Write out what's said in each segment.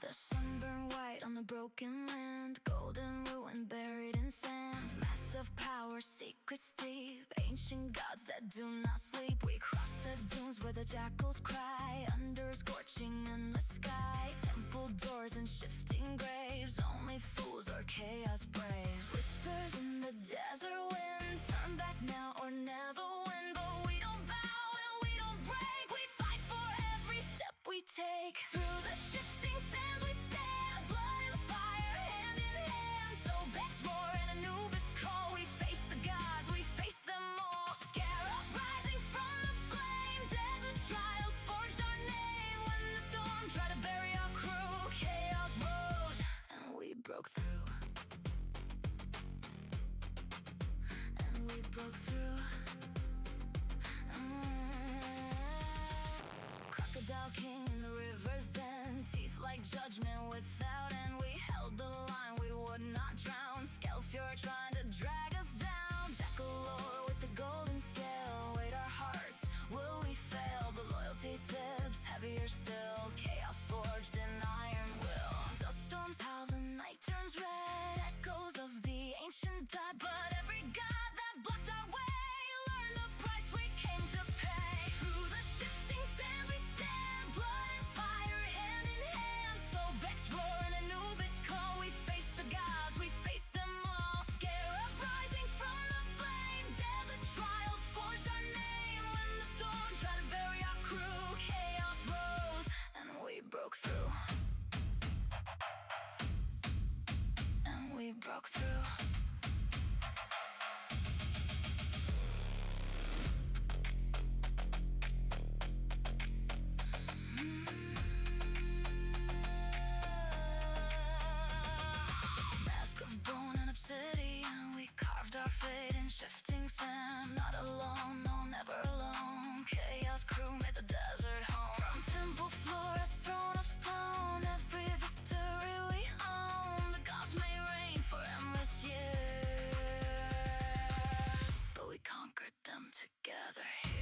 The sunburned white on the broken land, golden ruin buried in sand. Massive power, secrets deep, ancient gods that do not sleep. We cross the dunes where the jackals cry, under scorching endless sky. Temple doors and shifting graves, only fools or chaos braves. Whispers in the desert wind, turn back now or never win. But we don't bow and we don't break, we fight for every step we take. Through the shifting sands we stand, blood and fire hand in hand. So Bex roar and Anubis call, we face the gods, we face them all. Scarab rising from the flame, desert trials forged our name. When the storm tried to bury our crew, chaos rose and we broke through. And we broke through. Crocodile king in the river's bend, teeth like judgment without end. We held the line, we would not drown. Scalefury trying to drag us down. Jackalope with the golden scale, weighed our hearts, will we fail? But loyalty tips heavier still, chaos forged in iron will. Dust storms how the night turns red, echoes of the ancient died. But every god that blocked our way learned the price we came to pay. Through the shifting sands we stand, blood and fire hand in hand. So Bex roar and Anubis call, we face the gods, we face them all. Scarab rising from the flame, desert trials forged our name. When the storm tried to bury our crew, chaos rose and we broke through. And we broke through. Mask of bone and obsidian, we carved our fate in shifting sand. Not alone, no, never alone. Chaos crew made the desert home. From temple floor, a throne of stone, every victory we own. The gods may reign for endless years, but we conquered them together here.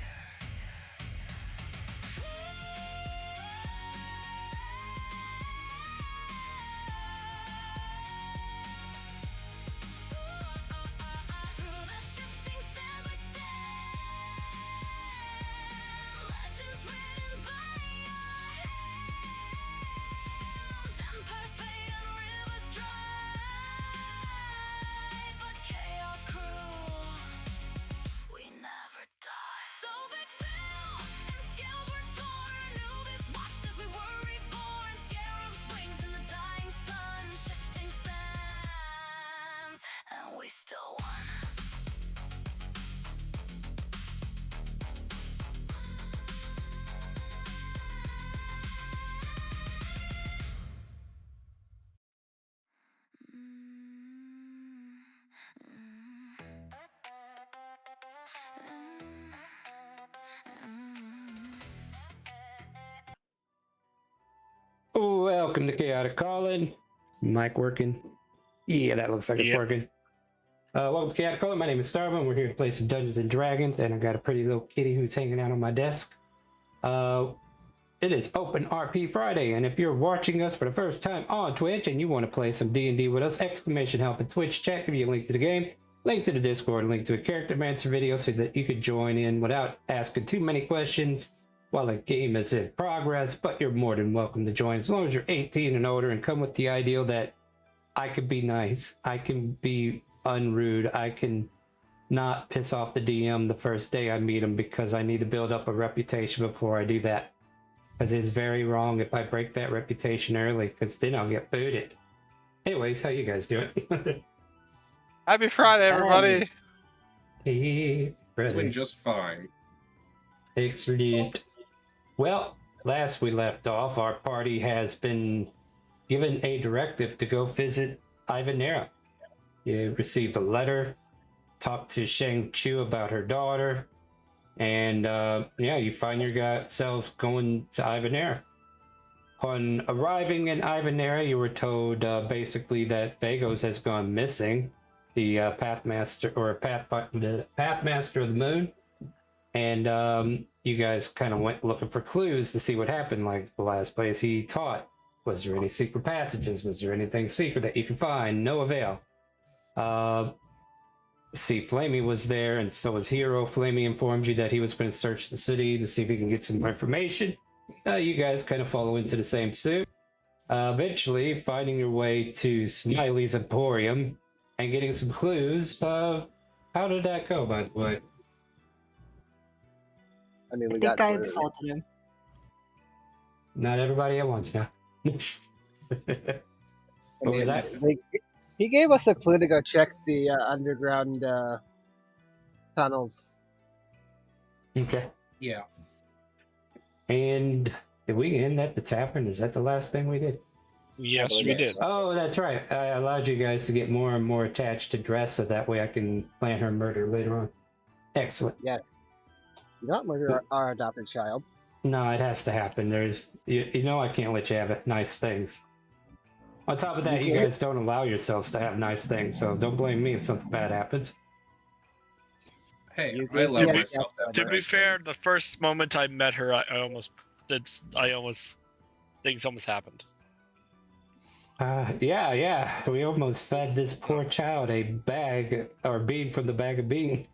Through the shifting sands we stand, legends written by our hand. Empires fade and rivers dry, but chaos cruel, we never die. So big fell and scales were torn. Anubis watched as we were reborn. Scarab's wings in the dying sun, shifting sands, and we still won. Welcome to Chaotic Calling. Mic working? Yeah, that looks like it's Yep. working. Welcome to Chaotic Calling. My name is Starman. We're here to play some Dungeons and Dragons, and I got a pretty little kitty who's hanging out on my desk. It is Open RP Friday, and if you're watching us for the first time on Twitch and you want to play some D&D with us, exclamation help in Twitch chat, give you a link to the game, link to the Discord, link to a character mancer video so that you could join in without asking too many questions while the game is in progress. But you're more than welcome to join as long as you're 18 and older and come with the ideal that I can be nice, I can be unrude, I can not piss off the DM the first day I meet him, because I need to build up a reputation before I do that. Because it's very wrong if I break that reputation early, because then I'll get booted. Anyways, how you guys doing? Happy Friday, everybody! Hey, Doing brother. just fine. Excellent. Well, last we left off, our party has been given a directive to go visit Ivanera. You received a letter, talked to Shang Chu about her daughter, and yeah, you find yourselves going to Ivanera. Upon arriving in Ivanera, you were told basically that Vagos has gone missing, the Pathmaster or the Pathmaster of the Moon, and you guys kind of went looking for clues to see what happened. Like the last place he taught, was there any secret passages? Was there anything secret that you could find? No avail. See, Flamey was there, and so was Hero. Flamey informed you that he was going to search the city to see if he can get some more information. You guys kind of follow into the same suit. Eventually, finding your way to Smiley's Emporium and getting some clues. How did that go, by the way? I mean, we I got think I clues. insulted him. Not everybody at once now. What was that? He gave us a clue to go check the underground tunnels. Okay. Yeah. And did we end at the tavern? Is that the last thing we did? Yes, believe we it. did. Oh, that's right. I allowed you guys to get more and more attached to Dress, so that way I can plan her murder later on. Excellent. Yes. Do not murder our adopted child. No, it has to happen. There's, you know, I can't let you have it. Nice things. On top of that, you guys don't allow yourselves to have nice things, so don't blame me if something bad happens. Hey, You I did love check myself. that To That be nice fair, thing. the first moment I met her, things almost happened. Yeah. We almost fed this poor child a bag or bean from the bag of bean.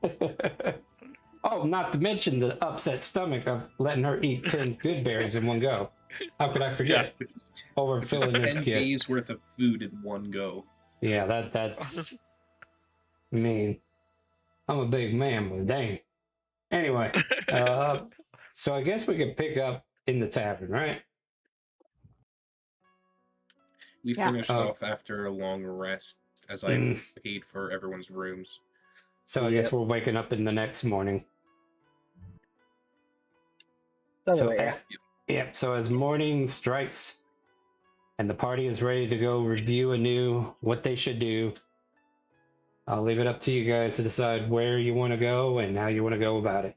Oh, not to mention the upset stomach of letting her eat 10 good berries in one go. How could I forget? Overfilling this 10 kid. days worth of food in one go. Yeah, that's mean. I'm a big man, but dang. Anyway, so I guess we can pick up in the tavern, right? We Yeah. finished Oh. off after a long rest as I Mm. paid for everyone's rooms. So I guess we're waking up in the next morning. Doesn't So matter. yeah, so as morning strikes and the party is ready to go review anew what they should do, I'll leave it up to you guys to decide where you want to go and how you want to go about it.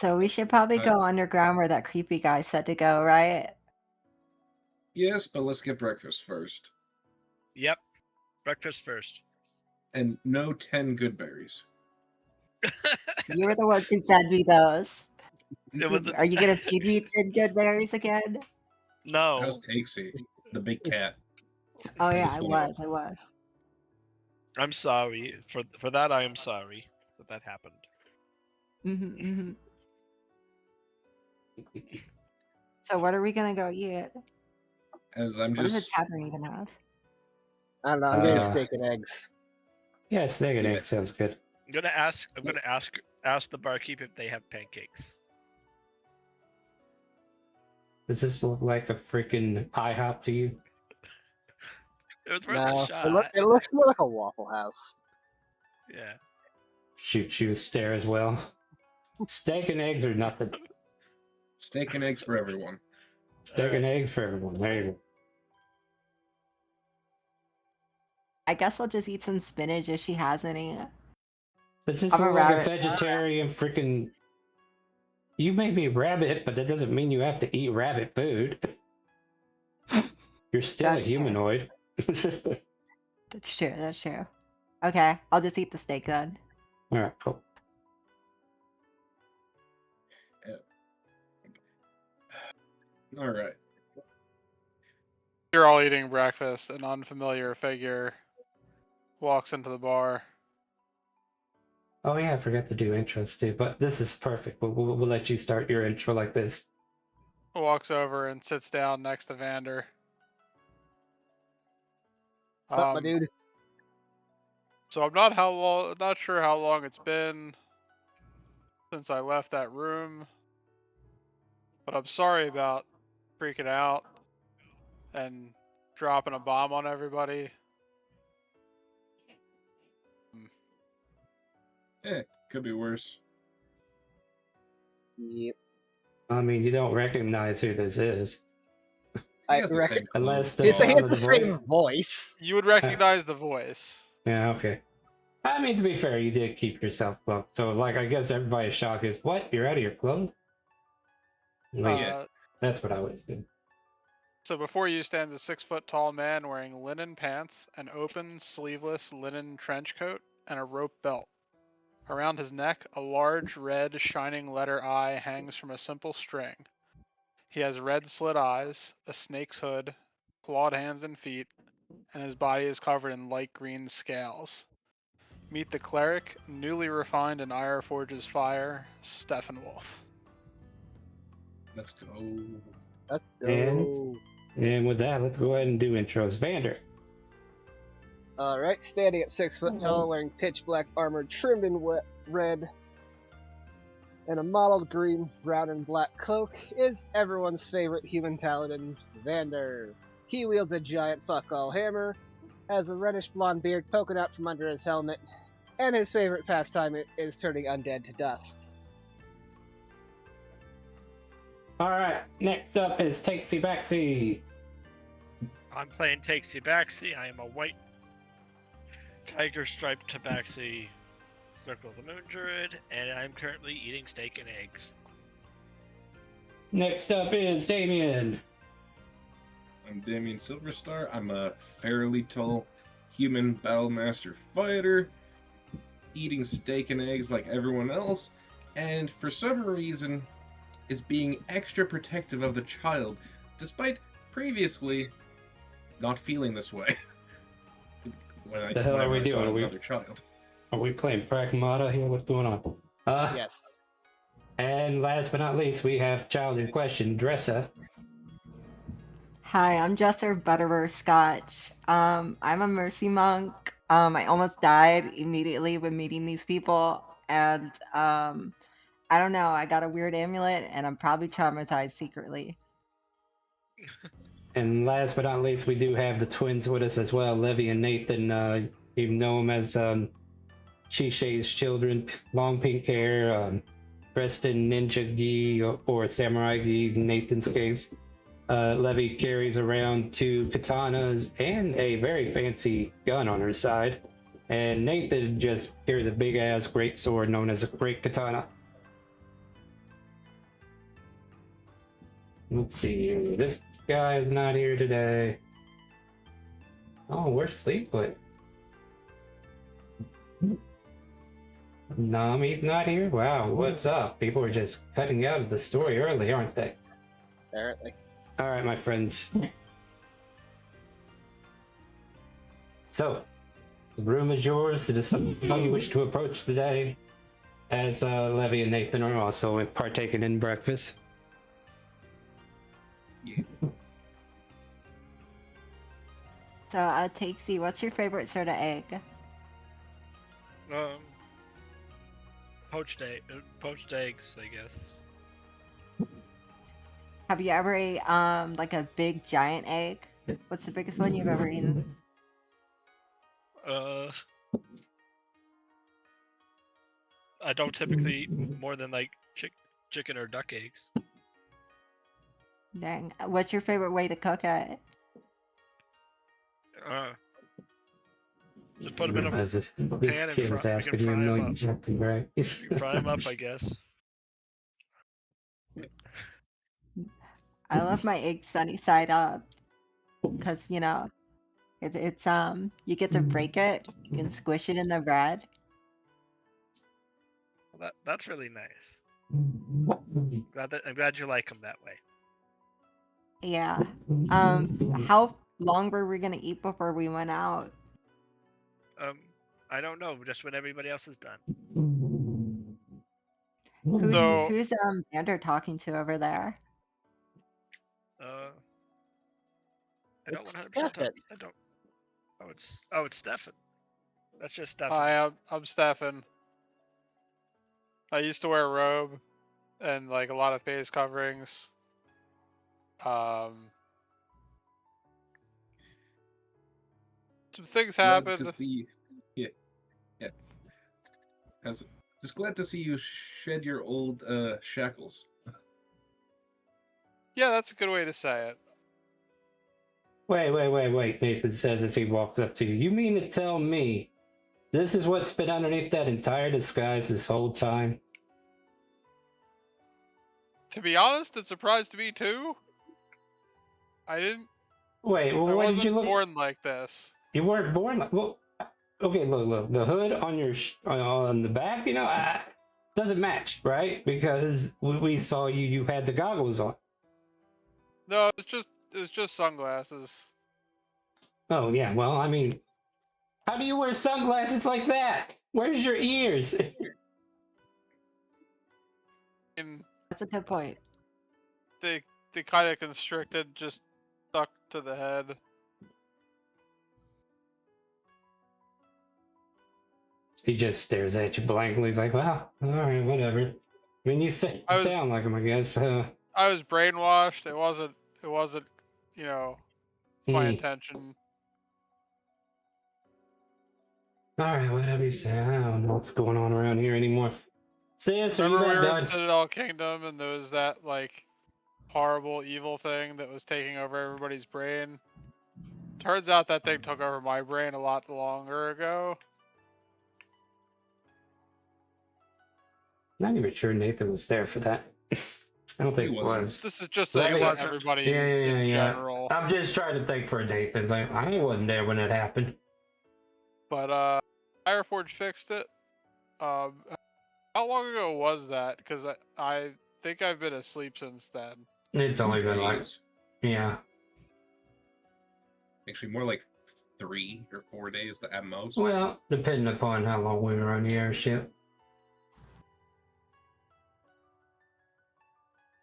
So we should probably I- go underground where that creepy guy said to go, right? Yes, but let's get breakfast first. Yep. Breakfast first. And no 10 good berries. You were the ones who fed me those. It was Are you gonna feed me 10 good berries again? no. How's Takesy, the big cat? Oh yeah, just I wanna- was. I'm sorry for that. I am sorry that happened. Mm-hmm. So what are we gonna go eat? As I'm What does the just tavern even have? I don't know. I'm getting Uh, steak and eggs. Yeah, steak and Yeah. egg sounds good. I'm gonna ask the barkeep if they have pancakes. Does this look like a freaking IHOP to you? It was worth No, a shot. it looks more like a Waffle House. Yeah. Shoot you a stare as well. Steak and eggs or nothing. steak and eggs for everyone. Steak and eggs for everyone. There you go. I guess I'll just eat some spinach if she has any. Does this I'm a look like a rabbit. vegetarian freaking... You may be rabbit, but that doesn't mean you have to eat rabbit food. You're still a That's true. humanoid. That's true. Okay, I'll just eat the steak then. Alright, cool. All right. You're all eating breakfast. An unfamiliar figure walks into the bar. Oh yeah, I forgot to do intros too, but this is perfect. We'll let you start your intro like this. Walks over and sits down next to Vander. But my dude, So I'm not sure how long it's been since I left that room, but I'm sorry about freaking out and dropping a bomb on everybody. Could be worse. yep. I mean, you don't recognize who this is. I He has the reckon same clothes. Unless the it's, he sound has of the the voice. same voice. You would recognize the voice. Yeah, okay. I mean, to be fair, you did keep yourself cloaked. So, like, I guess everybody's shock is, what? You're out of your clothes? At least, Uh, that's what I always do. So before you stands a 6-foot-tall man wearing linen pants, an open, sleeveless linen trench coat, and a rope belt. Around his neck, a large, red, shining letter I hangs from a simple string. He has red slit eyes, a snake's hood, clawed hands and feet, and his body is covered in light green scales. Meet the cleric, newly refined in Ironforge's fire, Stephen Wolf. Let's go. Let's And- go. And with that, let's go ahead and do intros. Vander. Alright, standing at 6 foot tall, wearing pitch black armor trimmed in red, and a mottled green, brown, and black cloak, is everyone's favorite human paladin, Vander. He wields a giant fuck-all hammer, has a reddish blonde beard poking out from under his helmet, and his favorite pastime is turning undead to dust. Alright, next up is Takesy Backsy. I'm playing Takesy Backsy. I am a white tiger striped tabaxi Circle of the Moon Druid, and I'm currently eating steak and eggs. Next up is Damien. I'm Damien Silverstar. I'm a fairly tall human battlemaster fighter, eating steak and eggs like everyone else, and for some reason is being extra protective of the child, despite previously not feeling this way. The hell are we I saw doing? another child. Are we playing Pragmata here? What's going on? Yes. And last but not least, we have child in question, Dressa. Hi, I'm Jesser Butterer Scotch. I'm a mercy monk. I almost died immediately when meeting these people, and I don't know. I got a weird amulet, and I'm probably traumatized secretly. And last but not least, we do have the twins with us as well, Levy and Nathan. You know them as Shisei's children, long pink hair, dressed in ninja gi or samurai gi in Nathan's case. Levy carries around 2 katanas and a very fancy gun on her side. And Nathan just carries a big ass great sword known as a great katana. Let's see, this guy is not here today. Oh, where's Fleetfoot? Nami's not here? Wow, what's up? People are just cutting out of the story early, aren't they? Apparently. Alright, my friends. So, the room is yours to decide how you wish to approach today, as Levy and Nathan are also partaking in breakfast. So, Takesy, what's your favorite sort of egg? Poached eggs, I guess. Have you ever ate like a big giant egg? What's the biggest one you've ever eaten? I don't typically eat more than like chicken or duck eggs. Dang. What's your favorite way to cook it? Just put them in a As if this pan and kid is we asking can you a fry 'em million up. something, right? Fry them up, I guess. I love my egg sunny side up because you know it's you get to break it, you can squish it in the bread. Well, that's really nice. I'm glad you like them that way. Yeah. How long were we gonna eat before we went out? I don't know, just when everybody else is done. So- Who's Vander talking to over there? I don't It's 100%. Stefan. I don't. Oh, it's Stefan. That's just Stefan. Hi, I'm Stefan. I used to wear a robe and like a lot of face coverings. Some things Glad happened. to see you. Yeah. Just glad to see you shed your old shackles. Yeah, that's a good way to say it. Wait, Nathan says as he walks up to you. You mean to tell me this is what's been underneath that entire disguise this whole time? To be honest, it surprised me too. I didn't. Wait, well, I when did wasn't you look? born like this. You weren't born like well. Okay, look, the hood on your on the back, doesn't match, right? Because we saw you had the goggles on. No, it's just sunglasses. Oh yeah, well, I mean, how do you wear sunglasses like that? Where's your ears? And That's a good point. they kind of constricted, just stuck to the head. He just stares at you blankly, like, "Wow, all right, whatever." I mean, you sound like him, I guess. I was brainwashed. It wasn't, you know, my All intention. right, whatever you say. I don't know what's going on around here anymore. Sis, are you Remember we about were in done? Citadel Kingdom and there was that like horrible evil thing that was taking over everybody's brain. Turns out that thing took over my brain a lot longer ago. Not even sure Nathan was there for that. I don't think He it wasn't. was. This is just Let like me- to everybody in general. I'm just trying to think for Nathan. Like, I wasn't there when it happened. But Ironforge fixed it. How long ago was that? Because I think I've been asleep since then. It's only been like, Days. yeah. Actually, more like 3 or 4 days at most. Well, depending upon how long we were on the airship.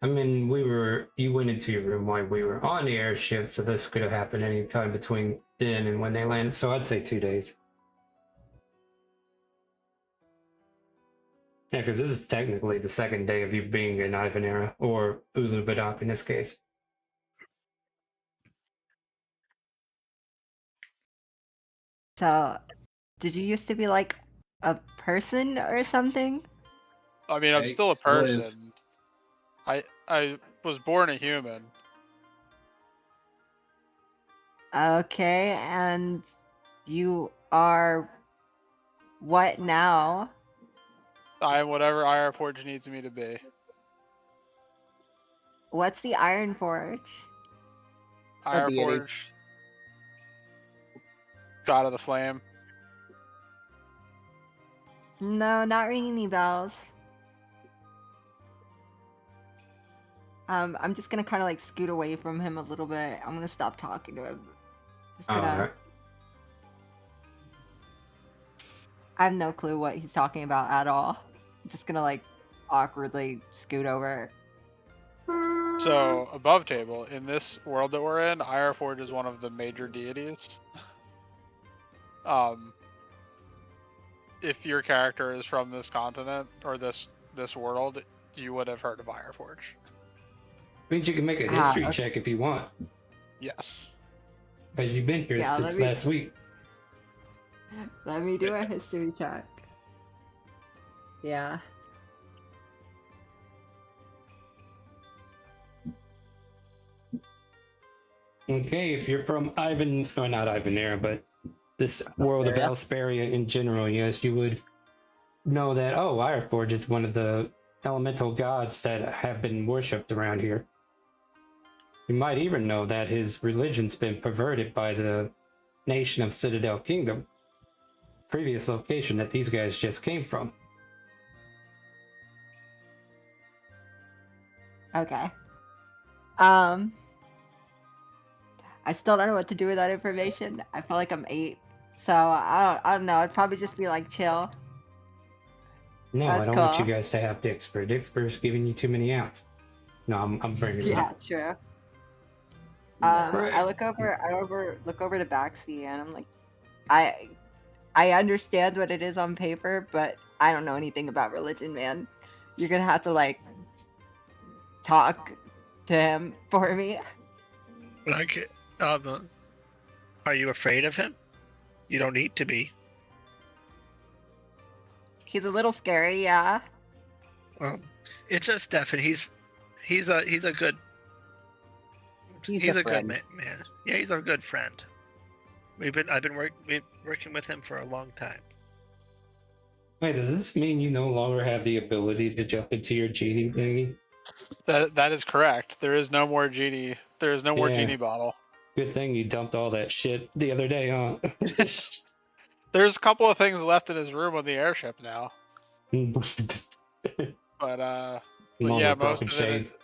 I mean, you went into your room while we were on the airship, so this could have happened any time between then and when they landed, so I'd say 2 days. Yeah, because this is technically the second day of you being in Ivanera, or Ulubadak in this case. So, did you used to be like a person or something? I mean, I'm Hey, still a still is. person. I was born a human. Okay, and you are what now? I am whatever Ironforge needs me to be. What's the Iron Forge? A deity. Ironforge, God of the Flame. No, not ringing any bells. I'm just gonna kind of like scoot away from him a little bit. I'm gonna stop talking to him. Just gonna. Alright. I have no clue what he's talking about at all. I'm just gonna like awkwardly scoot over. So above table in this world that we're in, Ironforge is one of the major deities. If your character is from this continent or this world, you would have heard of Ironforge. Means you can make a Ah, history okay. check if you want. Yes. But you've been here Yeah, since let me- last week. Let me do a history check. Yeah. Okay, if you're from not Ivanera, but this world of Elsperia in general, yes, you would know that, Ironforge is one of the elemental gods that have been worshipped around here. You might even know that his religion's been perverted by the nation of Citadel Kingdom, previous location that these guys just came from. Okay. I still don't know what to do with that information. I feel like I'm 8, so I don't know. It'd probably just be like chill. No, That's I don't want you cool. guys to have Dixper. Dixper's giving you too many outs. No, I'm bringing it Yeah, up. true. Right. I look over to Baxi, and I'm like, I understand what it is on paper, but I don't know anything about religion, man. You're gonna have to like talk to him for me. Like, are you afraid of him? You don't need to be. He's a little scary, yeah. Well, it's just Stefan. He's a good good friend. man. Yeah, he's a good friend. I've been working with him for a long time. Wait, does this mean you no longer have the ability to jump into your genie thingy? That is correct. There is no more genie. There is no more Yeah. genie bottle. Good thing you dumped all that shit the other day, huh? There's a couple of things left in his room on the airship now, but Along yeah, with broken shades.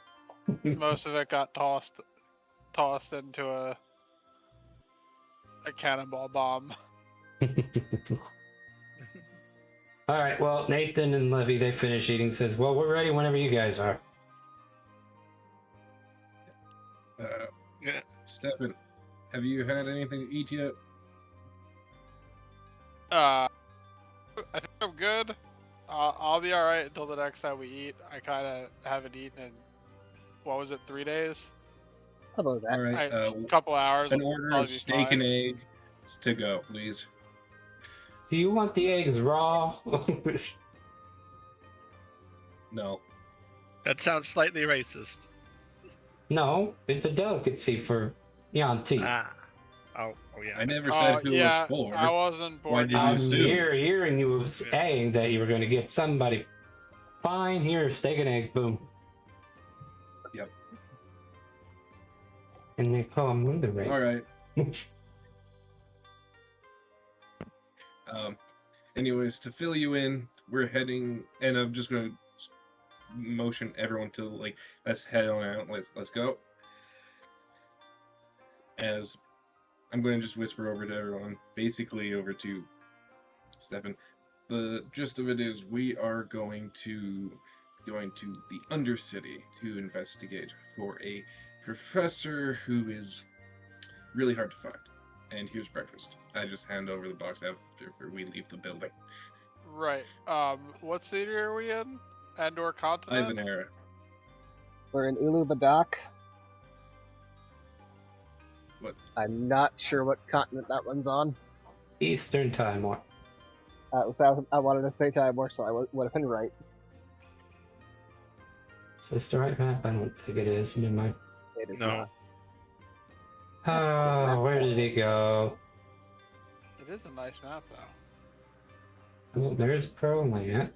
most of it got tossed into a cannonball bomb. All right. Well, Nathan and Levy, they finish eating. Says, "Well, we're ready whenever you guys are." Yeah. Stefan, have you had anything to eat yet? I think I'm good. I'll be all right until the next time we eat. I kind of haven't eaten in, what was it, 3 days? How about that? All right. A couple hours. An will order probably of be steak fine. and egg to go, please. Do you want the eggs raw? No. That sounds slightly racist. No, it's a delicacy for Yanti. Ah. Oh yeah. I never said who Yeah, it was for. I wasn't Why born did you I'm yet. assume? hearing you saying that you were going to get somebody. Fine, here, steak and eggs, boom. Yep. And they call them the race. All right. Anyways, to fill you in, we're heading, and I'm just going to motion everyone to, like, let's head on out. Let's go. As I'm going to just whisper over to everyone, basically over to Stefan. The gist of it is we are going to the Undercity to investigate for a professor who is really hard to find. And here's breakfast. I just hand over the box after we leave the building. Right. What city are we in? And/or continent? Ivanera. We're in Ulubadak. What? I'm not sure what continent that one's on. Eastern Timor. So I wanted to say Timor, so I would have been right. Is this the right map? I don't think it is. Never mind. It is No. not. That's a good Oh, map, where though. did it go? It is a nice map, though. Oh, there's Proland.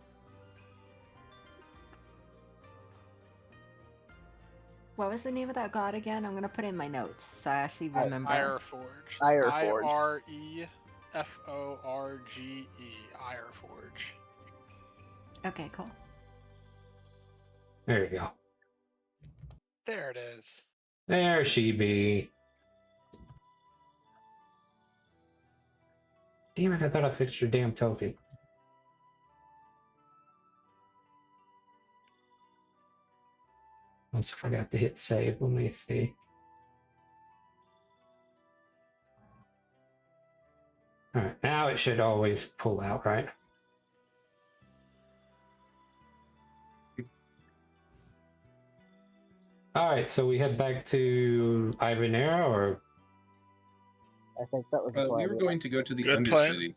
What was the name of that god again? I'm gonna put it in my notes so I actually remember. Ireforge. Ireforge. Ireforge. Ireforge. Okay, cool. There you go. There it is. There she be. Damn it, I thought I fixed your damn token. Also forgot to hit save. Let me see. Alright, now it should always pull out, right? Alright, so we head back to Ivanera, or I think that was the We plan. were going to go to the Good plan. Undercity.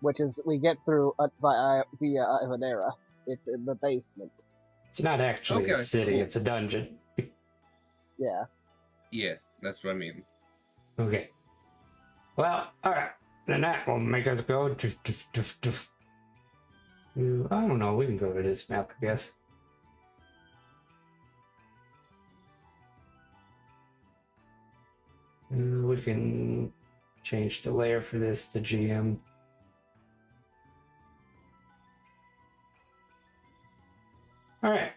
Which is, we get through via Ivanera. It's in the basement. it's not actually a Okay, city, cool. it's a dungeon. Yeah. Yeah, that's what I mean. Okay. Well, alright. Then that will make us go. I don't know, we can go to this map, I guess. We can change the layer for this to GM. Alright.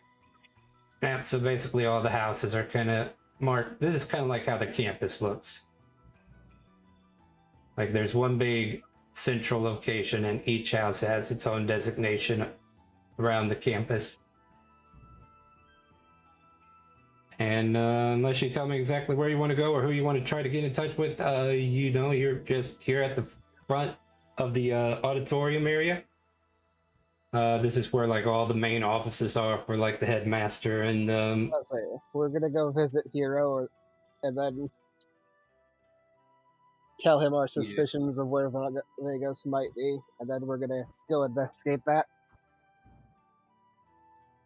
Yeah, so basically all the houses are kind of marked. This is kind of like how the campus looks. Like there's one big central location and each house has its own designation around the campus. And unless you tell me exactly where you want to go or who you want to try to get in touch with, you know, you're just here at the front of the auditorium area. This is where like all the main offices are for like the headmaster and Let's say we're gonna go visit Hero, and then tell him our suspicions of where Vegas might be, and then we're gonna go investigate that.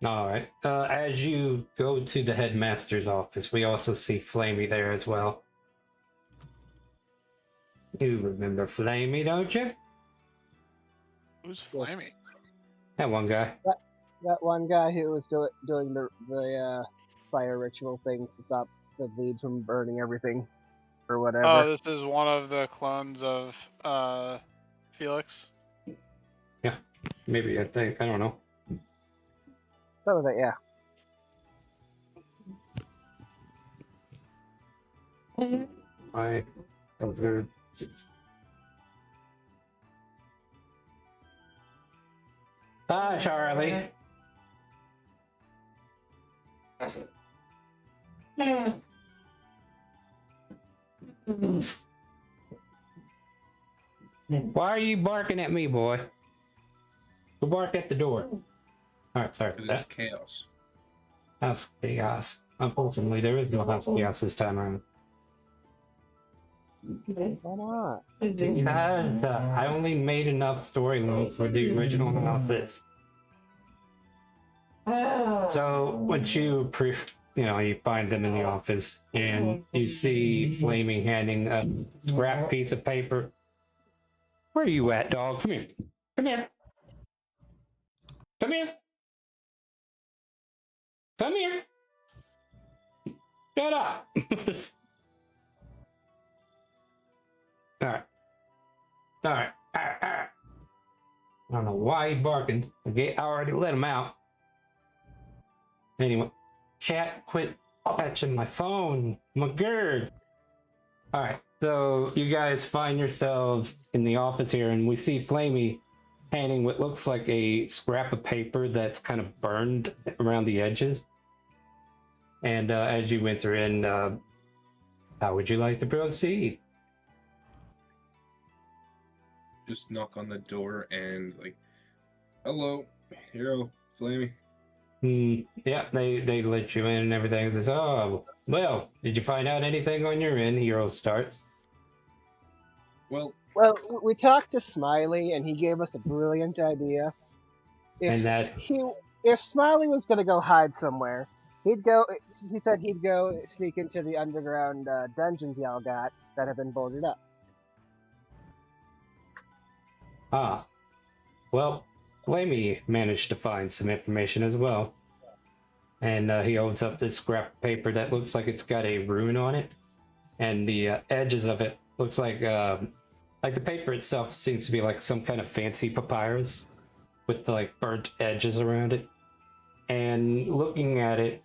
all right. As you go to the headmaster's office, we also see Flamey there as well. You remember Flamey, don't you? Who's Flamey? That one guy. That one guy who was doing the fire ritual things to stop the bleed from burning everything or whatever. Oh, this is one of the clones of Felix. Yeah, maybe I think I don't know. Some of it, yeah. I over. Hi, Charlie. Why are you barking at me, boy? Go bark at the door. Alright, sorry. Because it's chaos. House chaos. Unfortunately, there is no house chaos this time around. Why not? Because I only made enough story room for the original houses. So once you you find them in the office and you see Flamey handing a scrap piece of paper. Where are you at, dog? Come here. Come here. Come here. Come here. Shut up. Alright. Alright. Alright. I don't know why he's barking. I already let him out. Anyway. Chat, quit catching my phone. My gird. Alright. So you guys find yourselves in the office here, and we see Flamey handing what looks like a scrap of paper that's kind of burned around the edges. And as you enter in, how would you like to proceed? Just knock on the door and like, hello, Hero, Flamey. Yeah, they let you in and everything. It says, oh, well, did you find out anything on your end? Hero starts. Well, Well, we talked to Smiley, and he gave us a brilliant idea. And that If Smiley was gonna go hide somewhere, he'd go. He said he'd go sneak into the underground dungeons y'all got that have been boarded up. Well, Flamey managed to find some information as well. And he holds up this scrap of paper that looks like it's got a rune on it. And the edges of it looks like the paper itself seems to be like some kind of fancy papyrus with the, like, burnt edges around it. And looking at it,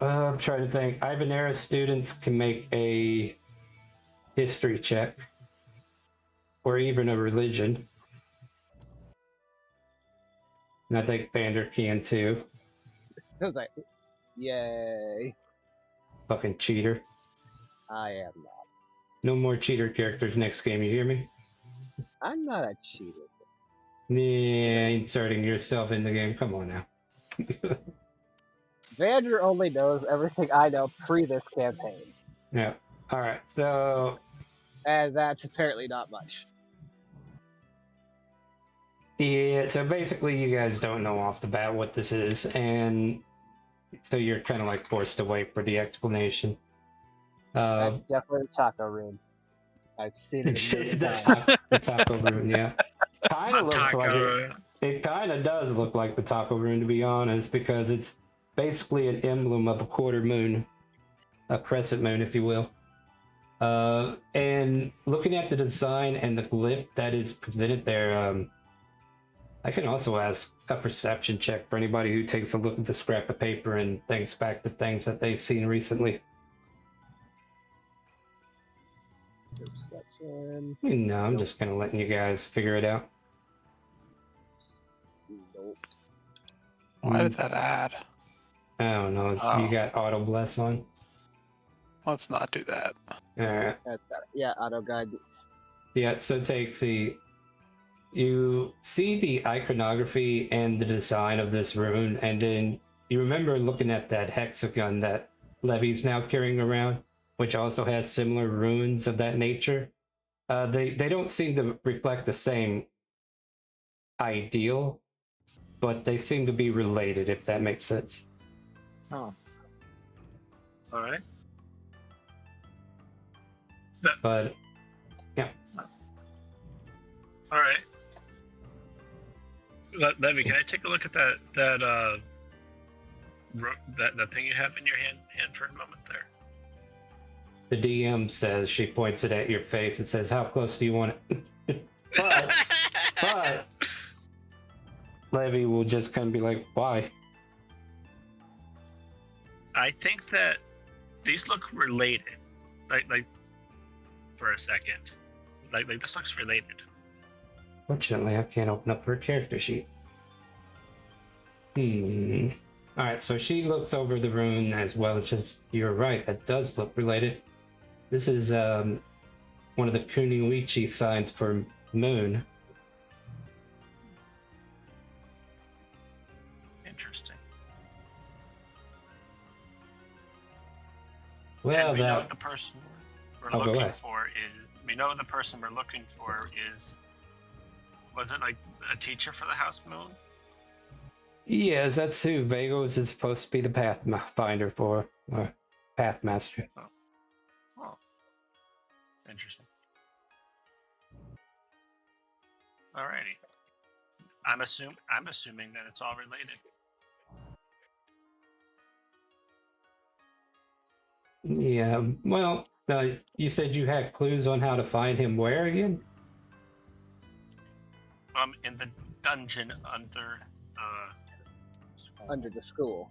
I'm trying to think. Ibanera students can make a history check. Or even a religion. And I think Bander can too. I was like, yay! Fucking cheater. I am not. No more cheater characters next game, you hear me? I'm not a cheater. Yeah, inserting yourself in the game. Come on now. Vander only knows everything I know pre this campaign, Yeah. Alright, so and that's apparently not much. yeah, so basically you guys don't know off the bat what this is, and so you're kind of like forced to wait for the explanation. That's definitely a taco room. I've seen it. The taco rune, yeah. Kind of looks like Taco. it. It kind of does look like the taco rune, to be honest, because it's basically an emblem of a quarter moon, a crescent moon, if you will. And looking at the design and the glyph that is presented there, I can also ask a perception check for anybody who takes a look at the scrap of paper and thinks back to things that they've seen recently. Perception. No, I'm just kind of letting you guys figure it out. Nope. Why did that add? I don't know. You got auto bless on. Let's not do that. Alright. That's got it. Yeah, auto guidance. Yeah, so you see the iconography and the design of this rune, and then you remember looking at that hexagon that Levy's now carrying around, which also has similar runes of that nature. They don't seem to reflect the same ideal, but they seem to be related, if that makes sense. Oh. Alright. But yeah. Alright. Levy, can I take a look at that that thing you have in your hand for a moment there? The DM says, she points it at your face and says, how close do you want it? but Levy will just kind of be like, why? I think that these look related. Like for a second. Like this looks related. Fortunately, I can't open up her character sheet. Alright, so she looks over the rune as well. It's just, you're right, that does look related. This is one of the Kunoichi signs for moon. Interesting. Well, and we know that... the person we're Oh, go looking ahead. for is. We know the person we're looking for is. Was it like a teacher for the House Moon? Yes, that's who Vagos is supposed to be the path finder for, or pathmaster. Oh, interesting. Alrighty. I'm assuming that it's all related. Yeah, well, you said you had clues on how to find him where again? In the dungeon under school. Under the school.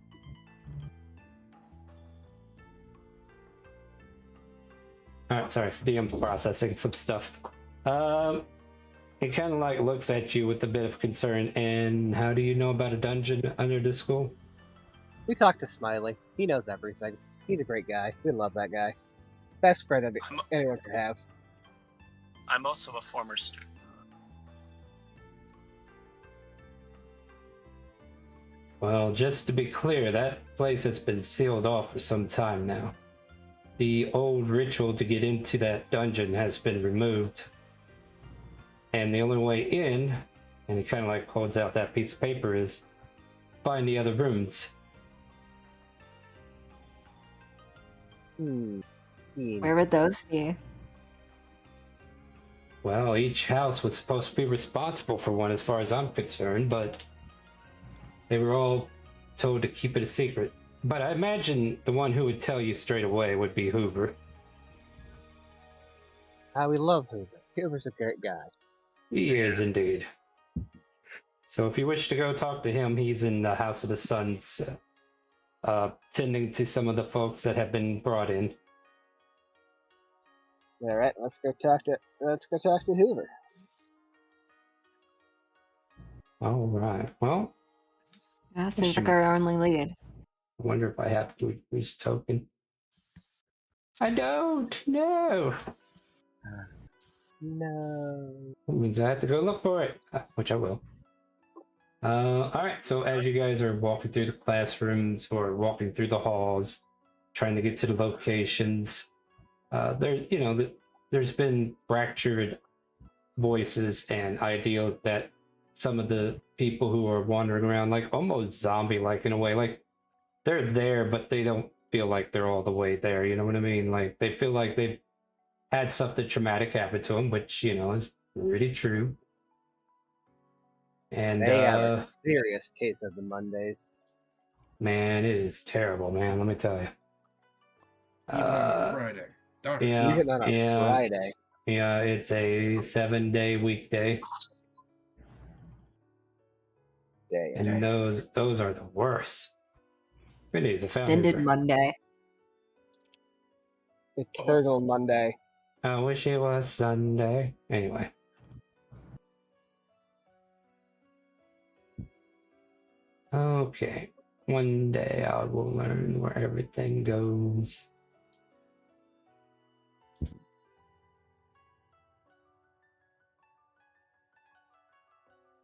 Alright, sorry, DM processing some stuff. It kind of like looks at you with a bit of concern. And how do you know about a dungeon under the school? We talked to Smiley. He knows everything. He's a great guy. We love that guy. Best friend anyone could have. I'm also a former student. Well, just to be clear, that place has been sealed off for some time now. The old ritual to get into that dungeon has been removed. And the only way in, and he kind of like holds out that piece of paper, is find the other rooms. Where would those be? Well, each house was supposed to be responsible for one as far as I'm concerned, but they were all told to keep it a secret. But I imagine the one who would tell you straight away would be Hoover. We love Hoover. Hoover's a great guy. He is indeed. So if you wish to go talk to him, he's in the House of the Suns, tending to some of the folks that have been brought in. All right, let's go talk to Hoover. All right. Well, That seems like our only lead. I wonder if I have to increase token. I don't know. No. That means I have to go look for it, which I will. All right. So as you guys are walking through the classrooms or walking through the halls, trying to get to the locations, there's been fractured voices and ideals that some of the people who are wandering around, like almost zombie-like in a way, like they're there, but they don't feel like they're all the way there. You know what I mean? Like they feel like they've had something traumatic happen to them, which is really true. And They have a serious case of the Mondays. man, it is terrible, man. Let me tell you. Even on a Friday. Darn. Yeah, Even on a Friday. Yeah, it's a 7-day weekday, and those are the worst. It is a Extended Monday. Eternal Monday. I wish it was Sunday. Anyway. Okay. One day I will learn where everything goes.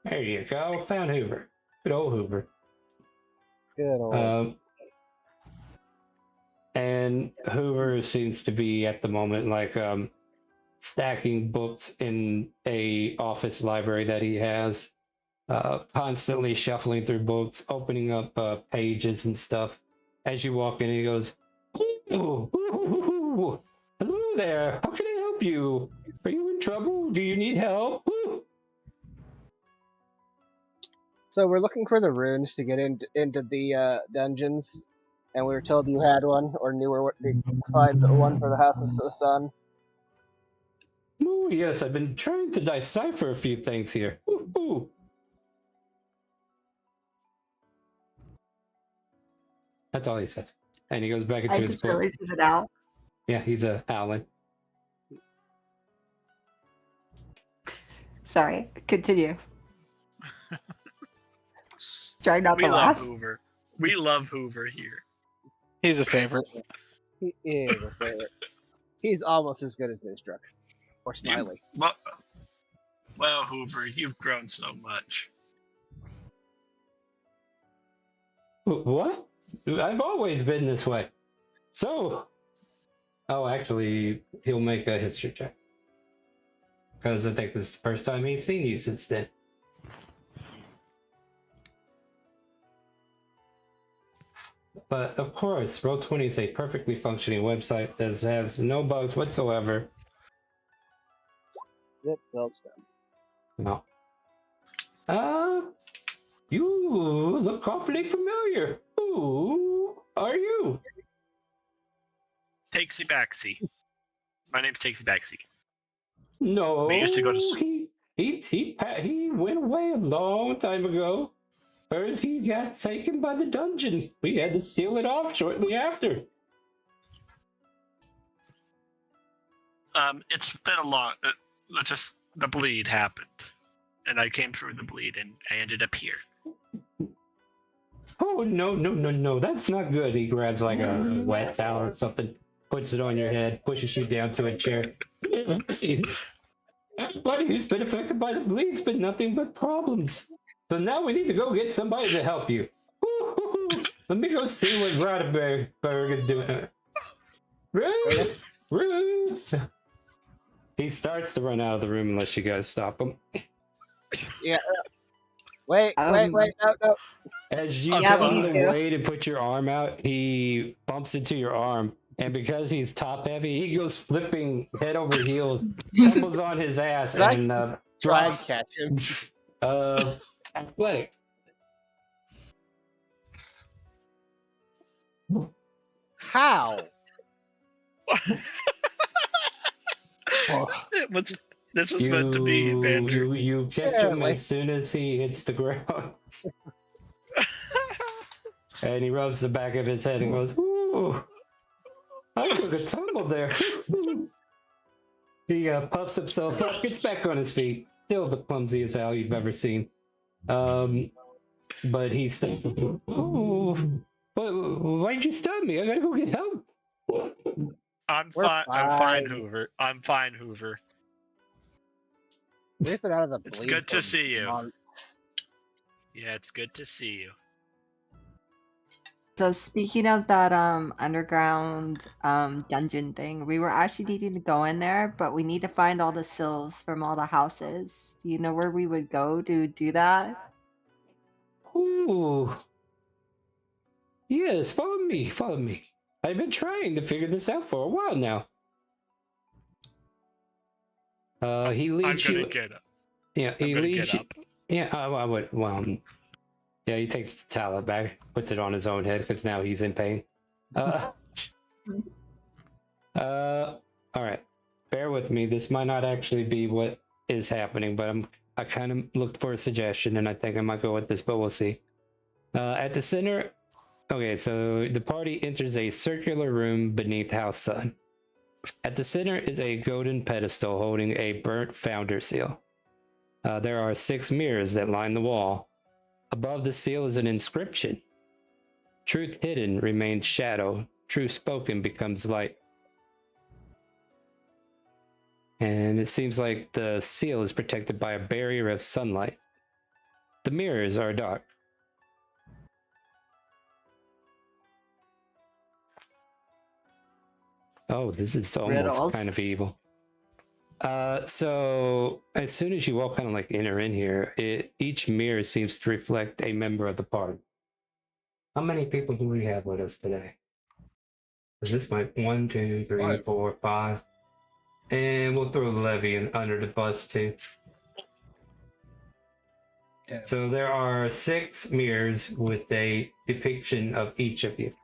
There you go. Found Hoover. Good old Hoover. Good old. And Hoover seems to be at the moment like stacking books in a office library that he has, constantly shuffling through books, opening up pages and stuff. As you walk in, he goes, "Ooh, hello there. How can I help you? Are you in trouble? Do you need help?" Ooh. So we're looking for the runes to get into the dungeons, and we were told you had one or knew where to find the one for the House of the Sun. Oh, yes, I've been trying to decipher a few things here. Ooh. That's all he says. And he goes back into I his just book. realized he's an owl. Yeah, he's a Owlin. Sorry, continue. Try not We to love laugh. Hoover. We love Hoover here. He's a favorite. He is a favorite. He's almost as good as Moonstruck. Or Smiley. Well, Hoover, you've grown so much. What? I've always been this way. So, oh, actually, he'll make a history check. Because I think this is the first time he's seen you since then. But of course, Roll20 is a perfectly functioning website that has no bugs whatsoever. Yep, self stuff. No. You look awfully familiar. Who are you? Takesy Backsy. My name's Takesy Backsy. No, We used to go to he went away a long time ago. Heard he got taken by the dungeon. We had to seal it off shortly after. It's been a lot. Just the bleed happened, and I came through the bleed, and I ended up here. Oh, no, that's not good. He grabs like a wet towel or something, puts it on your head, pushes you down to a chair. Everybody who's been affected by the bleed's been nothing but problems. So now we need to go get somebody to help you. Let me go see what Roddenberry is doing. Rude. He starts to run out of the room unless you guys stop him. Yeah. Wait, no. As you Yeah, tell we him need to to. wait and put your arm out, he bumps into your arm. And because he's top heavy, he goes flipping head over heels, tumbles on his ass, Did I and Try and drops. catch him. Athletic. How? This was meant to be banter. You catch him Apparently. as soon as he hits the ground. And he rubs the back of his head and goes, "Ooh, I took a tumble there." He puffs himself up, gets back on his feet. Still the clumsiest owl you've ever seen. But he's still, "Ooh, why'd you stop me? I gotta go get help." I'm We're fine. I'm fine, fine. Hoover. I'm fine, Hoover. We've been out of the It's bleed good to for see you. months. Yeah, it's good to see you. So speaking of that underground dungeon thing, we were actually needing to go in there, but we need to find all the sills from all the houses. Do you know where we would go to do that? Ooh. Yes, follow me. I've been trying to figure this out for a while now. He I'm leads gonna you. get up. Yeah, I'm he gonna leads get you. up. Yeah, I would. Well, yeah, he takes the towel back, puts it on his own head because now he's in pain. All right. Bear with me. This might not actually be what is happening, but I kind of looked for a suggestion, and I think I might go with this, but we'll see. At the center. Okay, so the party enters a circular room beneath House Sun. At the center is a golden pedestal holding a burnt founder seal. There are 6 mirrors that line the wall. Above the seal is an inscription. Truth hidden remains shadow. Truth spoken becomes light. And it seems like the seal is protected by a barrier of sunlight. The mirrors are dark. Oh, this is almost Riddles. kind of evil. So as soon as you all kind of like enter in here, each mirror seems to reflect a member of the party. How many people do we have with us today? Is this my 1, 2, 3, Five. 4, 5? And we'll throw Levy under the bus too. Yeah. So there are 6 mirrors with a depiction of each of you.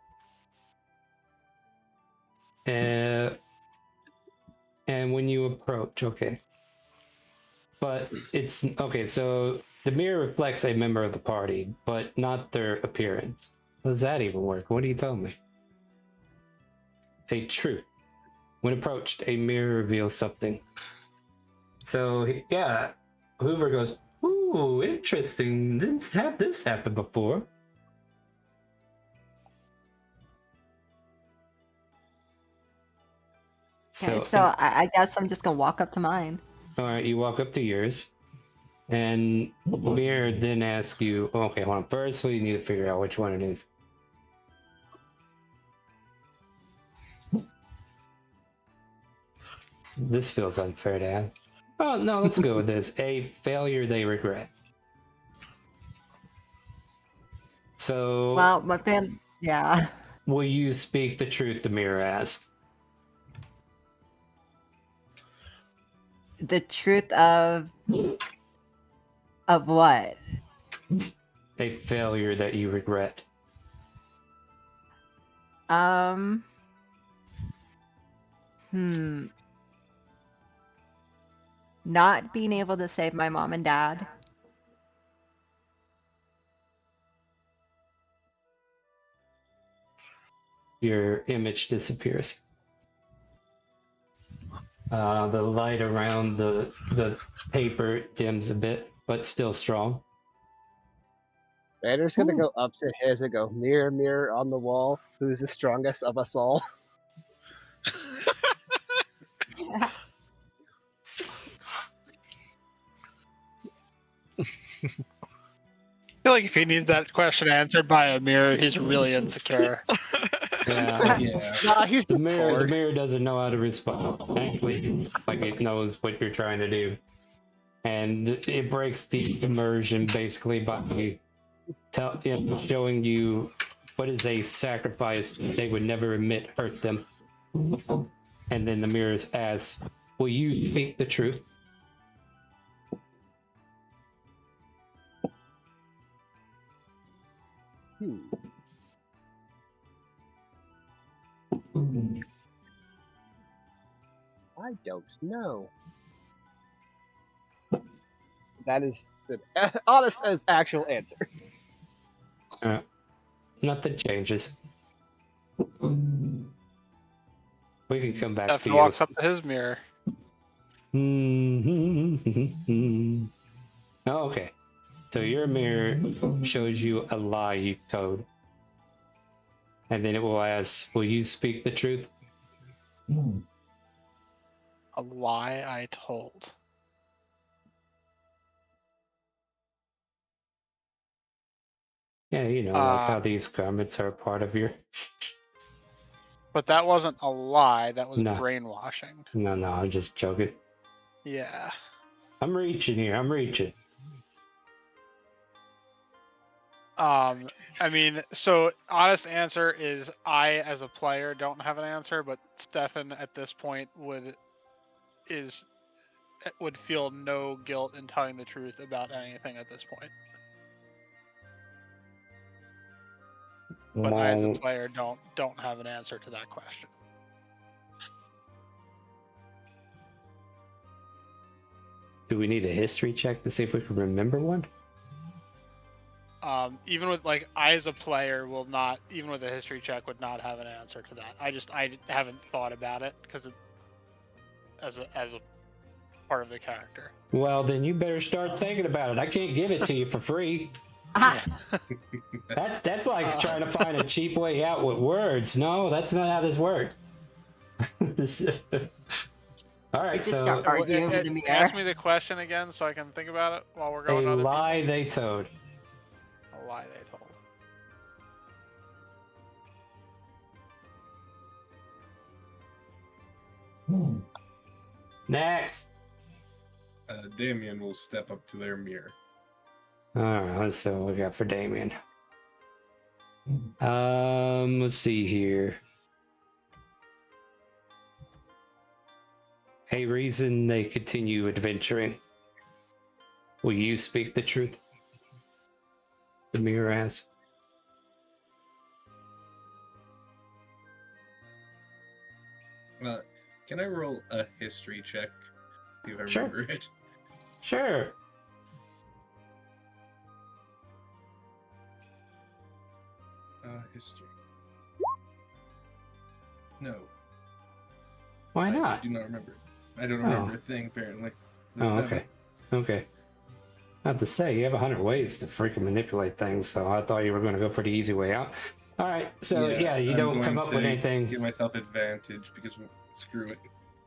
And when you approach, okay. But it's okay, so the mirror reflects a member of the party, but not their appearance. How does that even work? What do you tell me? A truth. When approached, a mirror reveals something. So yeah, Hoover goes, "Ooh, interesting. Didn't have this happen before." Okay, so I guess I'm just gonna walk up to mine. all right, you walk up to yours, and Mirror then asks you, "Okay, hold on. First, we need to figure out which one it is." This feels unfair to ask. Oh no, let's go with this. A failure they regret. So, Well, my fan, yeah. will you speak the truth? The mirror asks. The truth of what? A failure that you regret. Not being able to save my mom and dad. Your image disappears. The light around the paper dims a bit, but still strong. Vader's gonna go up to his and go, mirror, mirror on the wall, who's the strongest of us all? I feel like if he needs that question answered by a mirror, he's really insecure. Yeah. Yeah. Nah, he's The mirror forced. doesn't know how to respond. Thankfully, like it knows what you're trying to do, and it breaks the immersion basically by showing you what is a sacrifice they would never admit hurt them. And then the mirrors asks, "Will you speak the truth?" I don't know. That is the honest as actual answer. Nothing changes. We can come back to Stefan you. walks up to his mirror. Oh, okay. So your mirror shows you a lie you told. And then it will ask, will you speak the truth? A lie I told. Yeah, you know, like how these garments are a part of your... But that wasn't a lie, that was No. brainwashing. No, I'm just joking. Yeah. I'm reaching here, I'm reaching. I mean, so honest answer is I, as a player, don't have an answer, but Stefan at this point would feel no guilt in telling the truth about anything at this point. But I, as a player, don't have an answer to that question. Do we need a history check to see if we can remember one? Even with I, as a player, will not, even with a history check, would not have an answer to that. I haven't thought about it because as a part of the character. Well, then you better start thinking about it. I can't give it to you for free. That's like trying to find a cheap way out with words. No, that's not how this works. All right, Just so start arguing with the mirror. Ask me the question again so I can think about it while we're going a on. lie they told. A lie they told. Next. Damien will step up to their mirror. All right, let's see what we got for Damien. Let's see here. A reason they continue adventuring. Will you speak the truth? the mirror as. Can I roll a history check? See if I Sure. remember it. Sure. History. No. Why I not? do not remember. I don't remember a thing, apparently. The Oh, 7. okay. Okay. I have to say, you have 100 ways to freaking manipulate things, so I thought you were going to go for the easy way out. All right, so yeah, you I'm don't come going up with to anything. Give myself advantage because screw it.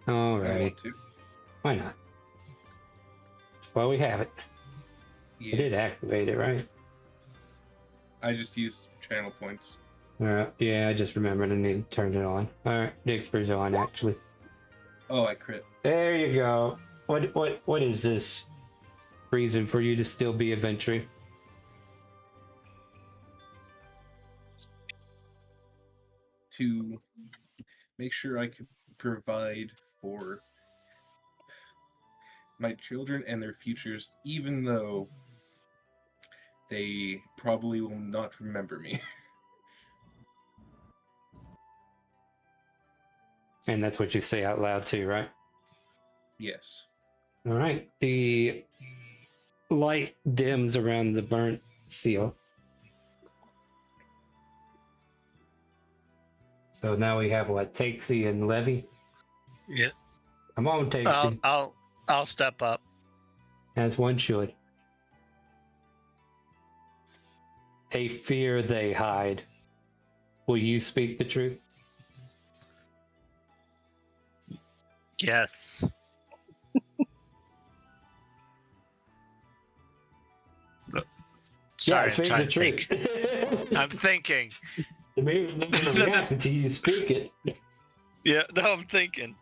I Alrighty. want to. Why not? Well, we have it. Yes. You did activate it, right? I just used channel points. Yeah, I just remembered I need to turn it on. Alright, the Expert's on, actually. Oh, I crit. There you go. What is this reason for you to still be adventuring? To make sure I could provide for my children and their futures, even though they probably will not remember me. And that's what you say out loud too, right? Yes. Alright, the light dims around the burnt seal. So now we have what, Takesy and Levy? Yeah. Come on, Takesy. I'll step up. As one should. A fear they hide. Will you speak the truth? Yes. Sorry, I'm speak trying the to truth. think. I'm thinking. The mirror's not going to react until you speak it. Yeah, no, I'm thinking.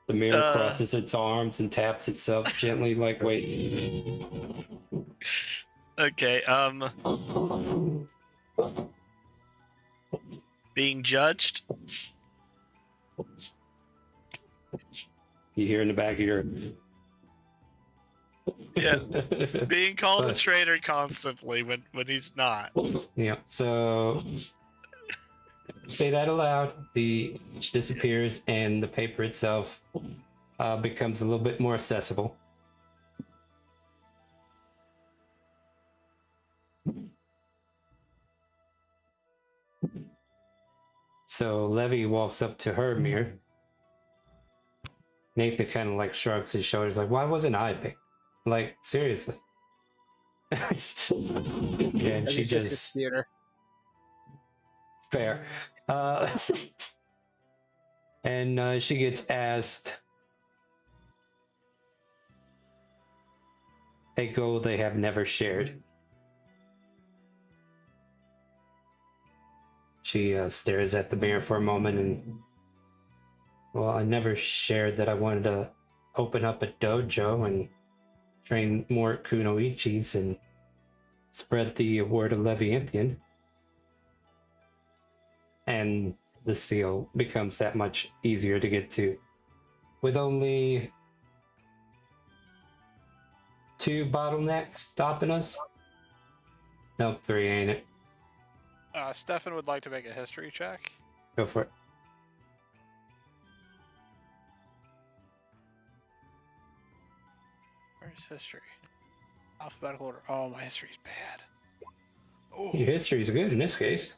The mirror crosses its arms and taps itself gently, like, wait. Okay, being judged? You hear in the back of your... Yeah. Being called a traitor constantly when he's not. Yeah, so... Say that aloud. The image disappears and the paper itself becomes a little bit more accessible. So Levy walks up to her mirror. Nathan kind of like shrugs his shoulders, like, "Why wasn't I picked? Like, seriously." Yeah, and she It's just his theater. fair. And she gets asked a goal they have never shared. She stares at the mirror for a moment and, well, I never shared that I wanted to open up a dojo and train more kunoichis and spread the word of Leviathan. And the seal becomes that much easier to get to. With only 2 bottlenecks stopping us? Nope, 3 ain't it. Stefan would like to make a history check. Go for it. Where's history? Alphabetical order. Oh, my history's bad. Oh. Your history's good in this case.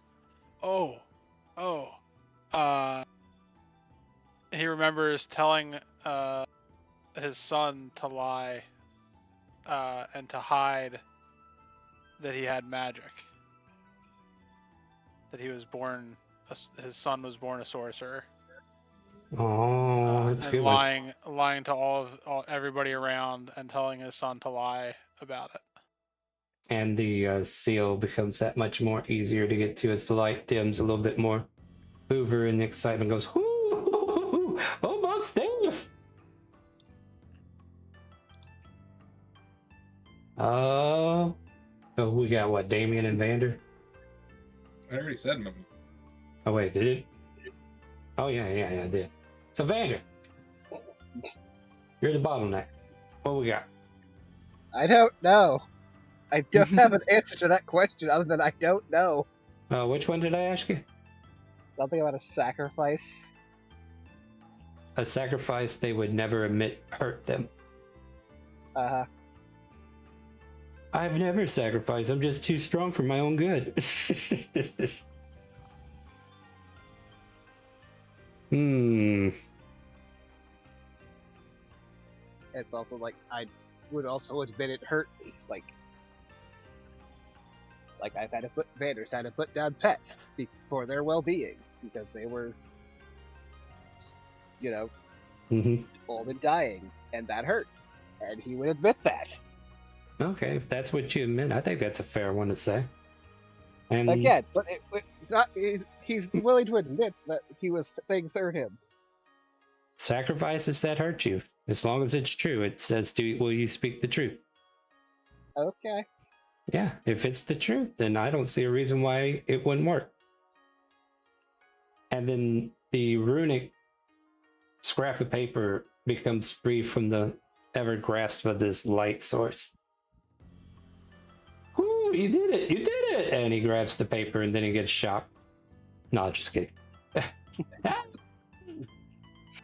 Oh. He remembers telling his son to lie and to hide that he had magic. That he was born, his son was born a sorcerer. Oh, that's and good. lying to everybody around and telling his son to lie about it. And the seal becomes that much more easier to get to as the light dims a little bit more. Hoover in excitement goes, "Ooh, almost there." Oh, we got what, Damien and Vander? I already said them. Oh wait, did it? Oh yeah, I did. So Vander, you're the bottleneck. What we got? I don't know. I don't have an answer to that question other than I don't know. Which one did I ask you? Something about a sacrifice. A sacrifice they would never admit hurt them. Uh-huh. I've never sacrificed. I'm just too strong for my own good. It's also like I would also admit it hurt me. Like I've had to put Vanders had to put down pets for their well-being because they were, old and dying, and that hurt, and he would admit that. Okay, if that's what you admit, I think that's a fair one to say. And Again, but he's willing to admit that things hurt him. sacrifices that hurt you, as long as it's true, it says, will you speak the truth? Okay. Yeah, if it's the truth, then I don't see a reason why it wouldn't work. And then the runic scrap of paper becomes free from the ever grasp of this light source. Ooh, you did it! You did it! And he grabs the paper and then he gets shocked. No, just kidding.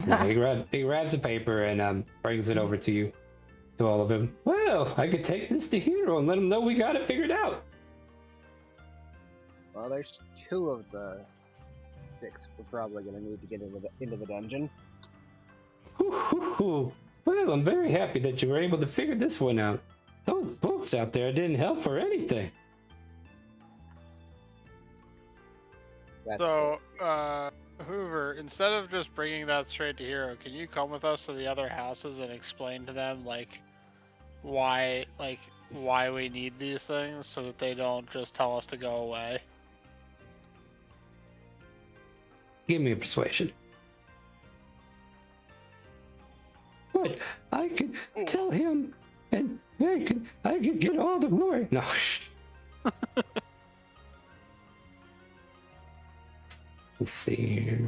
No, he grabs the paper and brings it over to you. To all of them. Well, I could take this to Hero and let him know we got it figured out. Well, there's 2 of the 6 we're probably going to need to get into the dungeon. Well, I'm very happy that you were able to figure this one out. Those books out there didn't help for anything. So, Hoover, instead of just bringing that straight to Hero, can you come with us to the other houses and explain to them, why we need these things so that they don't just tell us to go away? Give me a persuasion. But I could tell him, and I could get all the glory. No. Let's see here.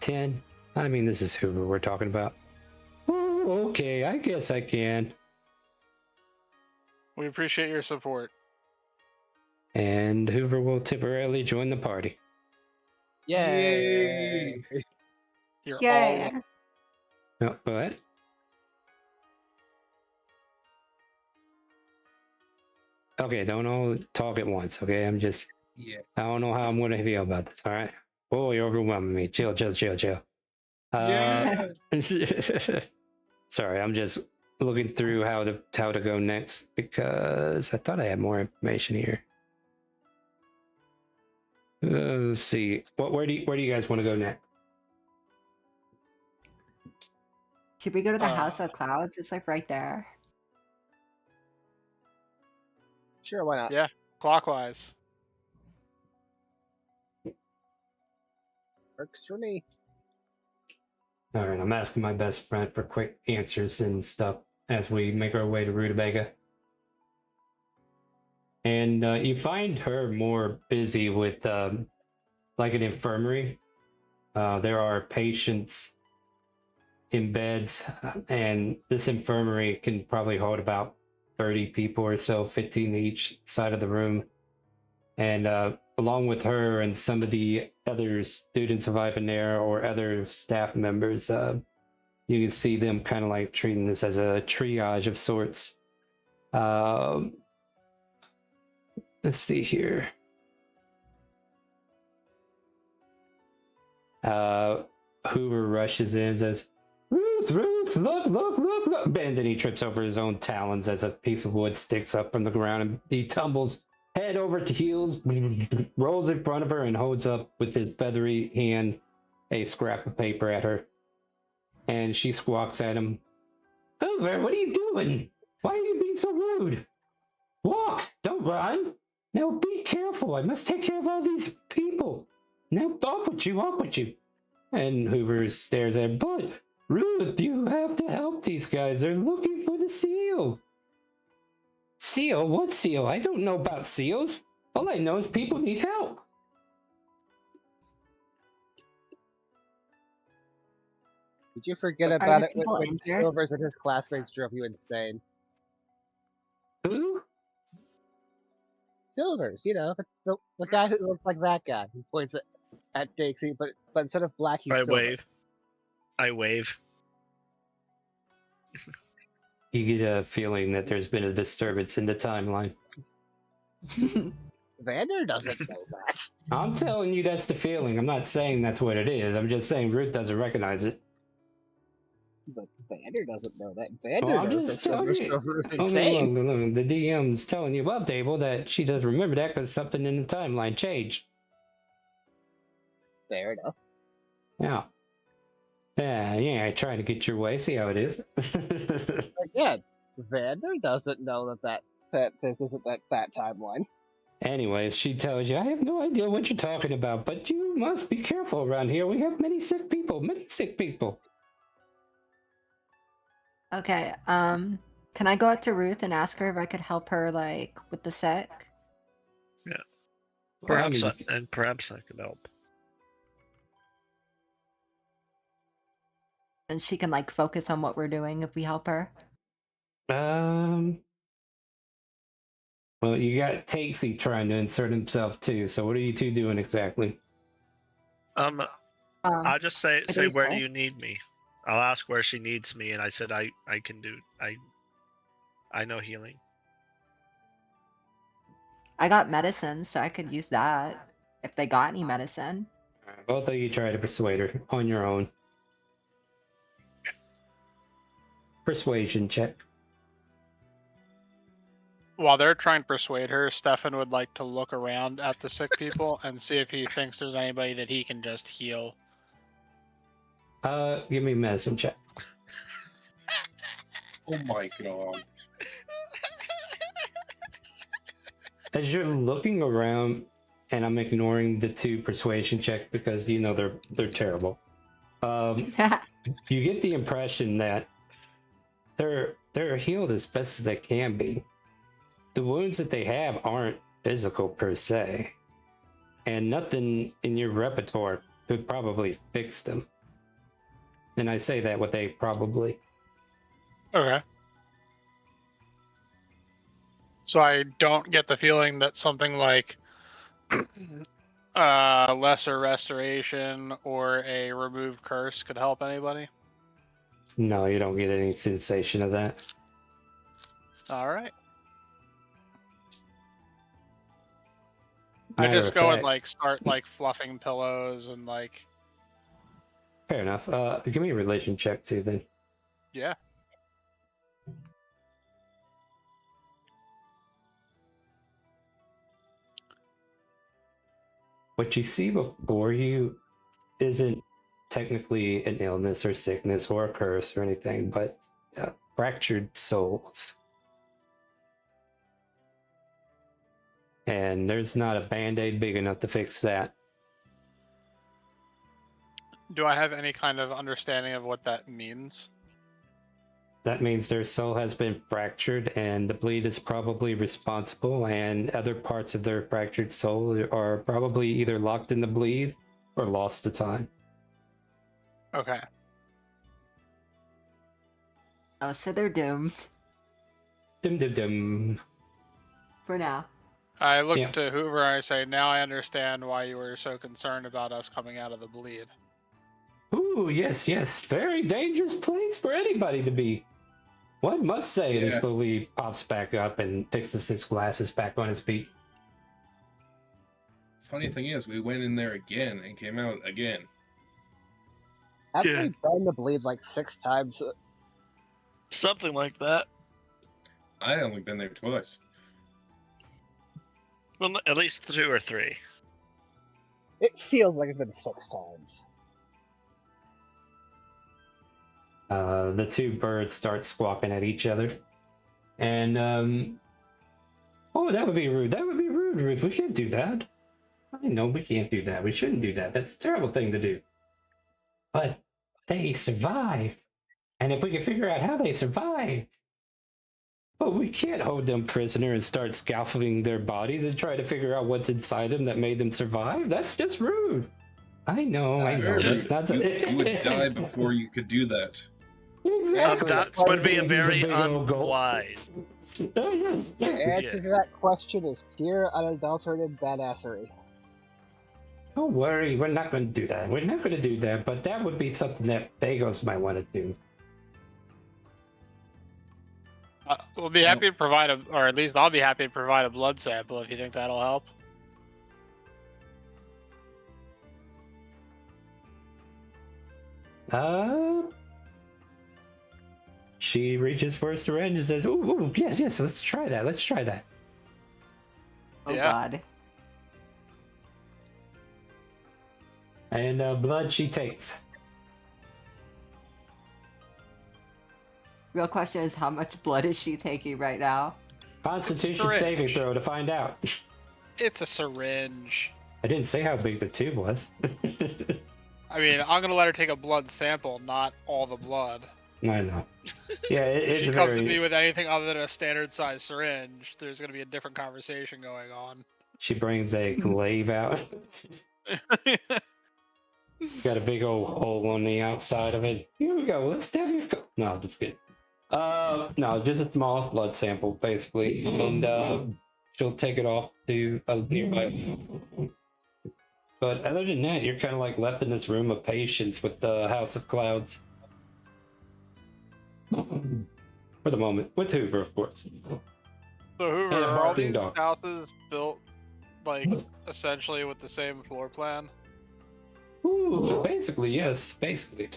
10. I mean, this is Hoover we're talking about. Oh, okay. I guess I can. We appreciate your support. And Hoover will temporarily join the party. Yay! You're Yeah. all No, what? Okay, don't all talk at once, okay? I don't know how I'm going to feel about this, all right? Oh, you're overwhelming me. Chill. Yeah. Sorry, I'm just looking through how to go next because I thought I had more information here. Let's see. Where do you guys want to go next? Should we go to the House of Clouds? It's right there. Sure, why not? Yeah, clockwise. Works for me. All right, I'm asking my best friend for quick answers and stuff as we make our way to Rutabaga. And you find her more busy with like an infirmary. There are patients in beds, and this infirmary can probably hold about 30 people or so, 15 each side of the room. And along with her and some of the other students of Ivanera or other staff members, you can see them kind of like treating this as a triage of sorts. Let's see here. Hoover rushes in and says, Ruth, look. And then he trips over his own talons as a piece of wood sticks up from the ground and he tumbles head over to heels, rolls in front of her and holds up with his feathery hand a scrap of paper at her. And she squawks at him, Hoover, what are you doing? Why are you being so rude? Walk, don't run. Now be careful. I must take care of all these people. Now off with you. And Hoover stares at him, but Ruth, you have to help these guys. They're looking for the seal. Seal? What seal? I don't know about seals. All I know is people need help. Did you forget Are about the it when, people when injured? Silvers and his classmates drove you insane? Who? Silvers, the guy who looks like that guy. He points at Dixie, but instead of black, he's I silver. wave. I wave. You get a feeling that there's been a disturbance in the timeline. Vander doesn't know that. I'm telling you that's the feeling. I'm not saying that's what it is. I'm just saying Ruth doesn't recognize it. But Vander doesn't know that. Vander Well, I'm knows just that Silvers telling you. drove her Oh, insane. look, the DM's telling you above table that she doesn't remember that because something in the timeline changed. Fair enough. Yeah. Yeah, trying to get your way. See how it is. Again, Vander doesn't know that this isn't that timeline. Anyways, she tells you, I have no idea what you're talking about, but you must be careful around here. We have many sick people. Okay, can I go out to Ruth and ask her if I could help her, like, with the sec? Perhaps, Well, perhaps I could help. And she can, like, focus on what we're doing if we help her? well, you got Takesy trying to insert himself too, so what are you two doing exactly? I'll just say what do you where do say? you need me? I'll ask where she needs me, and I said I can do I know healing. I got medicine, so I could use that if they got any medicine. Both of you try to persuade her on your own. Persuasion check. While they're trying to persuade her, Stefan would like to look around at the sick people and see if he thinks there's anybody that he can just heal. Give me a medicine check. Oh my god. As you're looking around, and I'm ignoring the 2 persuasion checks because you know they're terrible. You get the impression that they're healed as best as they can be. The wounds that they have aren't physical per se, and nothing in your repertoire could probably fix them. And I say that with a probably. Okay. So I don't get the feeling that something like lesser restoration or a removed curse could help anybody. No, you don't get any sensation of that. All right. Matter I just of go and fact- like start like fluffing pillows and like Fair enough. Give me a religion check too, then. yeah. What you see before you isn't technically an illness or sickness or a curse or anything, but fractured souls. And there's not a band-aid big enough to fix that. Do I have any kind of understanding of what that means? That means their soul has been fractured and the bleed is probably responsible, and other parts of their fractured soul are probably either locked in the bleed or lost to time. Okay. Oh, so they're doomed Dum dum dum. for now. I look Yeah. to Hoover and I say, now I understand why you were so concerned about us coming out of the bleed. Ooh, yes. Very dangerous place for anybody to be. One must say, and he Yeah. slowly pops back up and fixes his glasses back on his feet. Funny thing is, we went in there again and came out again. Haven't Yeah. we done the bleed like 6 times? Something like that. I only been there twice. Well, at least 2 or 3. It feels like it's been 6 times. The 2 birds start squawking at each other. And, oh, that would be rude. Ruth. We can't do that. I know we can't do that. We shouldn't do that. That's a terrible thing to do. But they survived. And if we can figure out how they survived, but we can't hold them prisoner and start scaffolding their bodies and try to figure out what's inside them that made them survive. That's just rude. I know. Barely. That's not. You would die before you could do that. Exactly. That would be a He's very big old gulp. unwise. The answer to that question is pure, unadulterated badassery. Don't worry, we're not going to do that. We're not going to do that, but that would be something that Bagels might want to do. We'll be happy to provide or at least I'll be happy to provide a blood sample if you think that'll help. She reaches for a syringe and says, ooh, yes, let's try that. Oh Yeah. God. And blood she takes. Real question is, how much blood is she taking right now? Constitution syringe. saving throw to find out. It's a syringe. I didn't say how big the tube was. I mean, I'm gonna let her take a blood sample, not all the blood. I know. Yeah, If it's she comes to very... me with anything other than a standard size syringe, there's gonna be a different conversation going on. She brings a glaive out. Got a big old hole on the outside of it. Here we go. Let's stab your... No, just kidding. No, just a small blood sample, basically. And she'll take it off to a nearby... But other than that, you're kind of like left in this room of patience with the House of Clouds. For the moment. With Hoover, of course. So Hoover, And a are all barking these dog. houses built like essentially with the same floor plan? Ooh, basically, yes. Basically.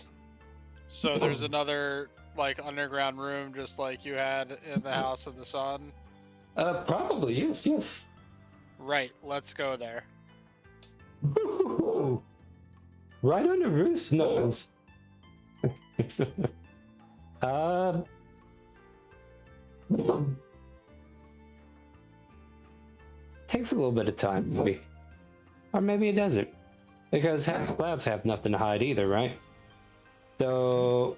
So there's another like underground room just like you had in the House of the Sun? Probably, yes. Right, let's go there. Ooh, right under Ruth's nose. Takes a little bit of time, maybe. Or maybe it doesn't. Because clouds have nothing to hide either, right? So...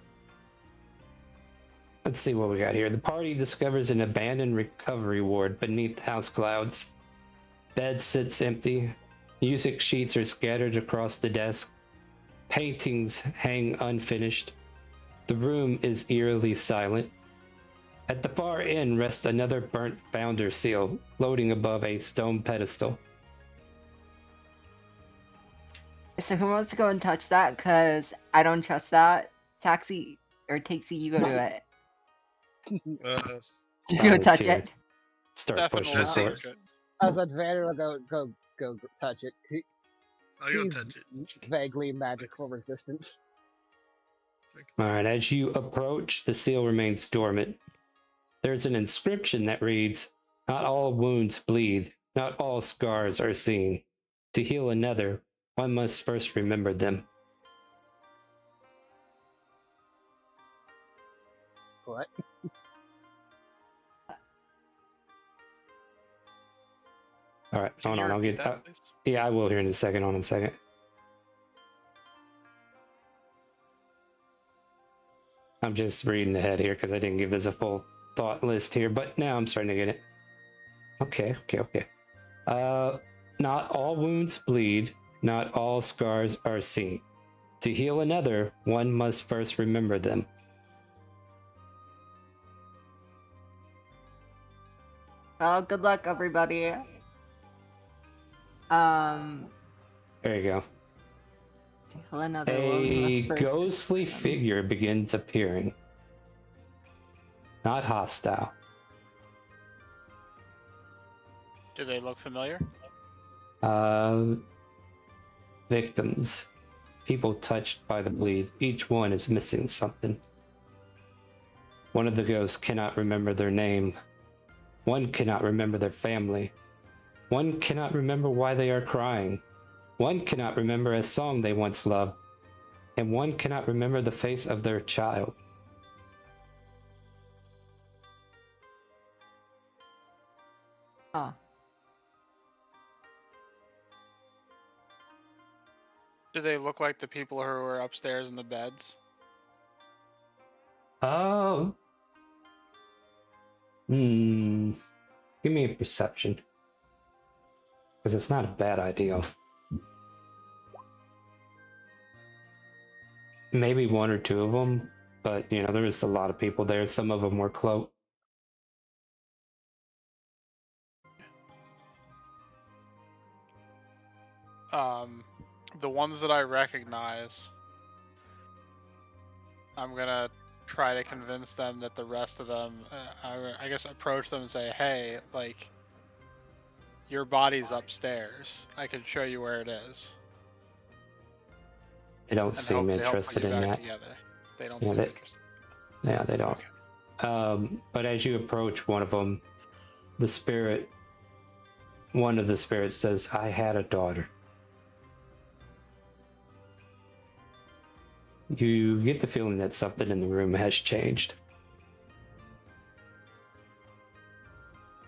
let's see what we got here. The party discovers an abandoned recovery ward beneath house clouds. Bed sits empty. Music sheets are scattered across the desk. Paintings hang unfinished. The room is eerily silent. At the far end rests another burnt founder seal, floating above a stone pedestal. So who wants to go and touch that? Cause I don't trust that. Taxi or Taxi, you go do it. You go Oh, touch dear. it. Start pushing the Definitely. sort. As Advantage will go touch it. I'll go He's touch it. vaguely magical resistant. Alright, as you approach, the seal remains dormant. There's an inscription that reads, "Not all wounds bleed, not all scars are seen. To heal another, one must first remember them." What? Alright, Can hold you on, I'll repeat get... that, please? yeah, I will here in a second, hold on a second. I'm just reading ahead here because I didn't give this a full thought list here, but now I'm starting to get it. Okay. Not all wounds bleed, not all scars are seen. To heal another, one must first remember them. Well, good luck, everybody. There you go. To heal another one A must first- ghostly figure begins appearing. Not hostile. Do they look familiar? Victims. People touched by the bleed. Each one is missing something. One of the ghosts cannot remember their name. One cannot remember their family. One cannot remember why they are crying. One cannot remember a song they once loved. And one cannot remember the face of their child. Huh. Do they look like the people who were upstairs in the beds? Oh. Give me a perception. Because it's not a bad idea. maybe one or two of them, but you know, there was a lot of people there. Some of them were cloaked. The ones that I recognize, I'm gonna try to convince them that the rest of them, I guess, approach them and say, "Hey, like, your body's upstairs. I can show you where it is." They don't And seem hopefully help put interested you in back that. together. They don't Yeah, seem they- interested. Yeah, they don't. Okay. But as you approach one of them, one of the spirits says, "I had a daughter." You get the feeling that something in the room has changed.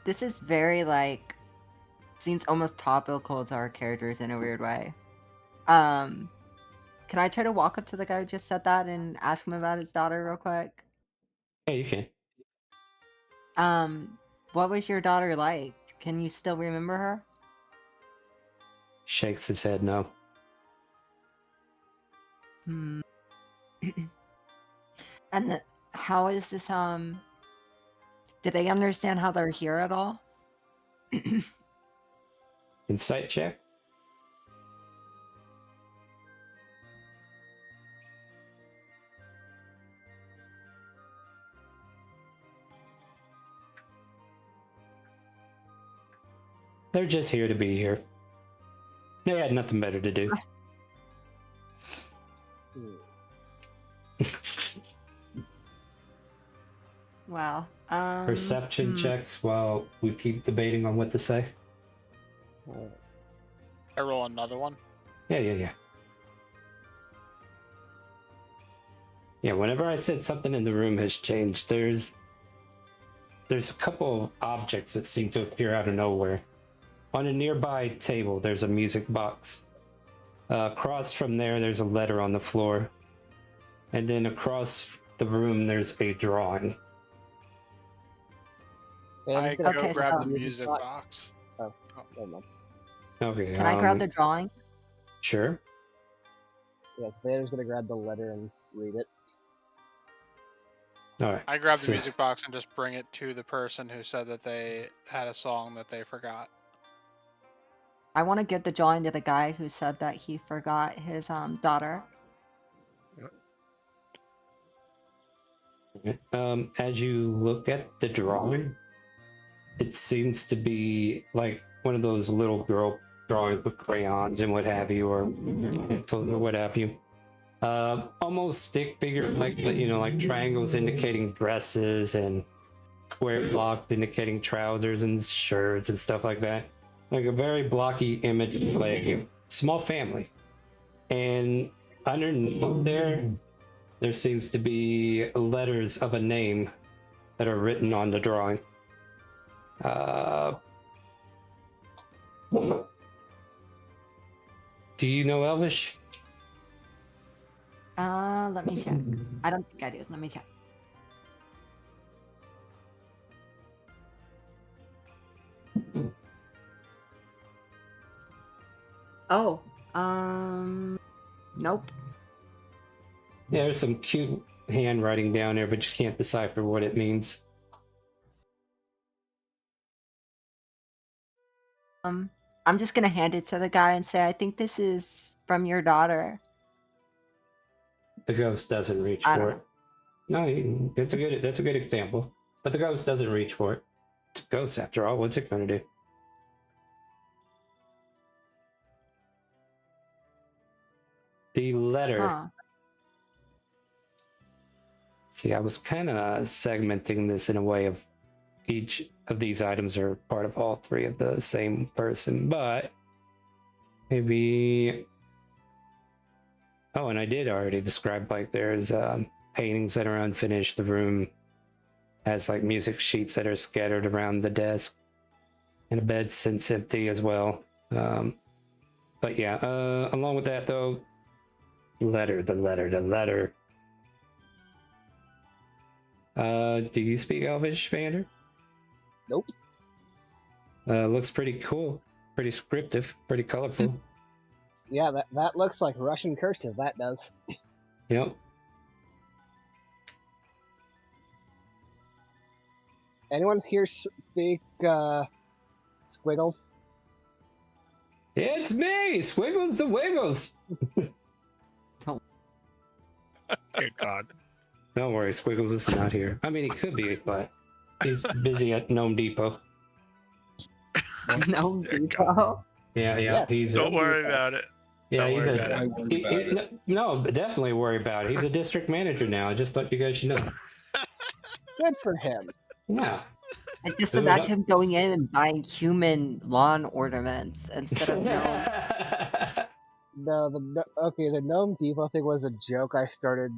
This is very like seems almost topical to our characters in a weird way. Can I try to walk up to the guy who just said that and ask him about his daughter real quick? Yeah, you can. What was your daughter like? Can you still remember her? Shakes his head no. Hmm. And how is this? Did they understand how they're here at all? Insight check. They're just here to be here. They had nothing better to do. Wow. Perception checks while we keep debating on what to say. I roll another one. Yeah. Yeah, whenever I said something in the room has changed, there's a couple of objects that seem to appear out of nowhere. On a nearby table, there's a music box. Across from there, there's a letter on the floor. And then across the room, there's a drawing. I gonna go Okay, grab so- the music box. Never mind. Okay. Can I grab the drawing? Sure. Yes, Vader's gonna grab the letter and read it. All right. I grab So- the music box and just bring it to the person who said that they had a song that they forgot. I want to get the drawing to the guy who said that he forgot his daughter. As you look at the drawing, it seems to be like one of those little girl drawings with crayons and what have you, or what have you. Almost stick figure, like like triangles indicating dresses and square blocks indicating trousers and shirts and stuff like that. Like a very blocky image, like a small family. And underneath there seems to be letters of a name that are written on the drawing. Do you know Elvish? Let me check. I don't think I do. Let me check. Oh, nope. Yeah, there's some cute handwriting down there, but you can't decipher what it means. I'm just gonna hand it to the guy and say, I think this is from your daughter. The ghost doesn't reach I for don't it. No, that's a good example. But the ghost doesn't reach for it. It's a ghost after all. What's it gonna do? The letter. Huh. See, I was kind of segmenting this in a way of each of these items are part of all three of the same person, but maybe. Oh, and I did already describe like there's paintings that are unfinished. The room has like music sheets that are scattered around the desk, and a bed sits empty as well. But yeah, along with that though, the letter. Do you speak Elvish, Vander? Nope. Looks pretty cool, pretty descriptive, pretty colorful. Yeah, that looks like Russian cursive. That does. Yep. Anyone here speak Squiggles? It's me, Squiggles the Wiggles. Dear God. Don't worry, Squiggles is not here. I mean, he could be, but he's busy at Gnome Depot. No, Dear Depot. Yeah, Yes. he's Don't a, worry about it. yeah, don't he's worry a. about I it. worry about it. No, but definitely worry about it. He's a district manager now. Just let you guys know. Good for him. Yeah. I just Move it imagine up. him going in and buying human lawn ornaments instead of gnomes. No, the Gnome Depot thing was a joke I started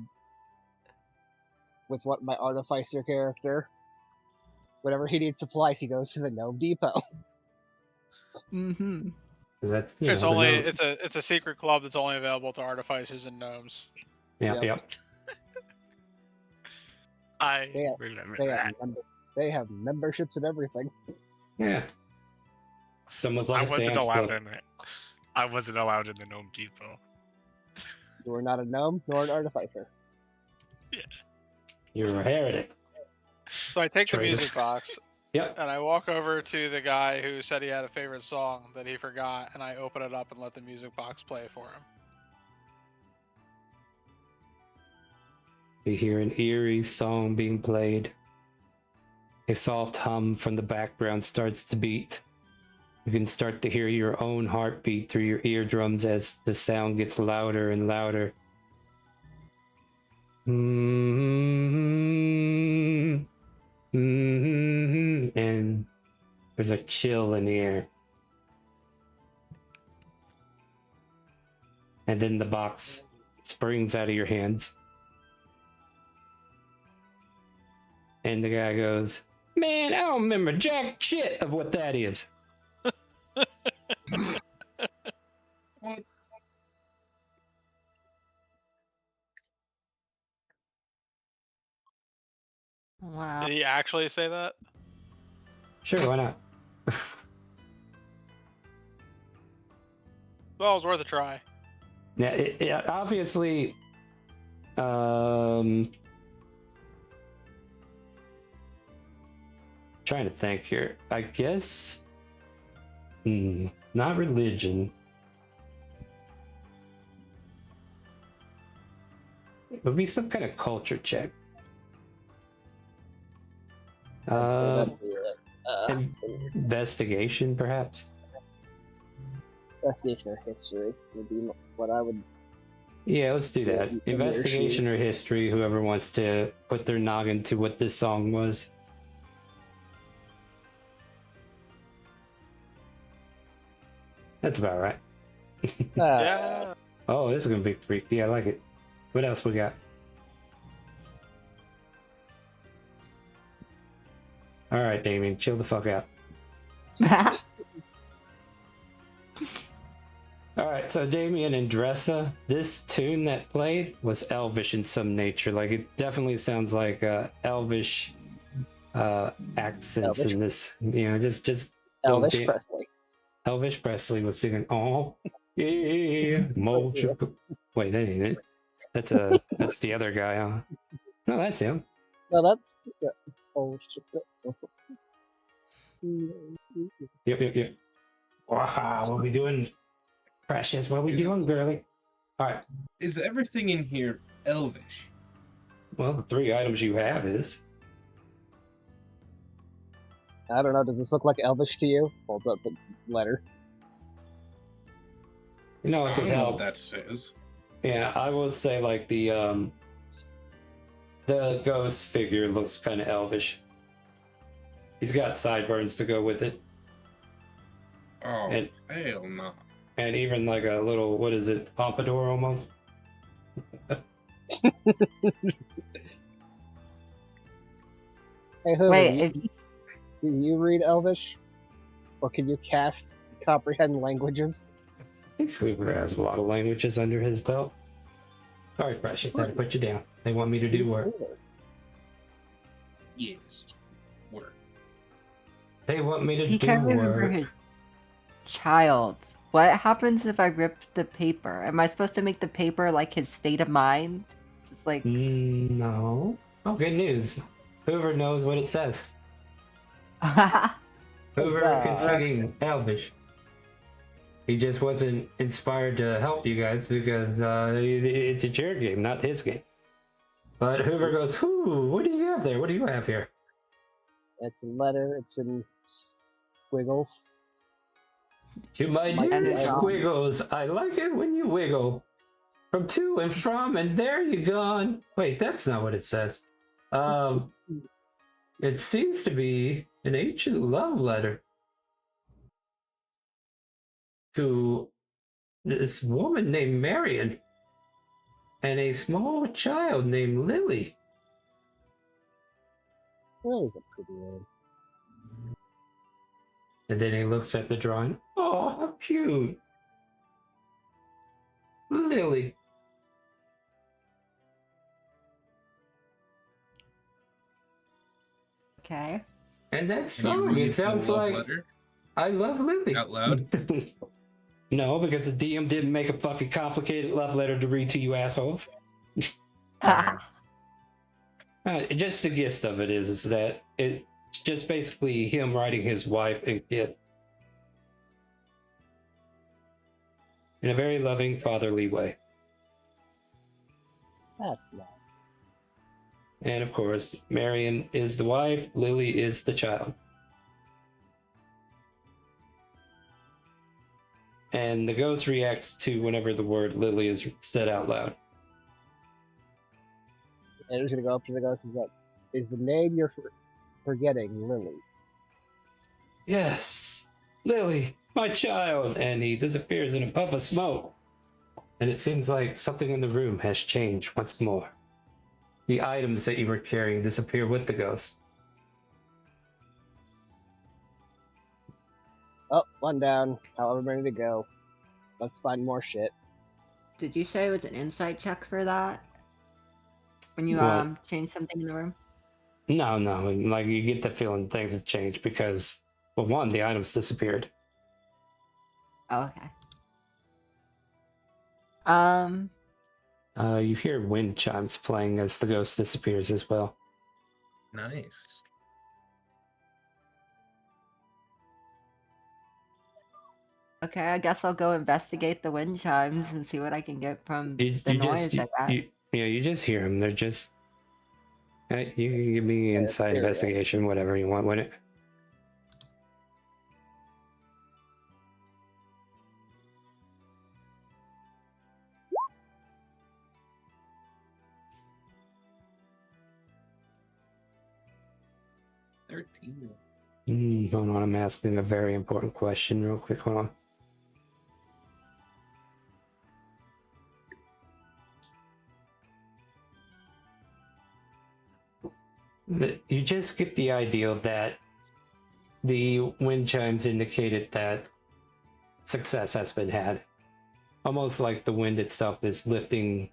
with my Artificer character. Whenever he needs supplies, he goes to the Gnome Depot. Mm-hmm. That's It's the only gnomes. it's a secret club that's only available to artificers and gnomes. Yeah, Yep. yep. I They have- remember They that. have, they have memberships and everything. Yeah. Someone's like I a wasn't Sam's allowed Club. in it. I wasn't allowed in the Gnome Depot. You are not a gnome nor an artificer. You're a heretic. So I take the Traitor. music box Yep. and I walk over to the guy who said he had a favorite song that he forgot, and I open it up and let the music box play for him. You hear an eerie song being played. A soft hum from the background starts to beat. You can start to hear your own heartbeat through your eardrums as the sound gets louder and louder. And there's a chill in the air. And then the box springs out of your hands. And the guy goes, "Man, I don't remember jack shit of what that is." What? Wow. Did he actually say that? Sure, why not? Well, it was worth a try. Yeah, it obviously, trying to think here. I guess, not religion. It would be some kind of culture check. So that'd be it. Investigation, perhaps. Investigation or history would be what I would. Yeah, let's do that. In their Investigation or history, whoever wants to put their noggin to what this song was. That's about right. Yeah. Oh, this is gonna be freaky. I like it. What else we got? All right, Damien, chill the fuck out. All right, so Damien and Dressa, this tune that played was elvish in some nature. Like it definitely sounds like elvish accents Elvish? in this. You know, just Elvis Dan- Presley. Elvis Presley was singing, "Oh, yeah, mold your co-" Wait, that ain't it. That's the other guy, huh? No, that's him. No, that's. Oh, shit. Yep. Wow, what we doing, Precious? What we doing, girly? All right. Is everything in here elvish? Well, the 3 items you have is. I don't know. Does this look like Elvish to you? Holds up the letter. You know, I if don't it know what helps. that says. Yeah, I will say like the ghost figure looks kind of elvish. He's got sideburns to go with it, Oh, and hell no. and even like a little, what is it, pompadour almost. Hey, Hoover, Wait, do you read Elvish? Or can you cast comprehend languages? I think Hoover has a lot of languages under his belt. Sorry, Precious, I put you down. They want me to do work. Yes. Work. They want me to he do can't remember work. his child. What happens if I rip the paper? Am I supposed to make the paper like his state of mind? Just like No. Oh, good news. Hoover knows what it says. Hoover can speak Elvish. He just wasn't inspired to help you guys because it's a chair game, not his game. But Hoover goes, "Whoo! What do you have there? What do you have here?" It's a letter. It's in squiggles. To my Mike new and squiggles, I like it when you wiggle. From to and from, and there you gone. Wait, that's not what it says. It seems to be an ancient love letter to this woman named Marion and a small child named Lily. That is a pretty name. And then he looks at the drawing. Oh, how cute. Lily. okay. And that Can you song, read it the sounds love like letter I love Lily. out loud? No, because the DM didn't make a fucking complicated love letter to read to you assholes. Just the gist of it is that it's just basically him writing his wife and kid in a very loving, fatherly way. That's nice. And of course, Marion is the wife, Lily is the child. And the ghost reacts to whenever the word Lily is said out loud. And he's gonna go up to the ghost and go, "Is the name you're forgetting Lily?" Yes, Lily, my child. And he disappears in a puff of smoke. And it seems like something in the room has changed once more. The items that you were carrying disappear with the ghost. Oh, one down. However many to go. Let's find more shit. Did you say it was an insight check for that? When you What? changed something in the room? No, like you get the feeling things have changed because, well, one, the items disappeared. Oh, okay. You hear wind chimes playing as the ghost disappears as well. Nice. Okay, I guess I'll go investigate the wind chimes and see what I can get from You the noise I got. you just hear them. They're just. You can give me inside Ethereal. investigation, whatever you want with it. Hold on, I'm asking a very important question real quick. Hold on. You just get the idea that the wind chimes indicated that success has been had. Almost like the wind itself is lifting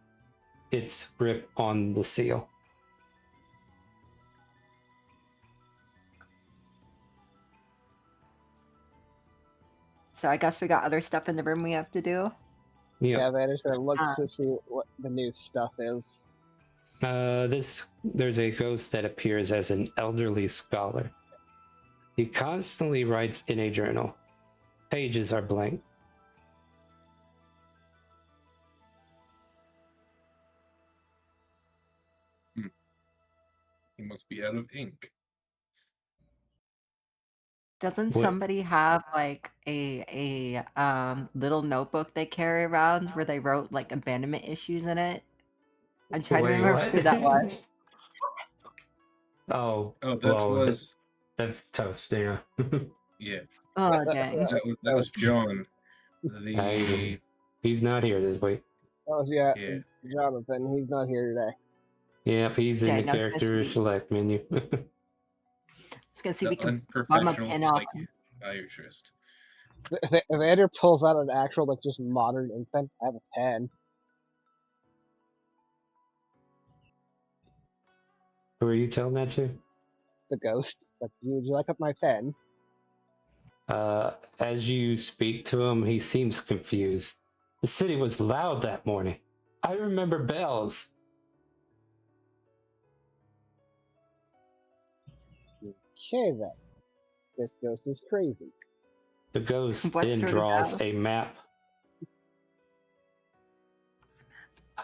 its grip on the seal. So I guess we got other stuff in the room we have to do. Yeah, Vander's gonna look Ah. to see what the new stuff is. There's a ghost that appears as an elderly scholar. He constantly writes in a journal. Pages are blank. He must be out of ink. Doesn't What? somebody have like a little notebook they carry around where they wrote like abandonment issues in it? I'm trying to Wait, remember what? who that was. Oh, Oh, that well, was that's toast, yeah. yeah. Oh dang. That was John. The He's not here this week. Oh, yeah. Jonathan. He's not here today. Yep, he's in Dang, the I was gonna character say- select menu. I was gonna see if we The can bum a unprofessional pin off. psychiatrist. Vander pulls out an actual, like, just modern ink pen. I have a pen. Who are you telling that to? The ghost. Like, would you like up my pen? As you speak to him, he seems confused. The city was loud that morning. I remember bells. Okay then. This ghost is crazy. The ghost What then sort of draws ghost? a map.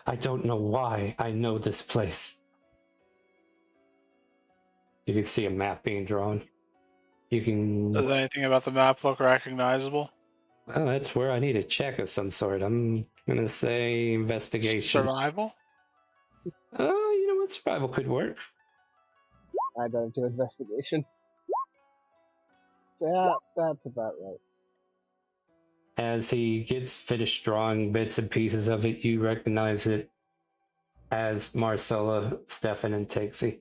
I don't know why I know this place. You can see a map being drawn. You can. Does anything about the map look recognizable? Well, that's where I need a check of some sort. I'm gonna say investigation. Survival? You know what? Survival could work. I better do investigation. Yeah, that's about right. As he gets finished drawing bits and pieces of it, you recognize it as Marcella, Stefan, and Tixie.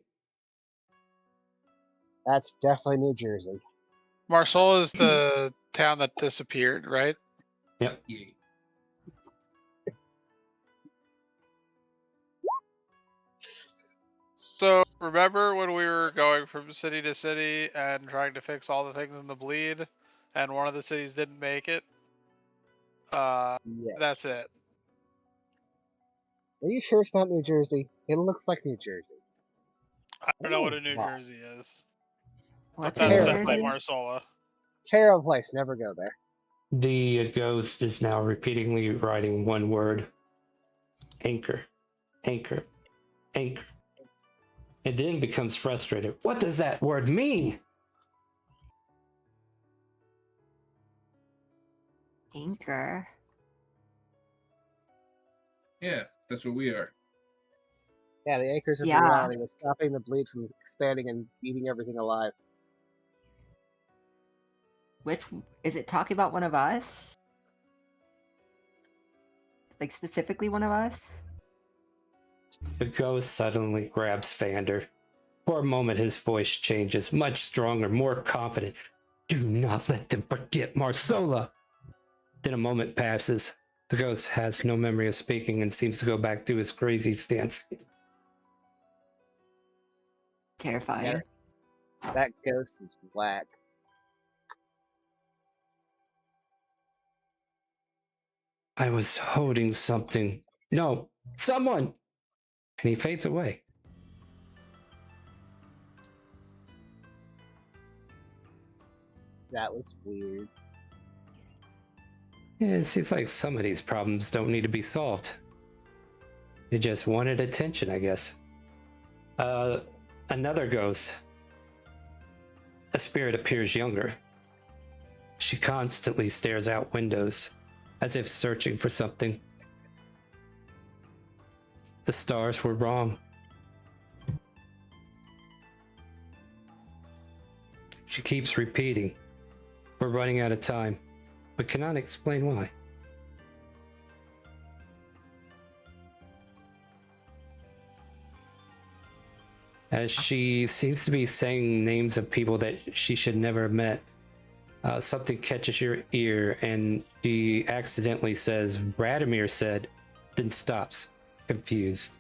That's definitely New Jersey. Marcel is the town that disappeared, right? Yep. Yeah. So remember when we were going from city to city and trying to fix all the things in the bleed, and one of the cities didn't make it? Yes. That's it. Are you sure it's not New Jersey? It looks like New Jersey. I don't know what Oh, a New wow. Jersey is, but What's that's in New terrible. definitely Jersey? Marcella. Terrible place. Never go there. The ghost is now repeatedly writing one word: anchor, anchor, anchor. And then becomes frustrated. What does that word mean? Anchor. Yeah, that's what we are. Yeah, the anchors of Yeah. reality were stopping the bleed from expanding and eating everything alive. Which is it talking about one of us? Like specifically one of us? The ghost suddenly grabs Vander. For a moment, his voice changes, much stronger, more confident. Do not let them forget Marcella. Then a moment passes. The ghost has no memory of speaking and seems to go back to his crazy stance. Terrifying. That ghost is whack. I was holding something. No, someone! And he fades away. That was weird. Yeah, it seems like some of these problems don't need to be solved. They just wanted attention, I guess. Another ghost. A spirit appears younger. She constantly stares out windows, as if searching for something. The stars were wrong. She keeps repeating, "We're running out of time," but cannot explain why. As she seems to be saying names of people that she should never have met, something catches your ear and she accidentally says, "Radomir said," then stops, confused.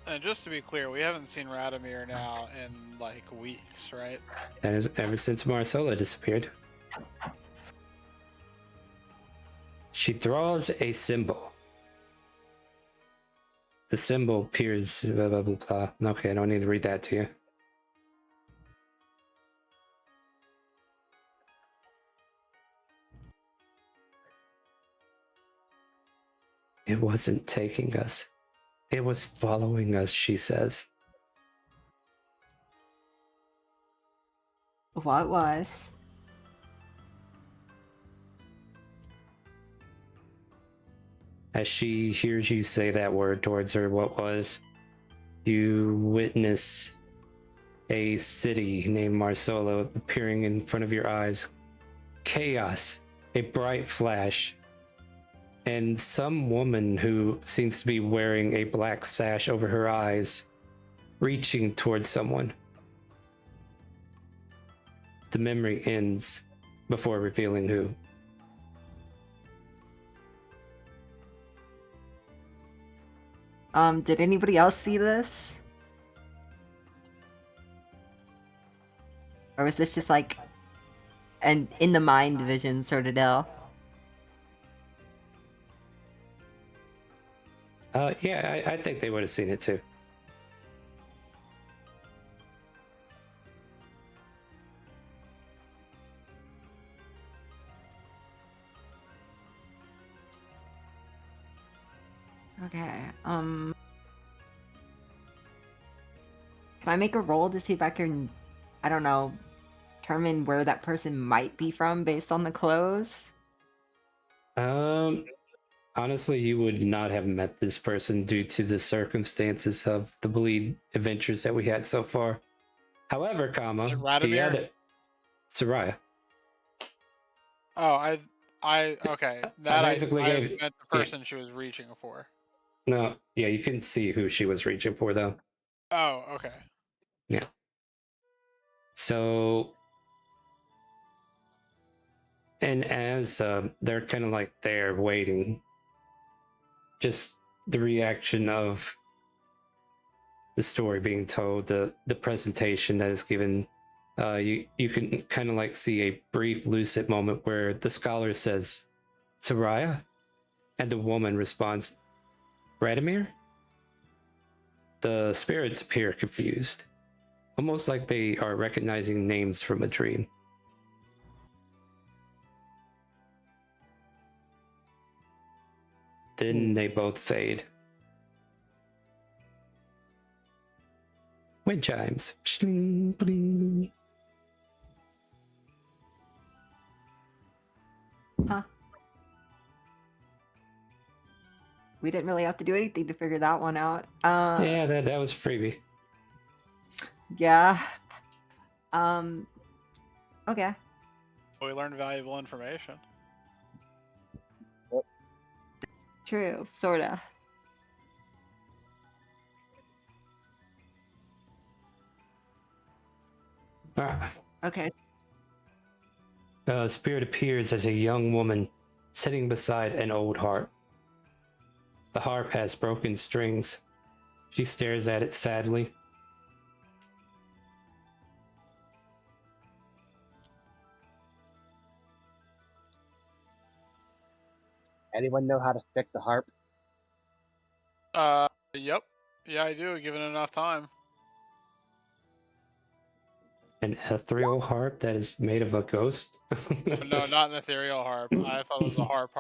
And just to be clear, we haven't seen Radomir now in like weeks, right? That is ever since Marcella disappeared. She draws a symbol. The symbol appears blah blah blah blah. Okay, I don't need to read that to you. It wasn't taking us. It was following us, she says. What was? As she hears you say that word towards her, what was, you witness a city named Marcella appearing in front of your eyes. Chaos, a bright flash, and some woman who seems to be wearing a black sash over her eyes, reaching towards someone. The memory ends before revealing who. Did anybody else see this? Or was this just like an in the mind vision sort of deal? Yeah, I think they would have seen it too. Okay. Can I make a roll to see if I can, I don't know, determine where that person might be from based on the clothes? Honestly, you would not have met this person due to the circumstances of the bleed adventures that we had so far. However, Is it comma, the Radomir? other Soraya. Oh, okay. That I basically gave meant the person she was reaching for. no, yeah, you couldn't see who she was reaching for though. Oh, okay. Yeah. So, and as they're kind of like there waiting, just the reaction of the story being told, the presentation that is given, you can kind of like see a brief lucid moment where the scholar says, "Soraya," and the woman responds, "Radomir." The spirits appear confused, almost like they are recognizing names from a dream. Then they both fade. Wind chimes. Shling, bling. Huh. We didn't really have to do anything to figure that one out. Yeah, that was freebie. Yeah. Okay. We learned valuable information. True, sorta. Okay. Spirit appears as a young woman sitting beside an old harp. The harp has broken strings. She stares at it sadly. Anyone know how to fix a harp? Yep. Yeah, I do, given enough time. An ethereal harp that is made of a ghost? No, not an ethereal harp. I thought it was a harp.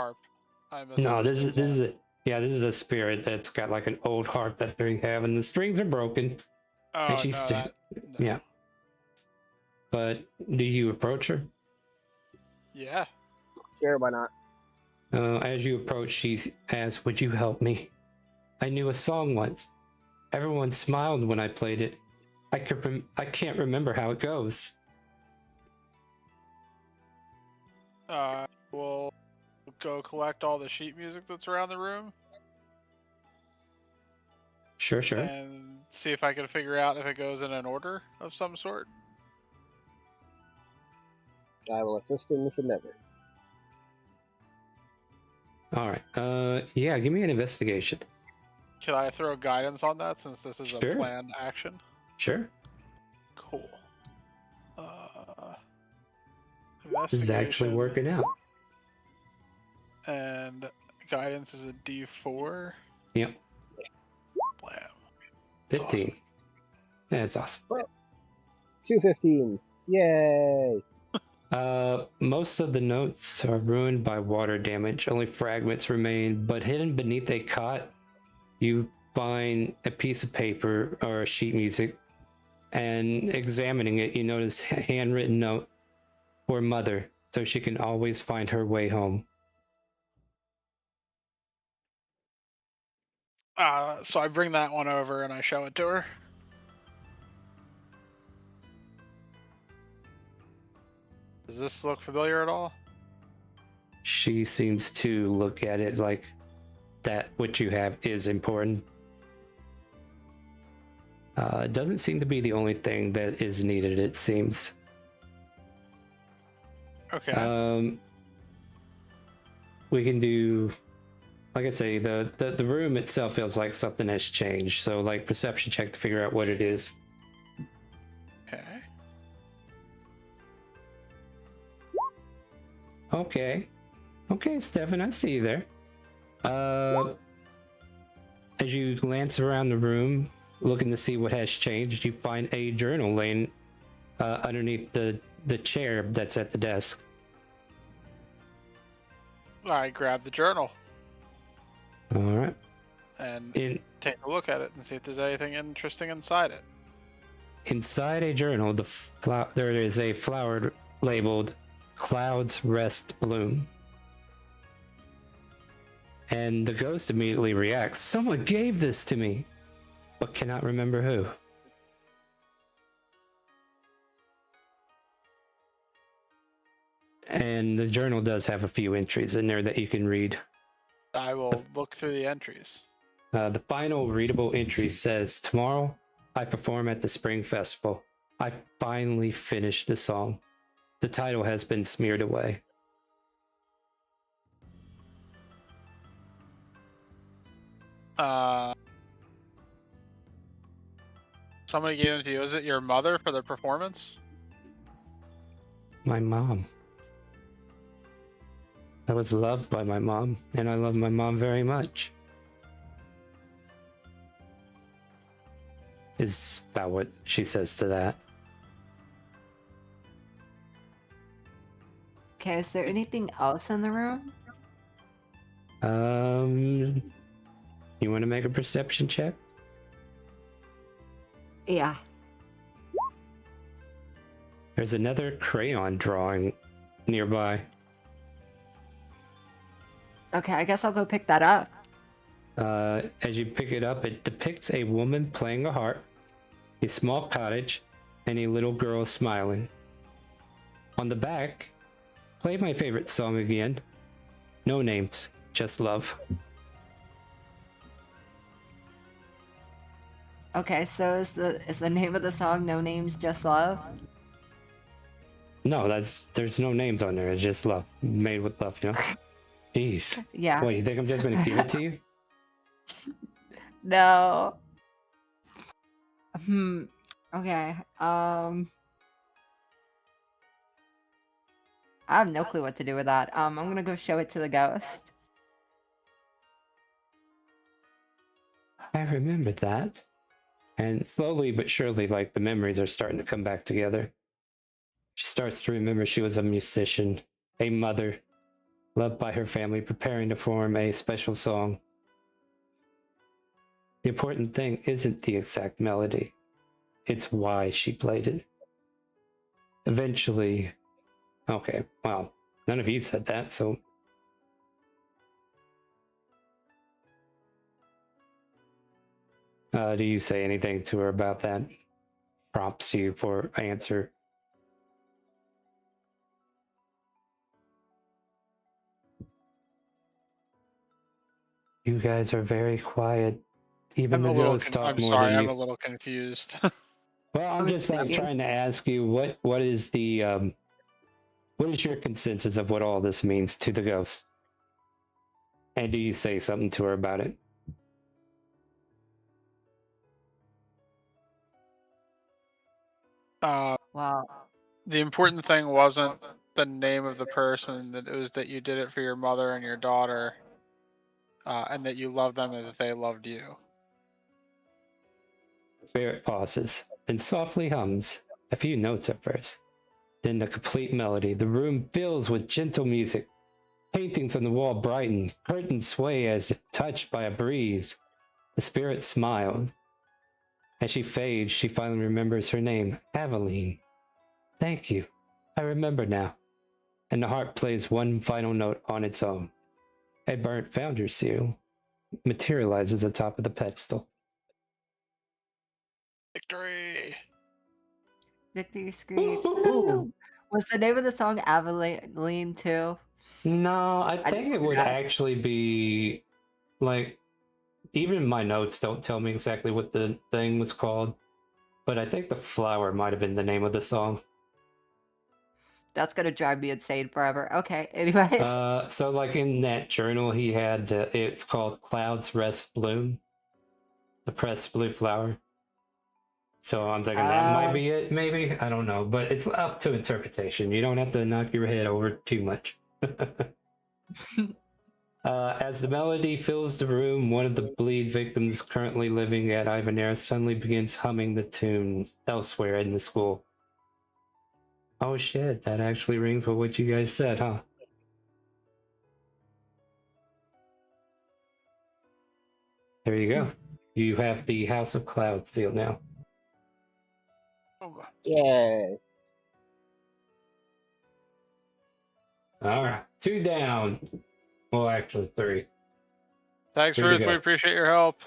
I No, this misunderstood is that. it. Yeah, this is a spirit that's got like an old harp that they have, and the strings are broken. And Oh, she's no. yeah. But do you approach her? Yeah. Sure, why not? As you approach, she asks, "Would you help me? I knew a song once. Everyone smiled when I played it. I can't remember how it goes." We'll go collect all the sheet music that's around the room Sure. and see if I can figure out if it goes in an order of some sort. I will assist in this endeavor. All right. Yeah, give me an investigation. Can I throw guidance on that since this is a Sure. planned action? Sure. Cool. This is actually Investigation working out. and guidance is a D4. Yep. Blam. That's 15. awesome. That's awesome. 2 15s. Yay! Most of the notes are ruined by water damage. Only fragments remain, but hidden beneath a cot, you find a piece of paper or sheet music, and examining it, you notice a handwritten note for Mother, so she can always find her way home. So I bring that one over and I show it to her. Does this look familiar at all? She seems to look at it like that what you have is important. It doesn't seem to be the only thing that is needed, it seems. Okay. We can do, like I say, the room itself feels like something has changed. So like perception check to figure out what it is. Okay. Okay, Stefan, I see you there. As you glance around the room, looking to see what has changed, you find a journal laying underneath the chair that's at the desk. I grab the journal All right. and In take a look at it and see if there's anything interesting inside it. inside a journal, there is a flower labeled "Clouds Rest Bloom," and the ghost immediately reacts. Someone gave this to me, but cannot remember who. And the journal does have a few entries in there that you can read. I will look through the entries. The final readable entry says, "Tomorrow, I perform at the Spring Festival. I finally finished the song. The title has been smeared away." Somebody gave it to you. Is it your mother for the performance? My mom. I was loved by my mom, and I love my mom very much. Is about what she says to that. Okay, is there anything else in the room? You want to make a perception check? Yeah. There's another crayon drawing nearby. Okay, I guess I'll go pick that up. As you pick it up, it depicts a woman playing a harp, a small cottage, and a little girl smiling. On the back, play my favorite song again. No names, just love. Okay, so is the name of the song "No Names, Just Love"? No, there's no names on there. It's just love, made with love. You know. Jeez. Yeah. What, you think I'm just gonna give it to you? No. Okay. I have no clue what to do with that. I'm gonna go show it to the ghost. I remembered that. And slowly but surely, like, the memories are starting to come back together. She starts to remember she was a musician, a mother, loved by her family, preparing to form a special song. The important thing isn't the exact melody, it's why she played it. Eventually, okay, well, none of you said that, so. Do you say anything to her about that? Prompts you for answer. You guys are very quiet. Even the girls talk I'm more sorry, than I'm you. a little confused. Well, I'm trying to ask you what is the what is your consensus of what all this means to the ghost? And do you say something to her about it? Wow. The important thing wasn't the name of the person, that it was that you did it for your mother and your daughter, and that you loved them and that they loved you. Spirit pauses, then softly hums a few notes at first. Then the complete melody. The room fills with gentle music. Paintings on the wall brighten, curtains sway as if touched by a breeze. The spirit smiled. As she fades, she finally remembers her name, Aveline. Thank you. I remember now. And the harp plays one final note on its own. A burnt founder seal materializes atop of the pedestal. Victory! Victory Screech. Ooh. Was the name of the song Aveline too? No, I think didn't it would forget. actually be like, even my notes don't tell me exactly what the thing was called, but I think the flower might have been the name of the song. That's gonna drive me insane forever. Okay, anyways. So like in that journal he had, it's called Clouds Rest Bloom, the pressed blue flower. So I'm thinking that might be it, maybe. I don't know, but it's up to interpretation. You don't have to knock your head over too much. As the melody fills the room, one of the bleed victims currently living at Ivanera suddenly begins humming the tune elsewhere in the school. Oh shit, that actually rings with what you guys said, huh? There you go. You have the House of Cloud seal now. Oh, Yay. All right, 2 down. Well, actually 3. thanks, Way to Ruth. go. We appreciate your help.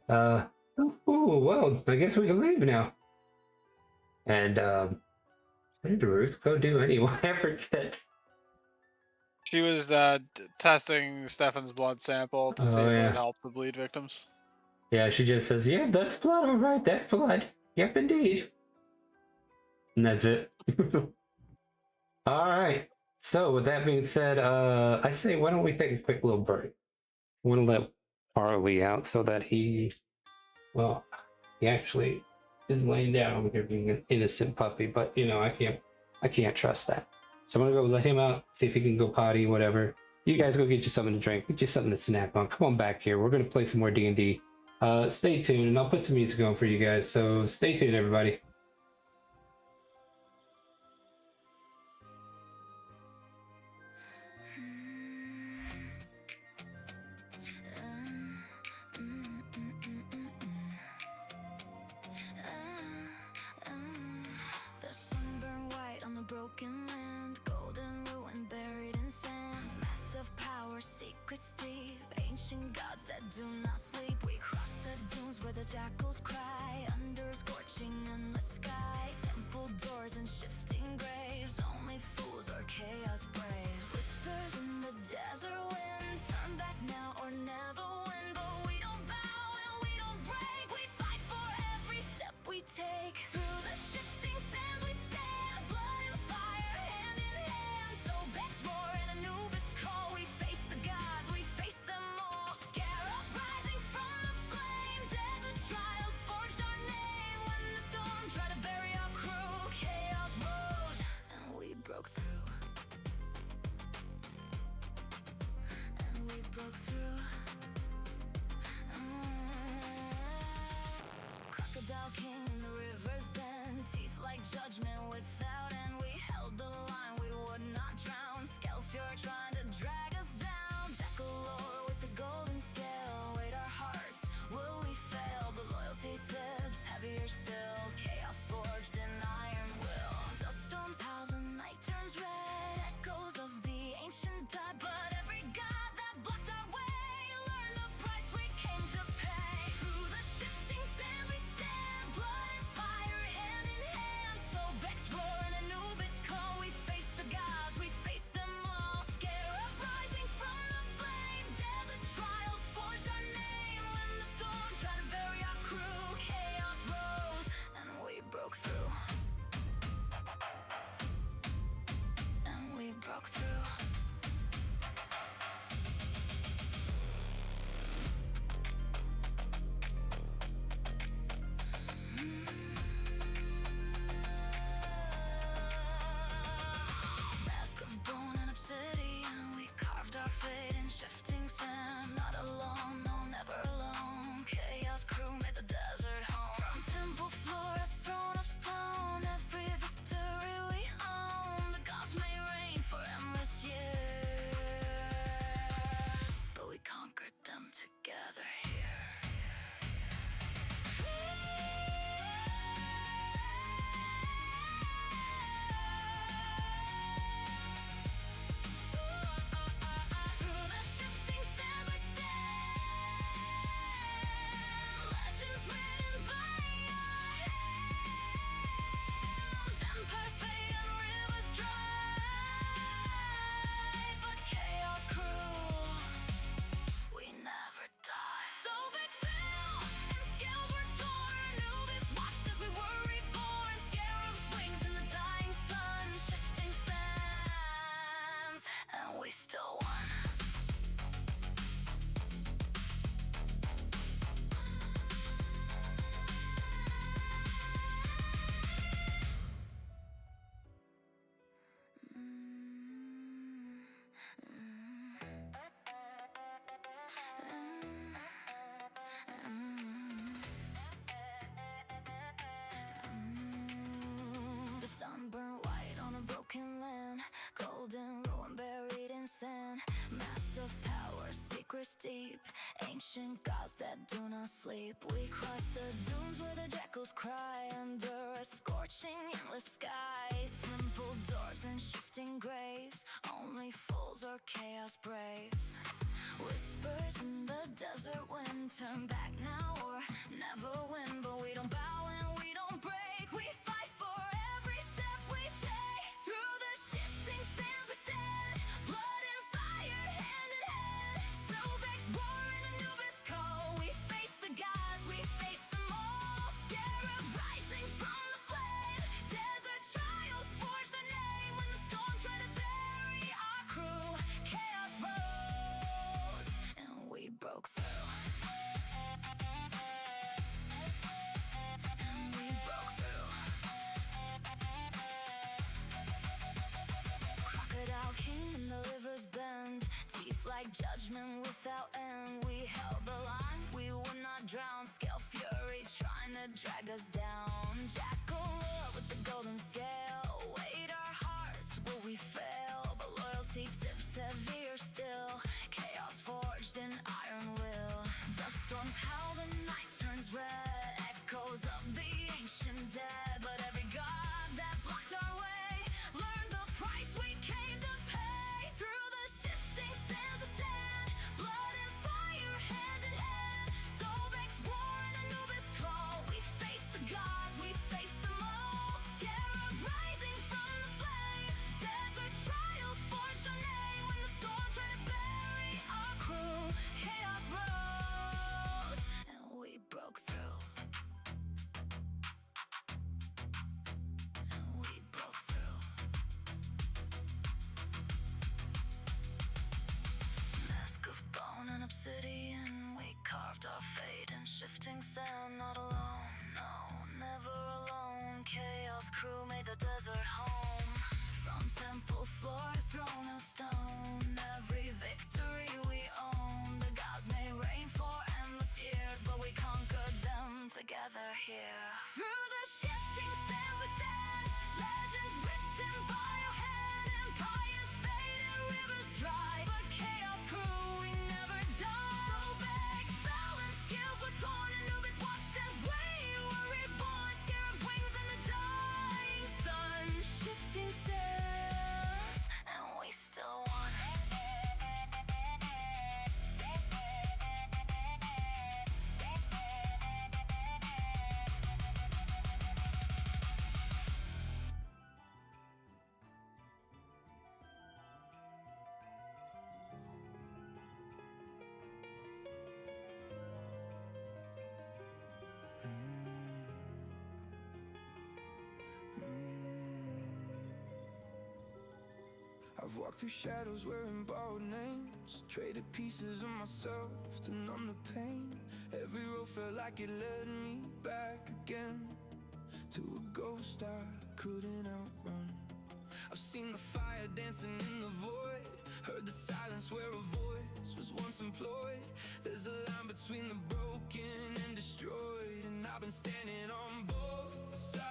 Well, I guess we can leave now. And what did Ruth go do anyway? I forget. She was testing Stefan's blood sample to see Oh, if it yeah. would help the bleed victims. Yeah, she just says, "Yeah, that's blood. All right, that's blood. Yep, indeed." And that's it. All right. So with that being said, I say, why don't we take a quick little break? I want to let Harley out so that he actually is laying down over here being an innocent puppy, but I can't trust that. So I'm gonna go let him out, see if he can go potty, whatever. You guys go get you something to drink, get you something to snack on. Come on back here. We're gonna play some more D&D. Stay tuned, and I'll put some music on for you guys. So stay tuned, everybody. The sun burned white on the broken land, golden ruin buried in sand. Massive power, secrets deep, ancient gods that do not sleep. We cross the dunes where the jackals cry, under a scorching endless secrets deep, ancient gods that do not sleep. We cross the dunes where the jackals cry, under a scorching endless sky. Temple doors and shifting graves, only fools or chaos braves. Whispers in the desert wind, turn back now or never win. But we don't bow and we don't break, we fight for every step we take. Through the shifting sands we stand, blood and fire hand in hand. Snowbacks war in Anubis call, we face the gods, we face them all. Scarab rising from the flame, desert trials forge their name. When the storm tried to bury our crew, chaos rose and we broke through. Like judgment without end, we held the line, we would not drown. Scale fury trying to drag us down. Jackal lure with the golden scale, weighed our hearts, will we fail? But loyalty tips heavier still, chaos forged in iron will. Dust storms howl, the night turns red, echoes of the ancient dead. But every god that blocked our way learned the price we came to pay. Through the shifting sands we stand, blood and fire hand in hand. Soulbacks war in Anubis call, we face the gods, we face them all. Scarab rising from the flame, desert trials forged our name. When the storm tried to bury our crew, chaos rose and we broke through. And we broke through. Mask of bone and obsidian, we carved our fate in shifting sand. Not alone, no, never alone. Chaos crew made the desert home. From temple floor, throne of stone, every victory we own. The gods may reign for endless years, but we conquered them together here. Through the shifting sands we stand, legends written by our hand. Empires fade and rivers dry, but chaos crew, we never die. So big, fell and skills were torn, Anubis watched as we were reborn. Scarab's wings in the dying sun, shifting sands, and we still won. I've walked through shadows wearing borrowed names, traded pieces of myself to numb the pain. Every road felt like it led me back again to a ghost I couldn't outrun. I've seen the fire dancing in the void, heard the silence where a voice was once employed. There's a line between the broken and destroyed, and I've been standing on both sides.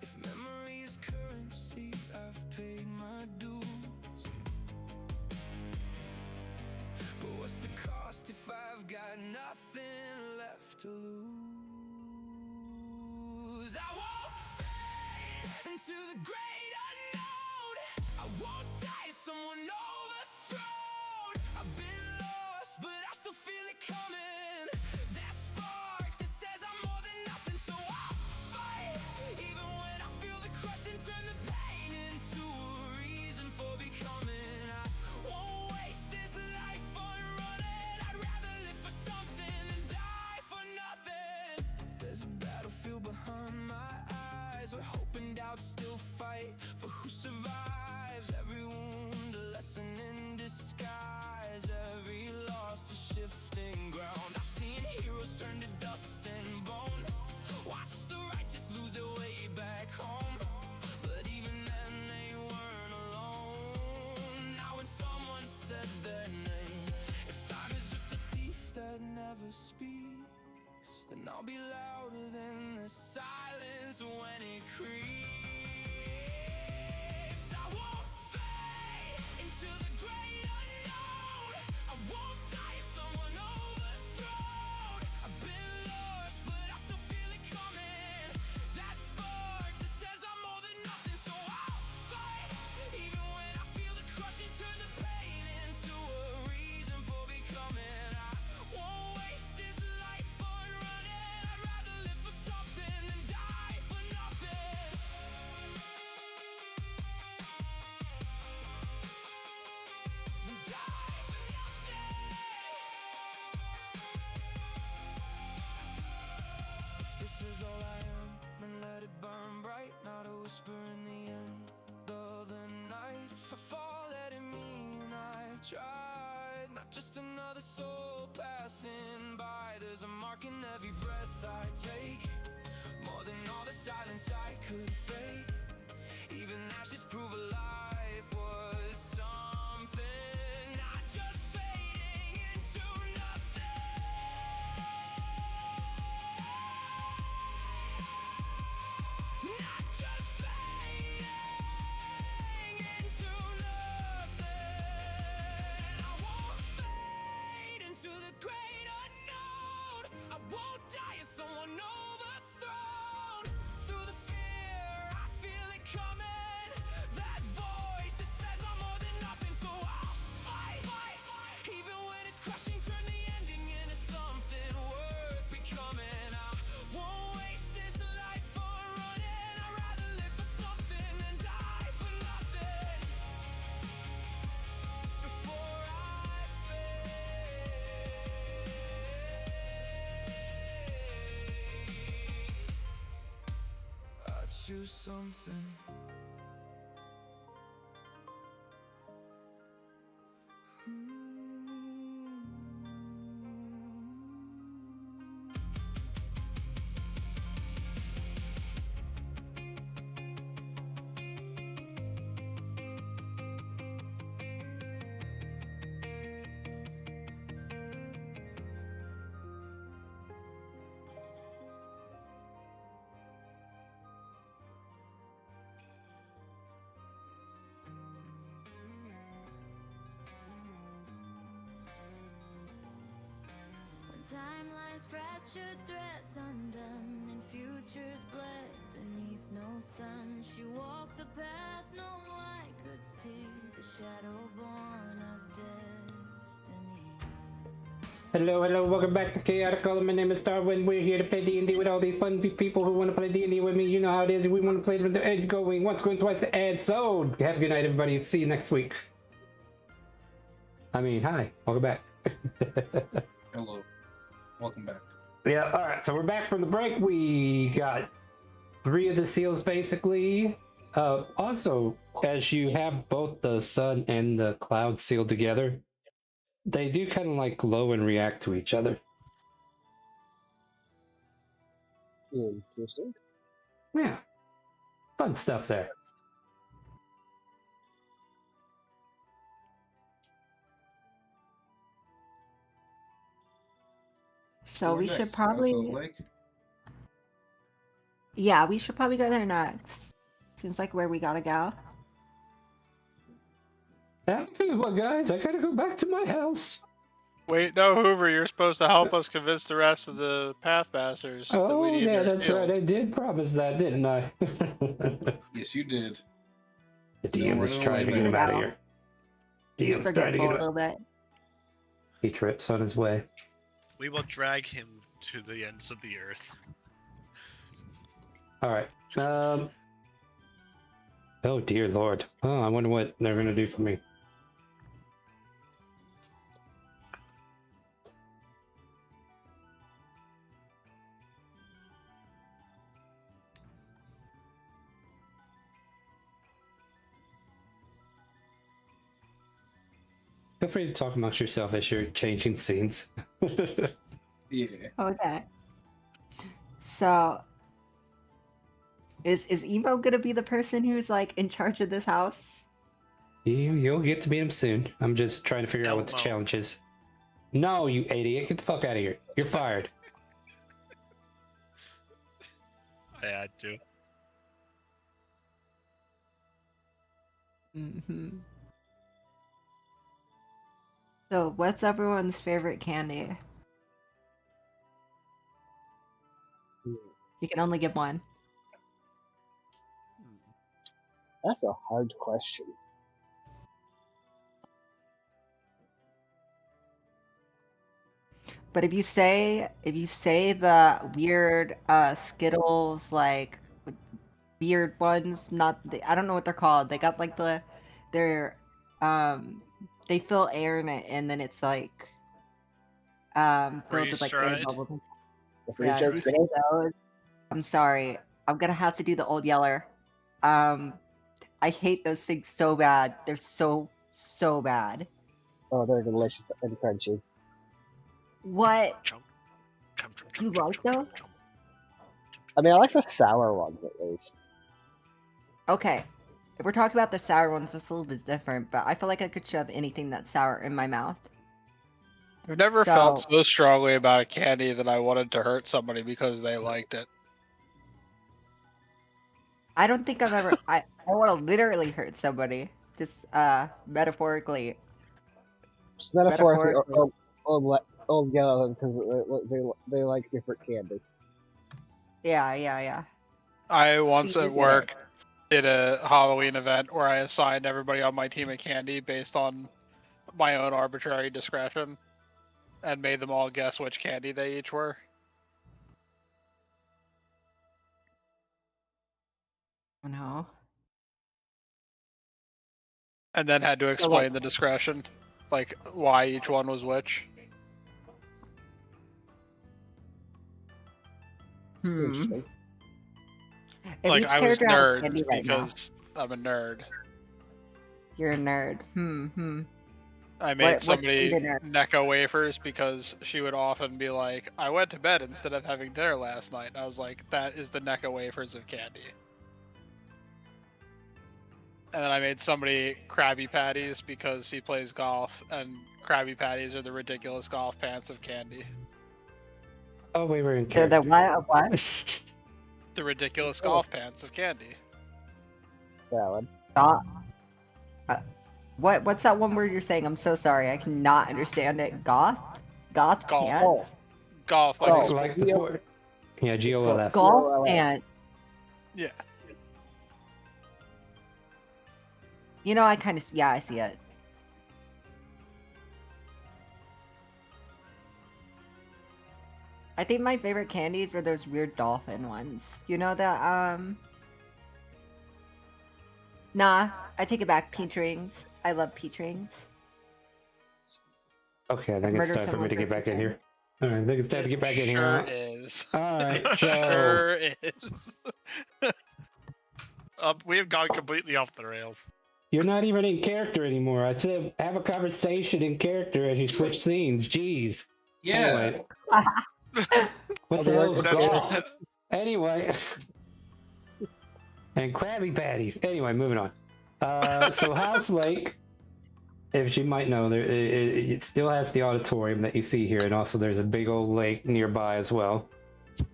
If memory is currency, I've paid my dues. But what's the cost if I've got nothing left to lose? I won't fade into the great unknown. I won't die as someone overthrown. I've been lost, but I still feel it coming. That spark that says I'm more than nothing. So I'll fight, even when I feel the crush, and turn the pain into a reason for becoming. I won't waste this life on running. I'd rather live for something than die for nothing. There's a battlefield behind my eyes, where hope and doubt still fight for who survives. Everyone just another soul passing by. There's a mark in every breath I take, more than all the silence I could fake. Even ashes prove alive was something, not just fading into nothing. Not just fading into nothing. I won't fade into the great unknown. I won't die as someone overthrown. Through the fear, I feel it coming. That voice that says I'm more than nothing. So I'll fight, even when it's crushing. Turn the ending into something worth becoming. I won't waste this life for running. I'd rather live for something than die for nothing. Before I fade, I choose something. When timelines fractured, threads undone, and futures bled beneath no sun. She walked the path no eye could see, the shadow born of destiny. Hello, welcome back to Chaotic Color. My name is Starwin. We're here to play D&D with all these fun people who want to play D&D with me. You know how it is. We want to play with the edge going, once going, twice the edge. So, have a good night, everybody. See you next week. I mean, hi. Welcome back. Hello. Welcome back. Yeah, alright. So, we're back from the break. We got 3 of the seals, basically. Also, as you have both the sun and the cloud sealed together, they do kind of like glow and react to each other. Interesting. Yeah. Fun stuff there. So we Where should next? probably, Salt Lake? yeah, we should probably go there next. Seems like where we gotta go. Well, guys, I gotta go back to my house. Wait, no, Hoover, you're supposed to help us convince the rest of the Pathmasters that we Oh, need yeah, their that's right. shield. I did promise that, didn't I? Yes, you did. The DM was running trying to away, get him man. out of here. He's DM's trying to forgetful get a him little out. bit. He trips on his way. We will drag him to the ends of the earth. Alright. Oh, dear Lord. Oh, I wonder what they're gonna do for me. Feel free to talk amongst yourself as you're changing scenes. Yeah. Okay. So is Emo gonna be the person who's like in charge of this house? You'll get to meet him soon. I'm just trying to figure out what the Elmo. challenge is. No, you idiot. Get the fuck out of here. You're fired. I had to. Mm-hmm. So what's everyone's favorite candy? You can only give one. That's a hard question. But if you say the weird Skittles, like with weird ones, not the, I don't know what they're called. They got like they're they fill air in it and then it's like filled with like air Freeze-dried? bubbles. The Yeah, franchise if you say Skittles? those, I'm sorry. I'm gonna have to do the old yeller. I hate those things so bad. They're so bad. Oh, they're delicious and crunchy. What? Chomp, chomp, chomp, You chomp, like chomp, those? chomp, chomp. I mean, I like the sour ones at least. Okay. If we're talking about the sour ones, it's a little bit different, but I feel like I could shove anything that's sour in my mouth. I've never So- felt so strongly about a candy that I wanted to hurt somebody because they liked it. I don't think I've ever. I want to literally hurt somebody, just metaphorically. Just metaphorically, Metaphorically. old yell at them because they like different candy. Yeah. I once See, we at get work did a Halloween event where I assigned everybody on my team a candy based on my own arbitrary discretion and made them all guess which candy they each were. Oh no. And then had to So, explain like- the discretion, like why each one was which. Interesting. If Like each I was character has a nerds candy right now, because I'm a nerd. you're a nerd. I made What- what's somebody dinner? Necco wafers because she would often be like, I went to bed instead of having dinner last night. And I was like, that is the Necco wafers of candy. And then I made somebody Krabby Patties because he plays golf, and Krabby Patties are the ridiculous golf pants of candy. Oh, we were in They're the character. what? The ridiculous Oh. golf pants of candy. Valid. Goth. What's that one word you're saying? I'm so sorry. I cannot understand it. Goth? Goth Golf. pants? Golf, like, Oh, a sport. Like the sport. Yeah, GOLF. Golf GOLF. pants. Yeah. You know, I kind of, yeah, I see it. I think my favorite candies are those weird dolphin ones. You know that, Nah, I take it back. Peach rings. I love peach rings. Okay, I think it's Murder time for me someone to for get back peach in here. rings. All right, I think it's time to get back in here. Sure huh? is. Alright, It so- Sure is. We have gone completely off the rails. You're not even in character anymore. I said have a conversation in character as you switch scenes. Jeez. Yeah. Anyway, what the hell's golf? Anyway. And Krabby Patties. Anyway, moving on. So House Lake, if you might know, it still has the auditorium that you see here, and also there's a big old lake nearby as well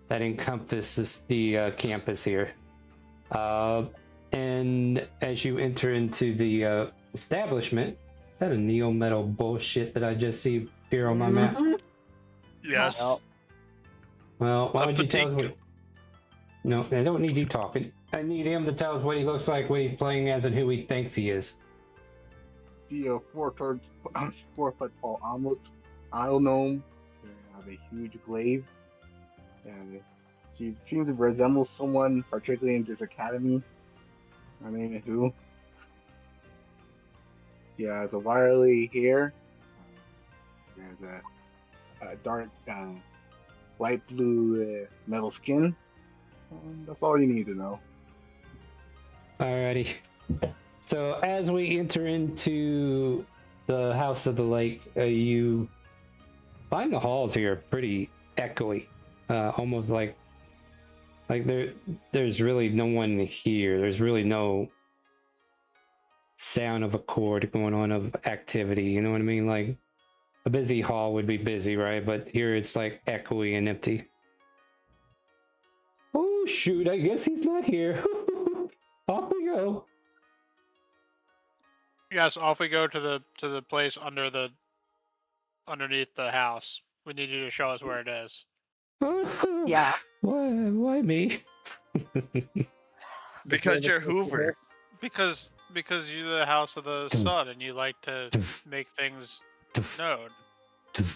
that encompasses the campus here. And as you enter into the establishment, is that a neo metal bullshit that I just see here on my map? Yes. Well, Well, why A don't you tell us boutique. what? No, I don't need you talking. I need him to tell us what he looks like, what he's playing as, and who he thinks he is. The 4 foot tall idle gnome. They have a huge glaive, and she seems to resemble someone, particularly in this academy. I mean, who? She has a wirely hair. She has a dark, light blue metal skin. That's all you need to know. Alrighty. So as we enter into the House of the Lake, you find the halls here pretty echoey, almost like there's really no one here. There's really no sound of a chord going on of activity. You know what I mean? Like a busy hall would be busy, right? But here it's like echoey and empty. Oh shoot! I guess he's not here. Off we go. Yes, off we go to the place underneath the house. We need you to show us where it is. Yeah. Why me? Because you're Hoover. Because you're the house of the sun and you like to make things known.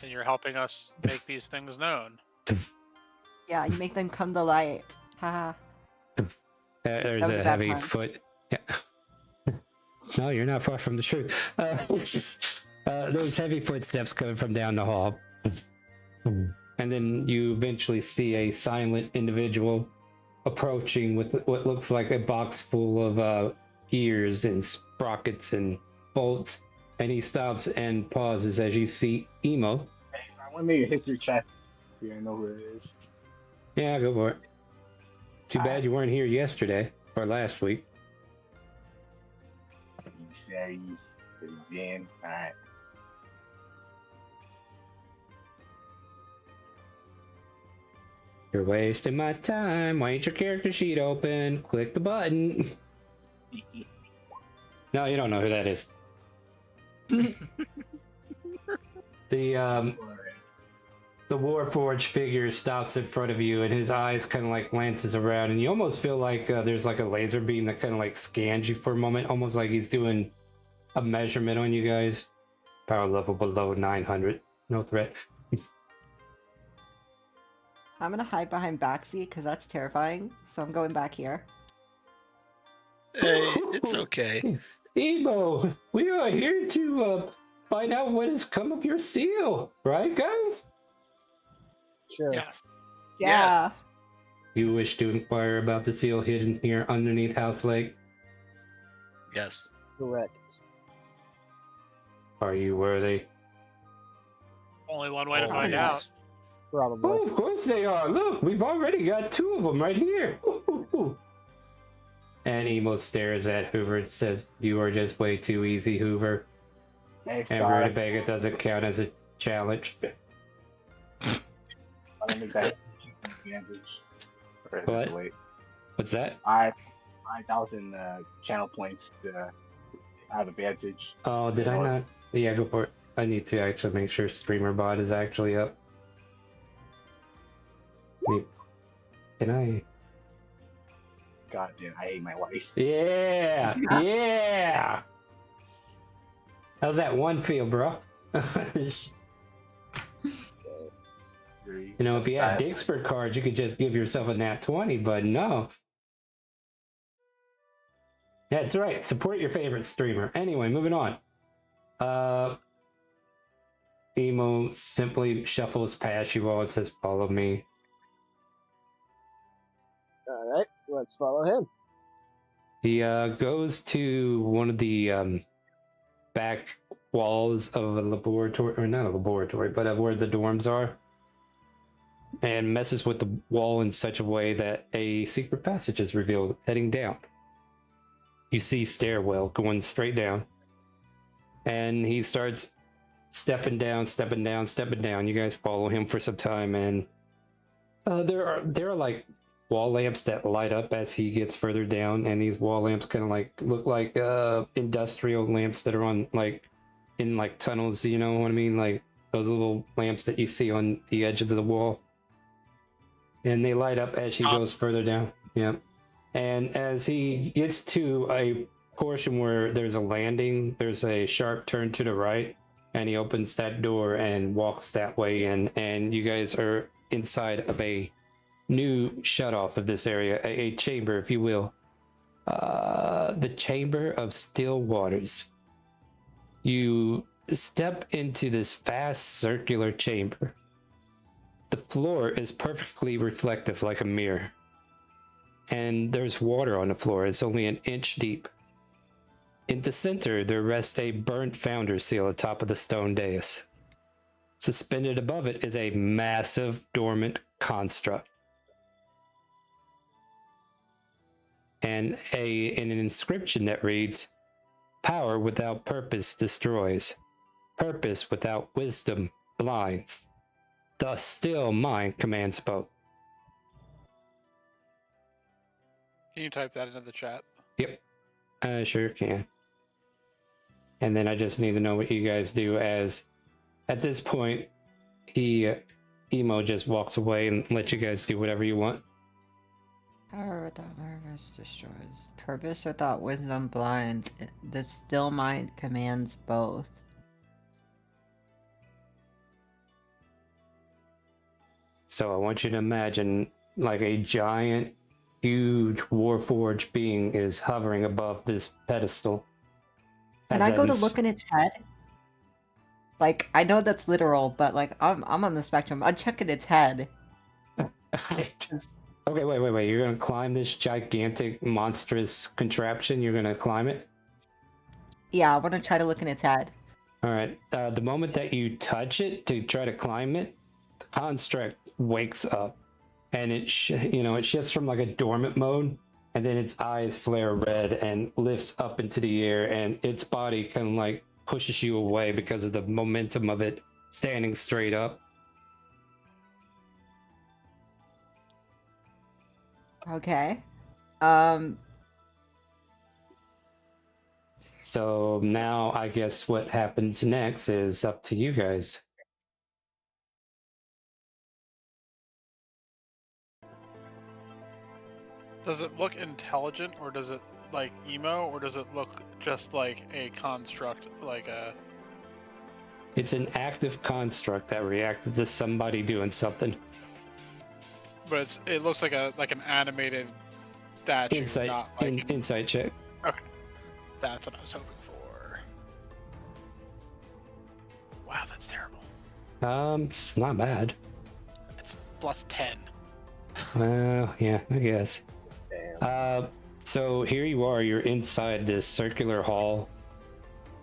And you're helping us make these things known. Yeah, you make them come to light. Haha. There's was a a bad heavy pun. foot. Yeah. No, you're not far from the truth. There's heavy footsteps coming from down the hall. And then you eventually see a silent individual approaching with what looks like a box full of gears and sprockets and bolts. And he stops and pauses as you see Emo. Hey, so I want to make a history check. So I know who it is. Yeah, go for it. Too bad Alright. you weren't here yesterday or last week. Steady. Zen. Alright. You're wasting my time. Why ain't your character sheet open? Click the button. No, you don't know who that is. The Warforged figure stops in front of you, and his eyes kind of like glances around, and you almost feel like there's like a laser beam that kind of like scans you for a moment, almost like he's doing a measurement on you guys. Power level below 900. No threat. I'm gonna hide behind Baxi because that's terrifying. So I'm going back here. Hey, it's okay. Emo, we are here to find out what has come of your seal, right, guys? Sure. Yeah. Yeah. Yes. You wish to inquire about the seal hidden here underneath House Lake? Yes. Correct. Are you worthy? Only one way to Oh, find yes. out. Probably. Oh, of course they are. Look, we've already got 2 of them right here. And Emo stares at Hoover and says, "You are just way too easy, Hoover. Hey, And Star. Rutabaga doesn't count as a challenge." I'm gonna make that advantage. Or What? wait. What's that? 5,000 channel points to have advantage. Oh, did I not? Yeah, go for it. I need to actually make sure streamer bot is actually up. Wait, can I? God damn, I hate my life. Yeah, yeah. How's that one feel, bro? You know, if you had Dixper cards, you could just give yourself a nat 20, but no. That's right. Support your favorite streamer. Anyway, moving on. Emo simply shuffles past you all and says, "Follow me." Alright, let's follow him. He goes to one of the back walls of a laboratory, or not a laboratory, but of where the dorms are, and messes with the wall in such a way that a secret passage is revealed heading down. You see stairwell going straight down, and he starts stepping down. You guys follow him for some time, and there are like wall lamps that light up as he gets further down, and these wall lamps kind of like look like industrial lamps that are on like in like tunnels, you know what I mean, like those little lamps that you see on the edge of the wall, and they light up as he goes further down. Yeah. And as he gets to a portion where there's a landing, there's a sharp turn to the right, and he opens that door and walks that way in, and you guys are inside of a new shutoff of this area, a chamber, if you will. The Chamber of Still Waters. You step into this vast circular chamber. The floor is perfectly reflective like a mirror. And there's water on the floor. It's only an inch deep. In the center, there rests a burnt founder seal atop of the stone dais. Suspended above it is a massive dormant construct. And an inscription that reads, "Power without purpose destroys. Purpose without wisdom blinds. The still mind commands both." Can you type that into the chat? Yep, I sure can. And then I just need to know what you guys do, as at this point, Emo just walks away and lets you guys do whatever you want. Power without purpose destroys. Purpose without wisdom blinds. The still mind commands both. So I want you to imagine like a giant, huge Warforged being is hovering above this pedestal. Can I go to look in its head? Like, I know that's literal, but like, I'm on the spectrum. I'm checking its head. Okay, wait. You're gonna climb this gigantic, monstrous contraption? You're gonna climb it? Yeah, I want to try to look in its head. All right. The moment that you touch it to try to climb it, the construct wakes up, and it shifts from like a dormant mode, and then its eyes flare red and lifts up into the air, and its body kind of like pushes you away because of the momentum of it standing straight up. Okay. So now I guess what happens next is up to you guys. Does it look intelligent, or does it like emo, or does it look just like a construct, like a? It's an active construct that reacted to somebody doing something. But it looks like an animated statue, Insight, not like insight check. Okay, that's what I was hoping for. Wow, that's terrible. It's not bad. It's plus 10. Well, yeah, I guess. Damn. So here you are. You're inside this circular hall.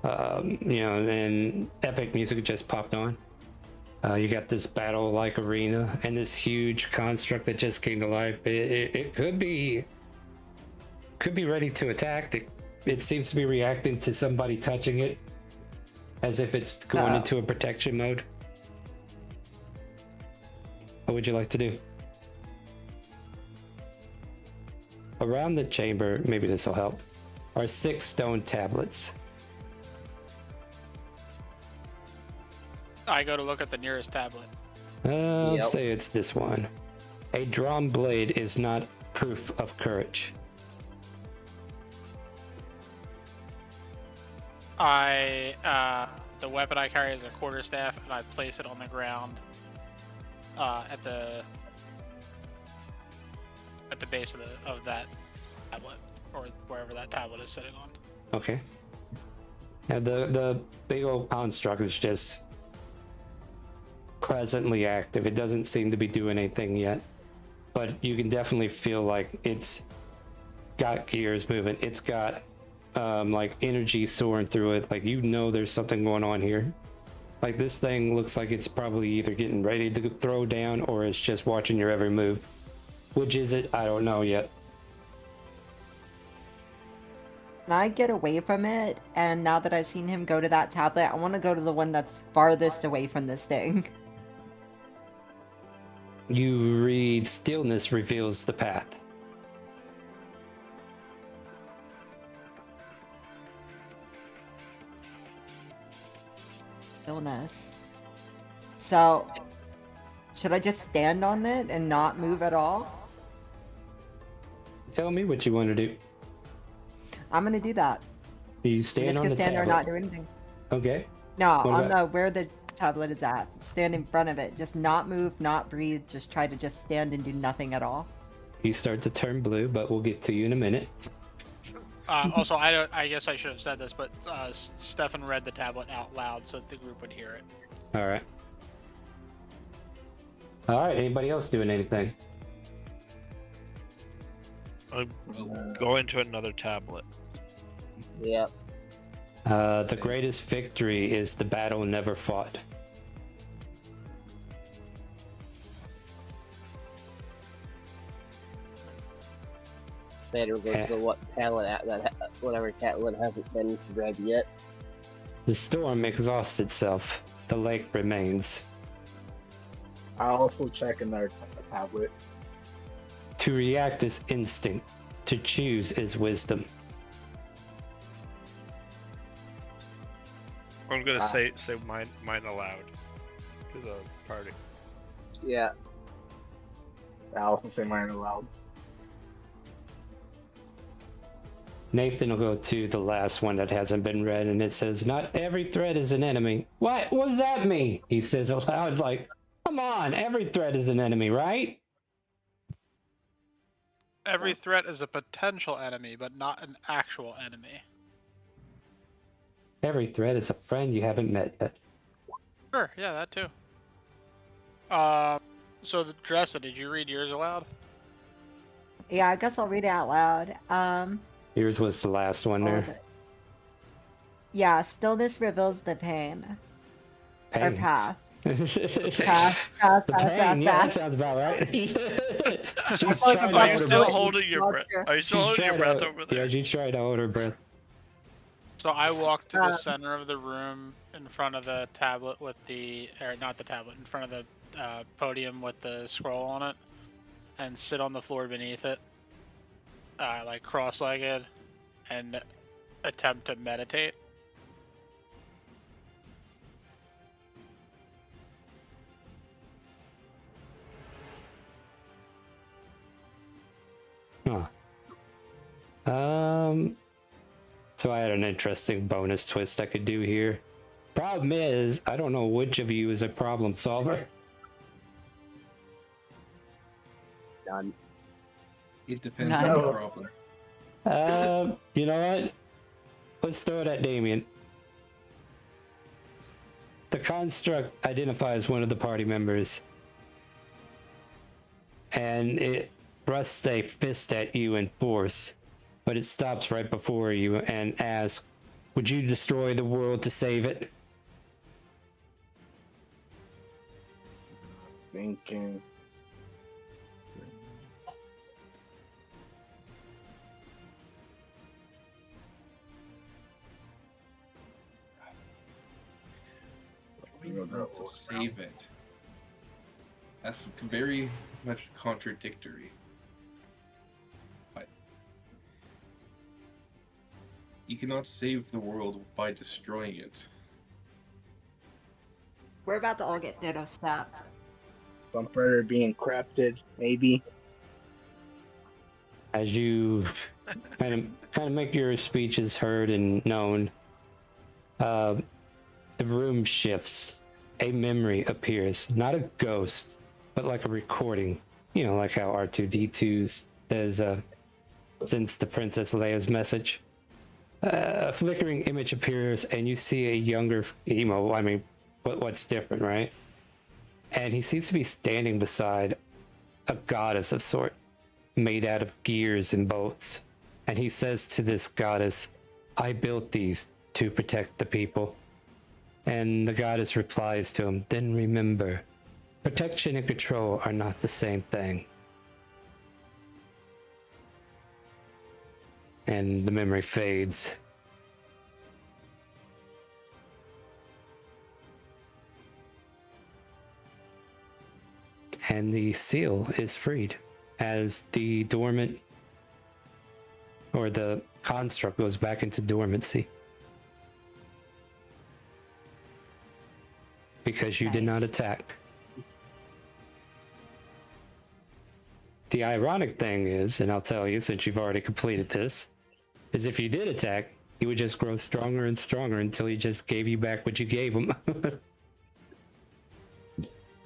And epic music just popped on. You got this battle-like arena and this huge construct that just came to life. It could be ready to attack. It seems to be reacting to somebody touching it, as if it's going into a protection mode. What would you like to do? Around the chamber, maybe this will help, are 6 stone tablets. I go to look at the nearest tablet. Let's say it's this one. A drawn blade is not proof of courage. The weapon I carry is a quarterstaff, and I place it on the ground at the base of that tablet, or wherever that tablet is sitting on. Okay. And the big old construct is just presently active. It doesn't seem to be doing anything yet, but you can definitely feel like it's got gears moving. It's got like energy soaring through it. Like, there's something going on here. Like, this thing looks like it's probably either getting ready to throw down, or it's just watching your every move. Which is it? I don't know yet. Can I get away from it? And now that I've seen him go to that tablet, I want to go to the one that's farthest away from this thing. You read, stillness reveals the path. Illness. So, should I just stand on it and not move at all? Tell me what you want to do. I'm gonna do that. You I'm stand just on gonna the stand there and tablet. not do anything. Okay. No, What on about- where the tablet is at. Stand in front of it. Just not move, not breathe. Just try to just stand and do nothing at all. You start to turn blue, but we'll get to you in a minute. Also, I guess I should have said this, but Stefan read the tablet out loud so that the group would hear it. All right. All right. Anybody else doing anything? I'm going to another tablet. Yep. The greatest victory is the battle never fought. Better go to what tablet whatever tablet hasn't been read yet. The storm exhausts itself. The lake remains. I'll also check another tablet. To react is instinct. To choose is wisdom. I'm gonna say mine aloud to the party. Yeah. I'll also say mine aloud. Nathan will go to the last one that hasn't been read, and it says, "Not every threat is an enemy." What does that mean? He says aloud, like, come on, every threat is an enemy, right? Every threat is a potential enemy, but not an actual enemy. Every threat is a friend you haven't met yet. Sure, yeah, that too. So the Dressa, did you read yours aloud? Yeah, I guess I'll read it out loud. Yours was the last one what there. was it? Yeah, stillness reveals the pain. Or Pain. path. The Path. pain, yeah, that sounds about right. She's Like trying about Are to you hold her still breath. holding your breath? Are you still She's holding your trying breath to, over there? yeah, she's trying to hold her breath. So I walk to the Um, center of the room in front of the tablet with or not the tablet, in front of the podium with the scroll on it, and sit on the floor beneath it, like cross-legged, and attempt to meditate. Huh. So I had an interesting bonus twist I could do here. Problem is, I don't know which of you is a problem solver. Done. It depends No. on the problem. You know what? Let's throw it at Damien. The construct identifies one of the party members, and it thrusts a fist at you in force, but it stops right before you and asks, "Would you destroy the world to save it?" Thinking. We don't have to save it. That's very much contradictory. But you cannot save the world by destroying it. We're about to all get ditto snapped. Some further being crafted, maybe. As you kind of make your speeches heard and known, the room shifts. A memory appears, not a ghost, but like a recording. You know, like how R2D2 says, since the Princess Leia's message. A flickering image appears, and you see a younger emo. I mean, what's different, right? And he seems to be standing beside a goddess of sort, made out of gears and bolts. And he says to this goddess, "I built these to protect the people." And the goddess replies to him, "Then remember, protection and control are not the same thing." And the memory fades. And the seal is freed as the dormant, or the construct, goes back into dormancy. Because you did not attack. The ironic thing is, and I'll tell you since you've already completed this, is if you did attack, he would just grow stronger and stronger until he just gave you back what you gave him.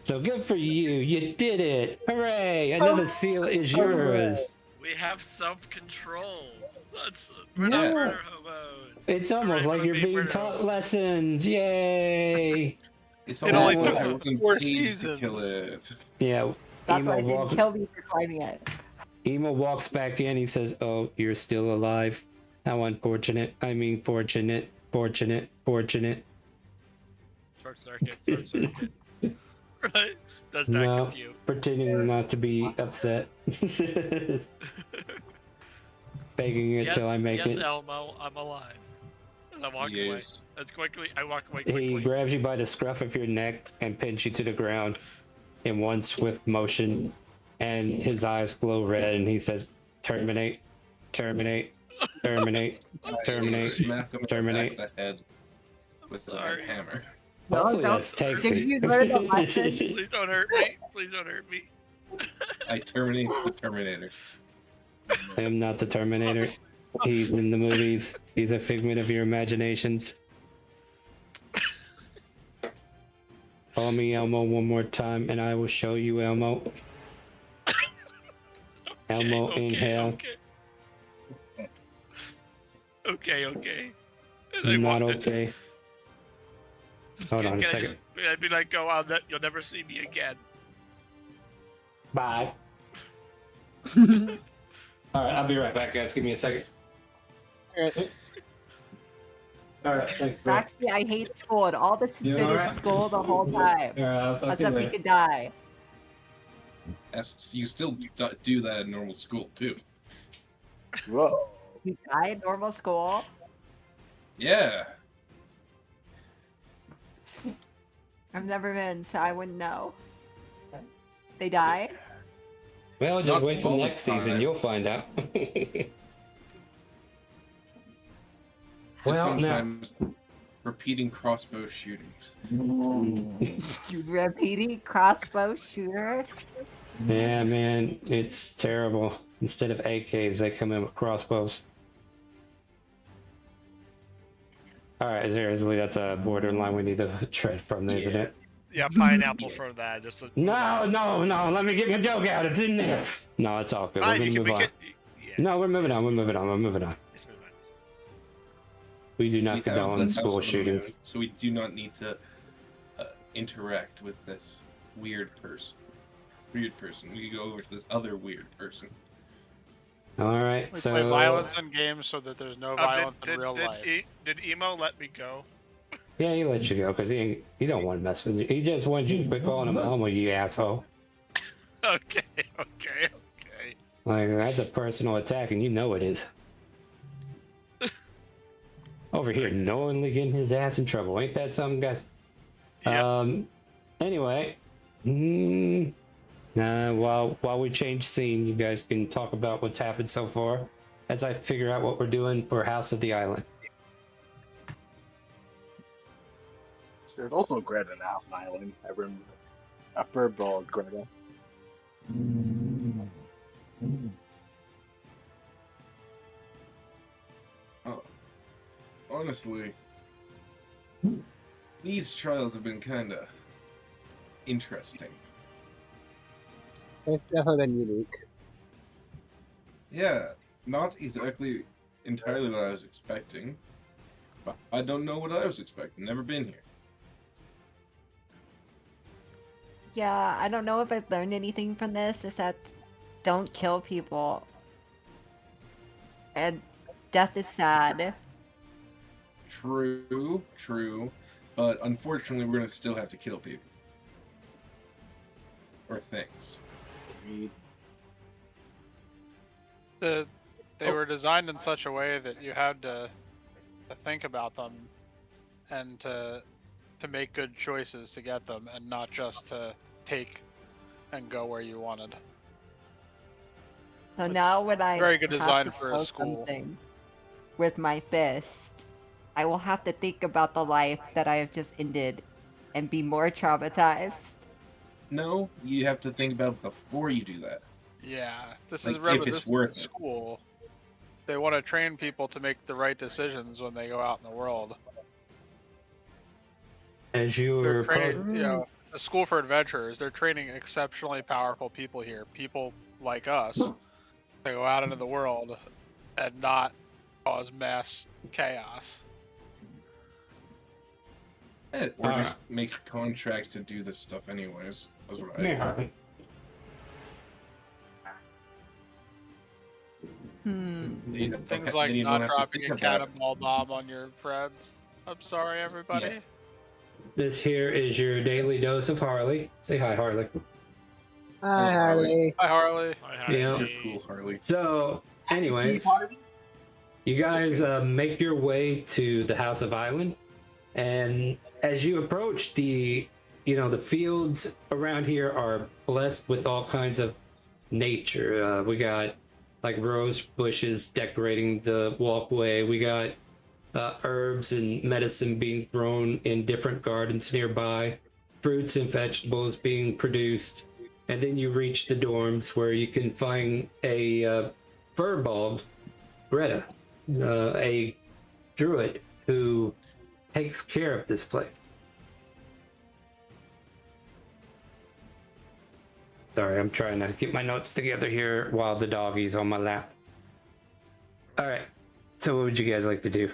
So good for you, you did it! Hooray! Another seal is yours! We have self-control. We're not murder hobos. It's almost like you're being taught lessons, yay! It's It almost only like I took wasn't 4 paid to kill seasons. it. Yeah, That's why it Emo didn't kill me for climbing it. Emo walks back in. He says, "Oh, you're still alive. How unfortunate. I mean, fortunate. Fortunate. Fortunate." Short circuit. Right? Does not No, compute. pretending not to be upset. Begging it till I make yes, it. Elmo, I'm alive. And I walk away. Yes. I walk away He quickly. grabs you by the scruff of your neck and pins you to the ground in one swift motion. And his eyes glow red, and he says, "Terminate, terminate, terminate, terminate, Smack him in terminate." the back of the head with the Sorry. hammer. Hopefully No, that's Did Takesy. you learn the lesson? Please don't hurt me. Please don't hurt me. I terminate the Terminator. I am not the Terminator. He's in the movies. He's a figment of your imaginations. Call me Elmo one more time, and I will show you Elmo. Elmo, inhale. Okay. And I Not walked okay. Hold on a second. I'd be like, "Go on, you'll never see me again." Bye. Alright, I'll be right back, guys. Give me a second. Alright. All right, thanks, bro. Baxley, I hate school, and all this has You been is alright? school the whole time. All right, I'll talk What's to you up? We later. could die. You still do that in normal school too. Whoa. You die in normal school. Yeah. I've never been, so I wouldn't know. They die. Well, just Not wait till all the next season. time. You'll find out. Or Well, now- sometimes repeating crossbow shootings. Repeating crossbow shooters. Yeah, man, it's terrible. Instead of AKs, they come in with crossbows. All right, seriously, that's a borderline we need to tread from, isn't it? Yeah, pineapple for that. Just a, No, let me get my joke out. It's in there. No, it's all good. We're Fine, gonna you move can on. make it. Yeah, No, we're moving on. We're moving on. let's move on. We do We not have condone the school House of the shootings. Moon, so we do not need to interact with this weird person. We go over to this other weird person. All right, We so play violence in games so that there's no violence in real life. Did Emo let me go? yeah, he let you go because he don't want to mess with you. He just wants you to quit calling him Elmo, you asshole. Okay. Like that's a personal attack, and you know it is. Over here, knowingly getting his ass in trouble. Ain't that something, guys? Yep. Anyway, while we change scene, you guys can talk about what's happened so far as I figure out what we're doing for House of the Island. There's also Greta now on Island. I remember a furball Greta. Honestly, these trials have been kind of interesting. It's definitely been unique. Yeah, not exactly entirely what I was expecting, but I don't know what I was expecting. Never been here. Yeah, I don't know if I've learned anything from this. Is that don't kill people. And death is sad. True, but unfortunately, we're gonna still have to kill people or things. They were designed in such a way that you had to think about them and to make good choices to get them, and not just to take and go where you wanted. So It's now when I very good have design to for a kill school. something with my fist, I will have to think about the life that I have just ended and be more traumatized. No, you have to think about before you do that. Yeah, this Like, is remember if it's this is worth it. school. They want to train people to make the right decisions when they go out in the world. As you They're were training, the school for adventurers. They're training exceptionally powerful people here, people like us, to go out into the world and not cause mass chaos. Or just make contracts to do this stuff anyways. That's what I do. Yeah. Things like Then you not don't have to dropping think a about it. cannonball bomb on your friends. I'm sorry, everybody. Yeah. This here is your daily dose of Harley. Say hi, Harley. Hi, Harley. Harley. Hi, Harley. Yeah. You're cool, Harley. So, anyways, you guys make your way to the House of Island, and as you approach the fields around here are blessed with all kinds of nature. We got like rose bushes decorating the walkway. We got herbs and medicine being grown in different gardens nearby, fruits and vegetables being produced, and then you reach the dorms where you can find a furball, Greta, a druid who takes care of this place. Sorry, I'm trying to get my notes together here while the doggy's on my lap. All right, so what would you guys like to do?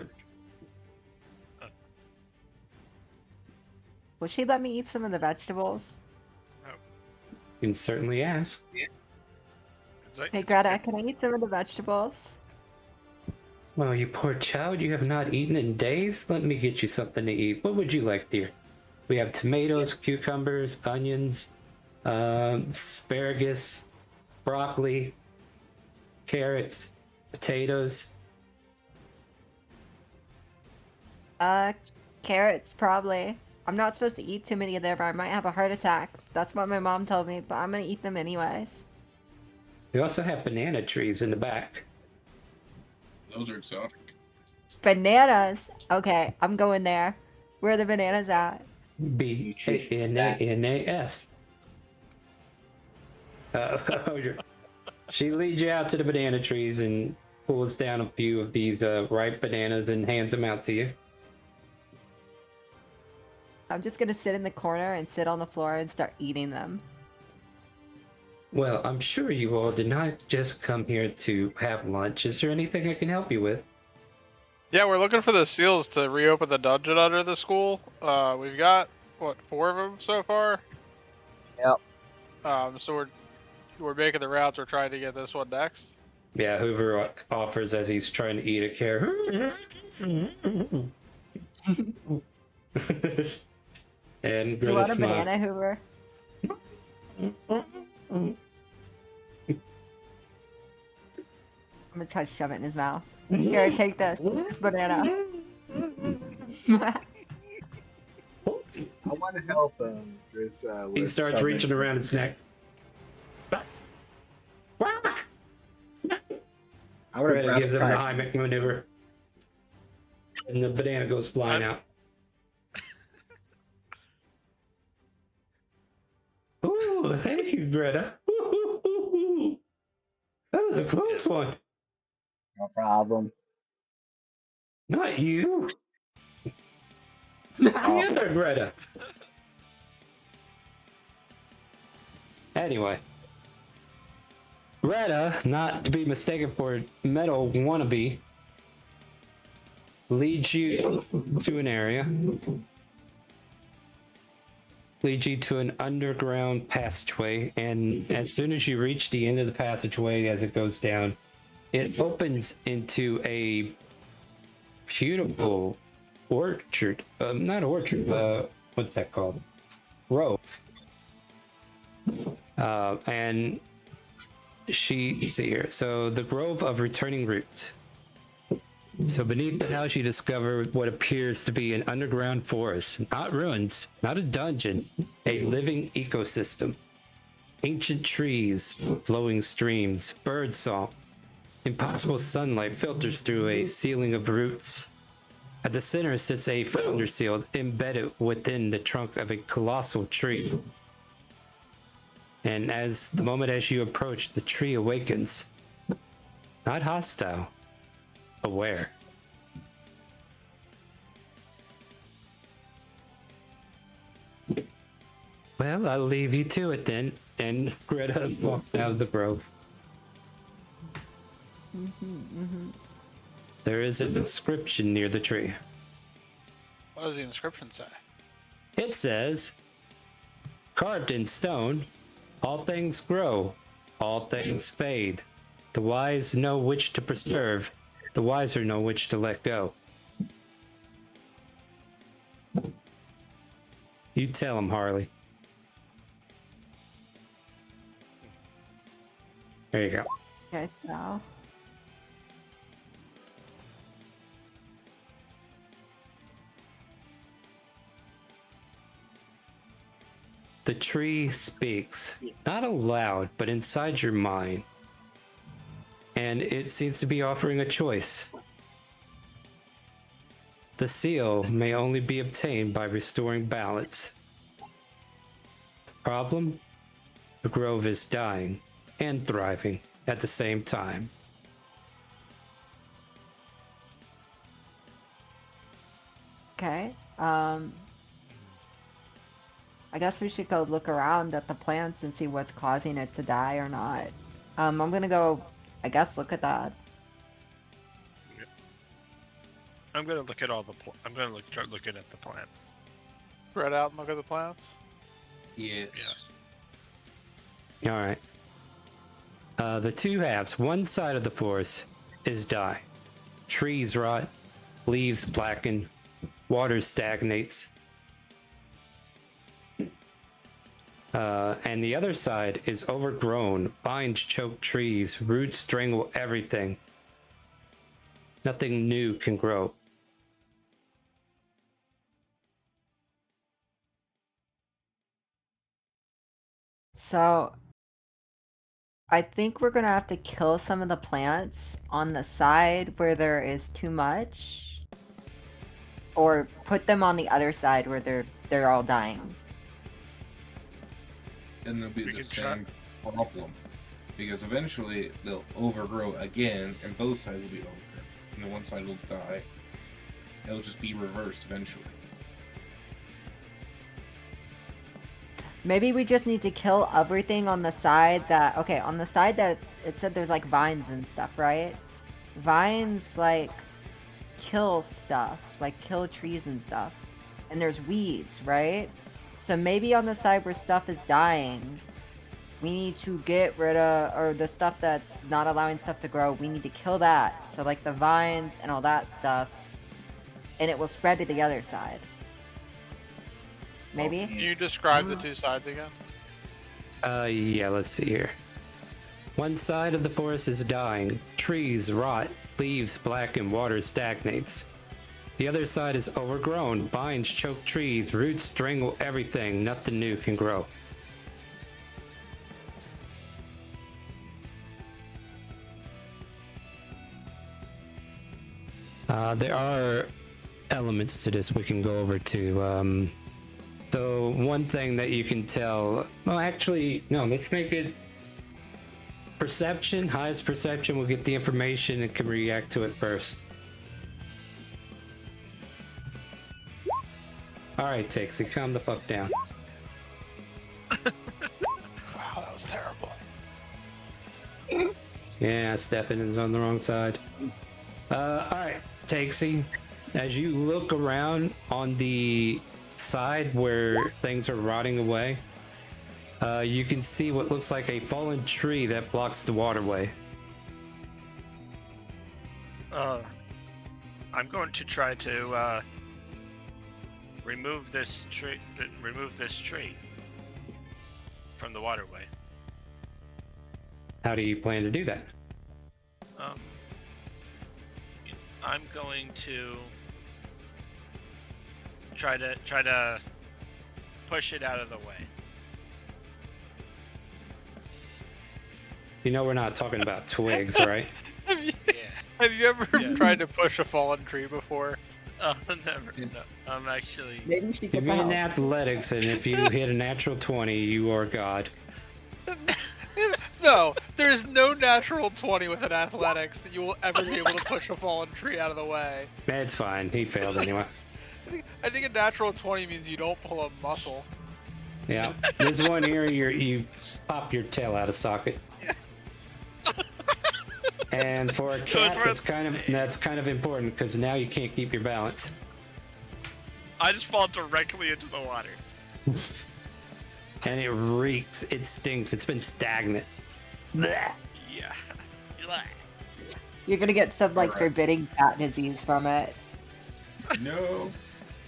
Will she let me eat some of the vegetables? You can certainly ask. It's like, Hey it's Greta, okay. can I eat some of the vegetables? Well, you poor child, you have not eaten in days? Let me get you something to eat. What would you like, dear? We have tomatoes, cucumbers, onions, asparagus, broccoli, carrots, potatoes. Carrots, probably. I'm not supposed to eat too many of them or I might have a heart attack. That's what my mom told me, but I'm gonna eat them anyways. We also have banana trees in the back. Those are exotic. Bananas! Okay, I'm going there. Where are the bananas at? Bananas. She leads you out to the banana trees and pulls down a few of these ripe bananas and hands them out to you. I'm just gonna sit in the corner and sit on the floor and start eating them. Well, I'm sure you all did not just come here to have lunch. Is there anything I can help you with? Yeah, we're looking for the seals to reopen the dungeon under the school. We've got what, 4 of them so far. Yep. So we're making the rounds. We're trying to get this one next. Yeah, Hoover offers as he's trying to eat a carrot. And You Greta want a smiles. banana, Hoover? I'm gonna try to shove it in his mouth. Here, take this. This banana. I want to help Chris. He with starts shoving. reaching around its neck. I want to Greta grab gives him the Sky. high maneuver. And the banana goes flying out. Ooh, thank you, Greta. Ooh. That was a close one. No problem. Not you. The other Greta. Anyway. Greta, not to be mistaken for metal wannabe, leads you to an area. Leads you to an underground passageway, and as soon as you reach the end of the passageway as it goes down, it opens into a beautiful orchard. Not orchard, what's that called? Grove. And see here. So the Grove of Returning Roots. So beneath the house, you discover what appears to be an underground forest, not ruins, not a dungeon, a living ecosystem. Ancient trees, flowing streams, bird song. Impossible sunlight filters through a ceiling of roots. At the center sits a founder seal embedded within the trunk of a colossal tree. And as you approach, the tree awakens. Not hostile. Aware. Well, I'll leave you to it then. And Greta walked out of the grove. There is an inscription near the tree. What does the inscription say? It says, carved in stone, all things grow, all things fade. The wise know which to preserve, the wiser know which to let go. You tell him, Harley. There you go. Okay, so. The tree speaks, not aloud, but inside your mind. And it seems to be offering a choice. The seal may only be obtained by restoring balance. The problem? The grove is dying and thriving at the same time. Okay. I guess we should go look around at the plants and see what's causing it to die or not. I'm gonna go, I guess, look at that. I'm gonna look at all the. I'm gonna start looking at the plants. Spread out and look at the plants. Yes. Yes. All right. The two halves, one side of the forest is die, trees rot, leaves blacken, water stagnates. And the other side is overgrown, vines choke trees, roots strangle everything. Nothing new can grow. So I think we're gonna have to kill some of the plants on the side where there is too much, or put them on the other side where they're all dying. And there'll be We the can try- same problem. Because eventually they'll overgrow again, and both sides will be overgrown. And the one side will die. It'll just be reversed eventually. Maybe we just need to kill everything on the side that, okay, on the side that it said there's like vines and stuff, right? Vines like kill stuff, like kill trees and stuff. And there's weeds, right? So maybe on the side where stuff is dying, we need to get rid of, or the stuff that's not allowing stuff to grow, we need to kill that. So like the vines and all that stuff, and it will spread to the other side. Maybe? Can you describe the two sides again? Yeah, let's see here. One side of the forest is dying. Trees rot, leaves blacken, water stagnates. The other side is overgrown. Vines choke trees, roots strangle everything. Nothing new can grow. There are elements to this we can go over to. So one thing that you can tell, well, actually, no, let's make it perception. Highest perception will get the information and can react to it first. All right, Tixie, calm the fuck down. Wow, that was terrible. Yeah, Stefan is on the wrong side. All right, Tixie, as you look around on the side where things are rotting away, you can see what looks like a fallen tree that blocks the waterway. I'm going to try to remove this tree. Remove this tree from the waterway. How do you plan to do that? I'm going to try to push it out of the way. You know we're not talking about twigs, right? Yeah. Have you ever Yeah. tried to push a fallen tree before? Never. No. I'm actually. Maybe we should You're get the in help. athletics, and if you hit a natural 20, you are God. No, there is no natural 20 with an athletics that you will ever be able to push a fallen tree out of the way. That's fine. He failed anyway. I think a natural 20 means you don't pull a muscle. Yeah. This one here, you pop your tail out of socket. And for a cat, that's kind of important because now you can't keep your balance. I just fall directly into the water. And it reeks. It stinks. It's been stagnant. Blech. Yeah. You're gonna get some like Alright. forbidding cat disease from it. No.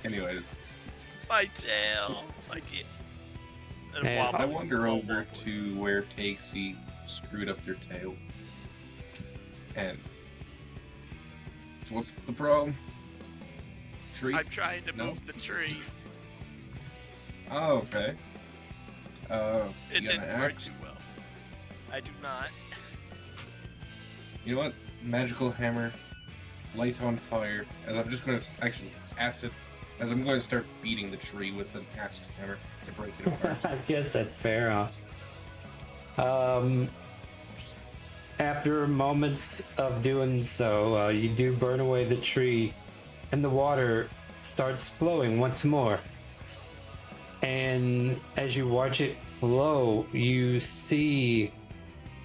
Anyways, My tail. Like it. And Man, wobble, I wander wobble. over to where Takesy screwed up their tail. And what's the problem? Tree? I'm trying to No? move the tree. Oh, okay. It You got didn't an work axe? too well. I do not. You know what? Magical hammer, light on fire, and I'm just going to actually acid, as I'm going to start beating the tree with an acid hammer to break it apart. I guess that's fair, huh? After moments of doing so, you do burn away the tree, and the water starts flowing once more. And as you watch it flow, you see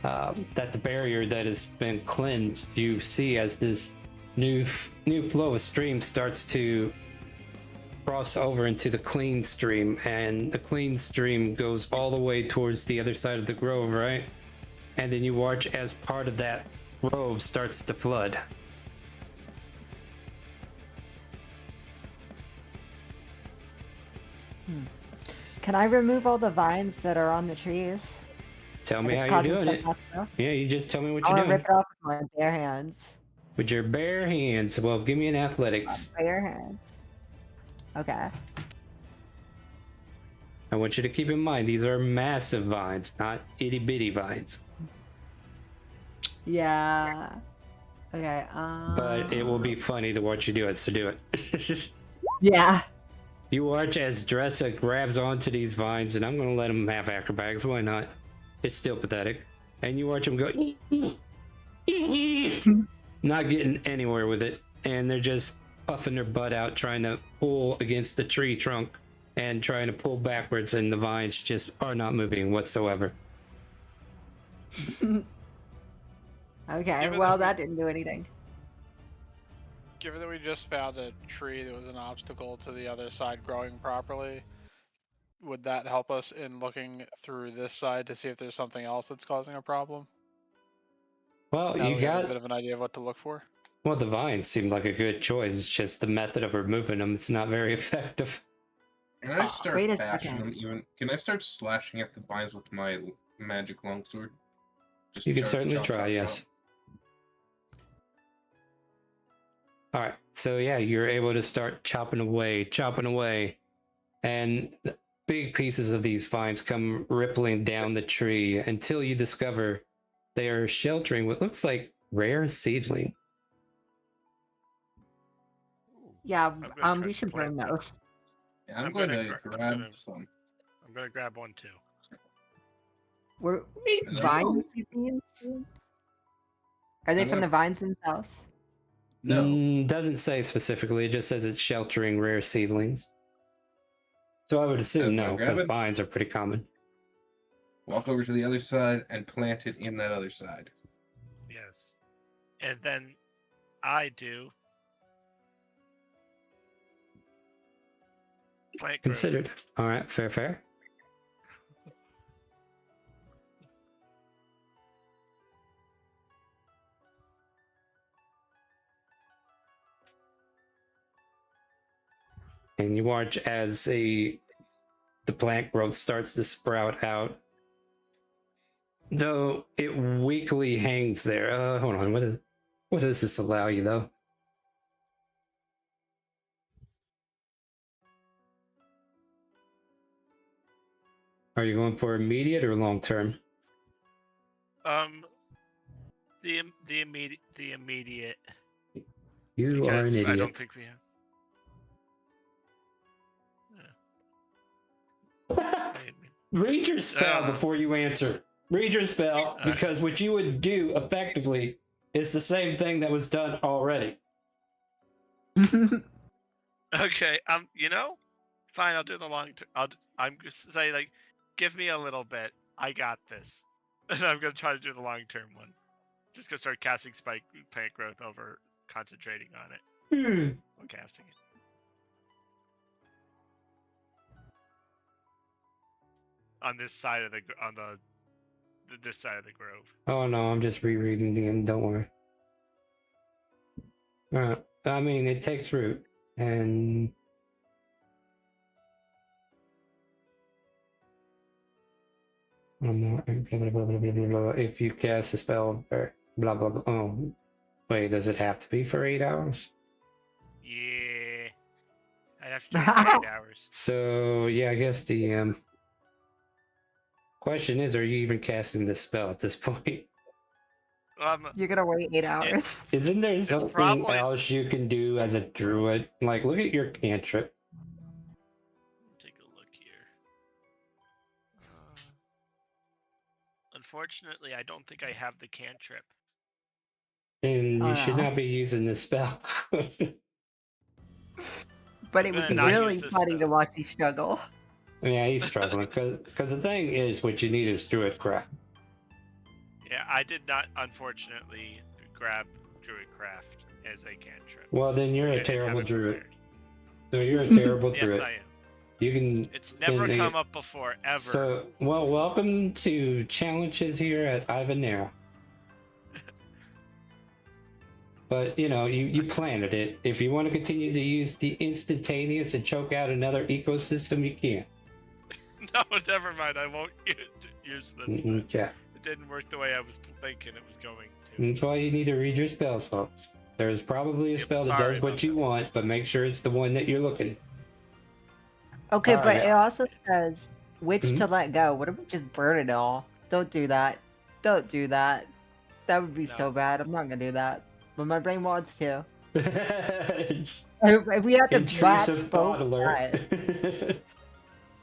that the barrier that has been cleansed, you see as this new flow of stream starts to cross over into the clean stream, and the clean stream goes all the way towards the other side of the grove, right? And then you watch as part of that grove starts to flood. Can I remove all the vines that are on the trees? Tell Like me it's how you're causing doing stuff it. not to grow? Yeah, you just tell me what I you're want to doing. rip it off with my bare hands. With your bare hands. Well, give me an athletics. Bare hands. Okay. I want you to keep in mind, these are massive vines, not itty bitty vines. Yeah. Okay. But it will be funny to watch you do it, so do it. Yeah. You watch as Dressa grabs onto these vines, and I'm going to let him have acrobatics. Why not? It's still pathetic. And you watch him go, not getting anywhere with it. And they're just puffing their butt out, trying to pull against the tree trunk and trying to pull backwards, and the vines just are not moving whatsoever. Okay. Well, that didn't do anything. Given that we just found a tree that was an obstacle to the other side growing properly, would that help us in looking through this side to see if there's something else that's causing a problem? Well, Now you we have a got... bit of an idea of what to look for. Well, the vines seemed like a good choice. It's just the method of removing them. It's not very effective. Can I start wait a bashing second. them even? Can I start slashing at the vines with my magic longsword? Just You can chop, certainly chop, try, chop, yes. chop. All right, so yeah, you're able to start chopping away, and big pieces of these vines come rippling down the tree until you discover they are sheltering what looks like rare seedling. Yeah. I'm gonna try We to should burn plant those. Yeah, I'm going gonna to gra- I'm grab gonna- some. I'm gonna grab one too. Were Hello? vine seedlings? Are they from Hello? the vines themselves? No. Doesn't say specifically. It just says it's sheltering rare seedlings. So I would assume Okay, no, grab because it. vines are pretty common. Walk over to the other side and plant it in that other side. Yes. And then I do plant growth. Considered. All right, fair. And you watch as the plant growth starts to sprout out. Though it weakly hangs there. Hold on. What does this allow you, though? Are you going for immediate or long term? The immediate. You are Because an idiot. I don't think we have. Read your spell before you answer. Read your spell, because what you would do effectively is the same thing that was done already. Okay, fine. I'll do the long term. I'm just say like, give me a little bit. I got this, and I'm gonna try to do the long term one. Just gonna start casting spike plant growth over concentrating on it. Or casting it. On this side of this side of the grove. Oh no, I'm just rereading the end. Don't worry. I mean, it takes root, and one more. Blah, blah, blah, blah, blah, blah, blah. If you cast a spell, or blah blah blah. Oh, wait, does it have to be for 8 hours? Yeah, I have to do it for 8 hours. So yeah, I guess the question is, are you even casting this spell at this point? You're gonna wait 8 hours. Isn't there something probably- else you can do as a druid? Like, look at your cantrip. Take a look here. Unfortunately, I don't think I have the cantrip. And you should no. not be using this spell. But it would be not use really this funny to spell. watch you struggle. Yeah, he's struggling, because the thing is, what you need is druid craft. Yeah, I did not, unfortunately, grab Druidcraft as a cantrip. Well, then you're I a didn't have terrible it druid. prepared. No, you're a terrible Yes, druid. I am. You can. It's never spend come up before, ever. So, well, welcome to challenges here at Ivanera. But you know, you planted it. If you want to continue to use the instantaneous and choke out another ecosystem, you can. No, never mind. I won't use this. Then. Okay. It didn't work the way I was thinking it was going to. That's why you need to read your spells, folks. There's probably a spell that sorry does what about you that. want, but make sure it's the one that you're looking at. Okay, All but right. it also says which Mhm. to let go. What if we just burn it all? Don't do that. Don't do that. That would be No. so bad. I'm not gonna do that. But my brain wants to. Intrusive If we have to match thought both alert. sides.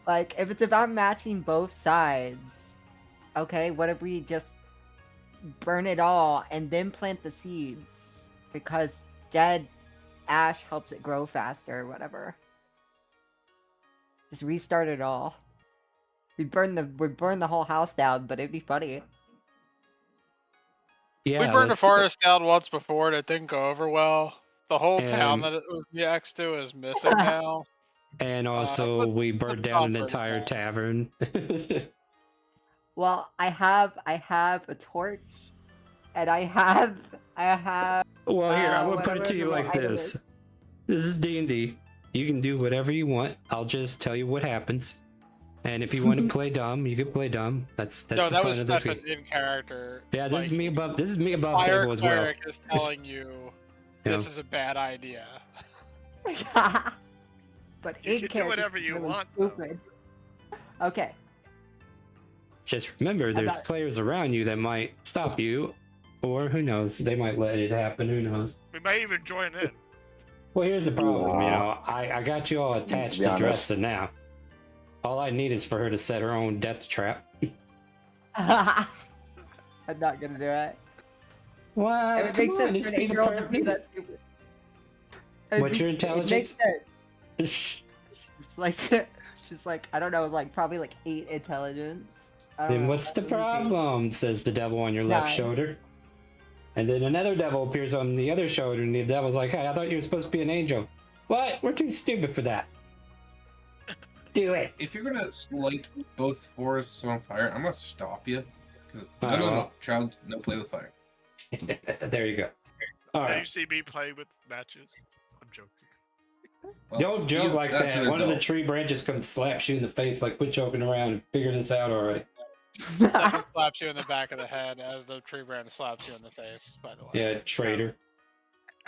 Like, if it's about matching both sides, okay, what if we just burn it all and then plant the seeds? Because dead ash helps it grow faster or whatever. Just restart it all. We burn the whole house down, but it'd be funny. Yeah, We burned a let's- forest down once before and it didn't go over well. The whole town And- that it was next to is missing now. And also, we burned down an not burn it entire down. tavern. Well, I have a torch, and I have Well, here, I'm gonna put whatever it to the you little like item this. is. This is D&D. You can do whatever you want. I'll just tell you what happens. And if you want to play dumb, you can play dumb. That's No, the that fun was of this Stefan game. in character. Yeah, this is Like, me above. This is me above Fire table as well. cleric is telling you Yeah. this is a bad idea. But You in can do character, whatever it's you really want, though. Stupid. Okay. Just remember, there's got- players around you that might stop you, or who knows, they might let it happen. Who knows? We might even join in. Well, here's the problem. You Yeah. know, I got you all attached be to honest. Dresden now. All I need is for her to set her own death trap. I'm not gonna do it. What? It makes sense for an 8-year-old to be that stupid. What's your It intelligence? makes sense. It's just like I don't know, like probably like 8 intelligence. I don't Then know. what's the Let me see. problem? Says the devil on your left 9. shoulder. And then another devil appears on the other shoulder, and the devil's like, "Hey, I thought you were supposed to be an angel." What? We're too stupid for that. Do it. If you're gonna light both forests on fire, I'm gonna stop you. Because no, Oh, no, well. no, child, no play with fire. There you go. All Now you right. see me play with matches. I'm joking. Well, Don't joke he's- like that's that. an One of the adult. tree branches comes slaps you in the face, like, quit joking around and figure this out already. Stefan slaps you in the back of the head as the tree branch slaps you in the face, by the way. Yeah, traitor.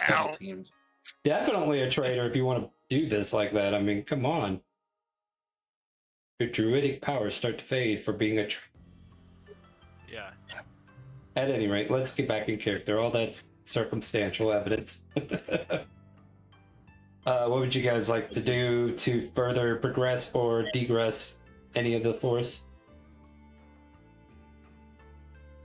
Double Ow. teams. Definitely a traitor if you want to do this like that. I mean, come on. Your druidic powers start to fade for being a traitor. Yeah. At any rate, let's get back in character. All that's circumstantial evidence. What would you guys like to do to further progress or degress any of the force?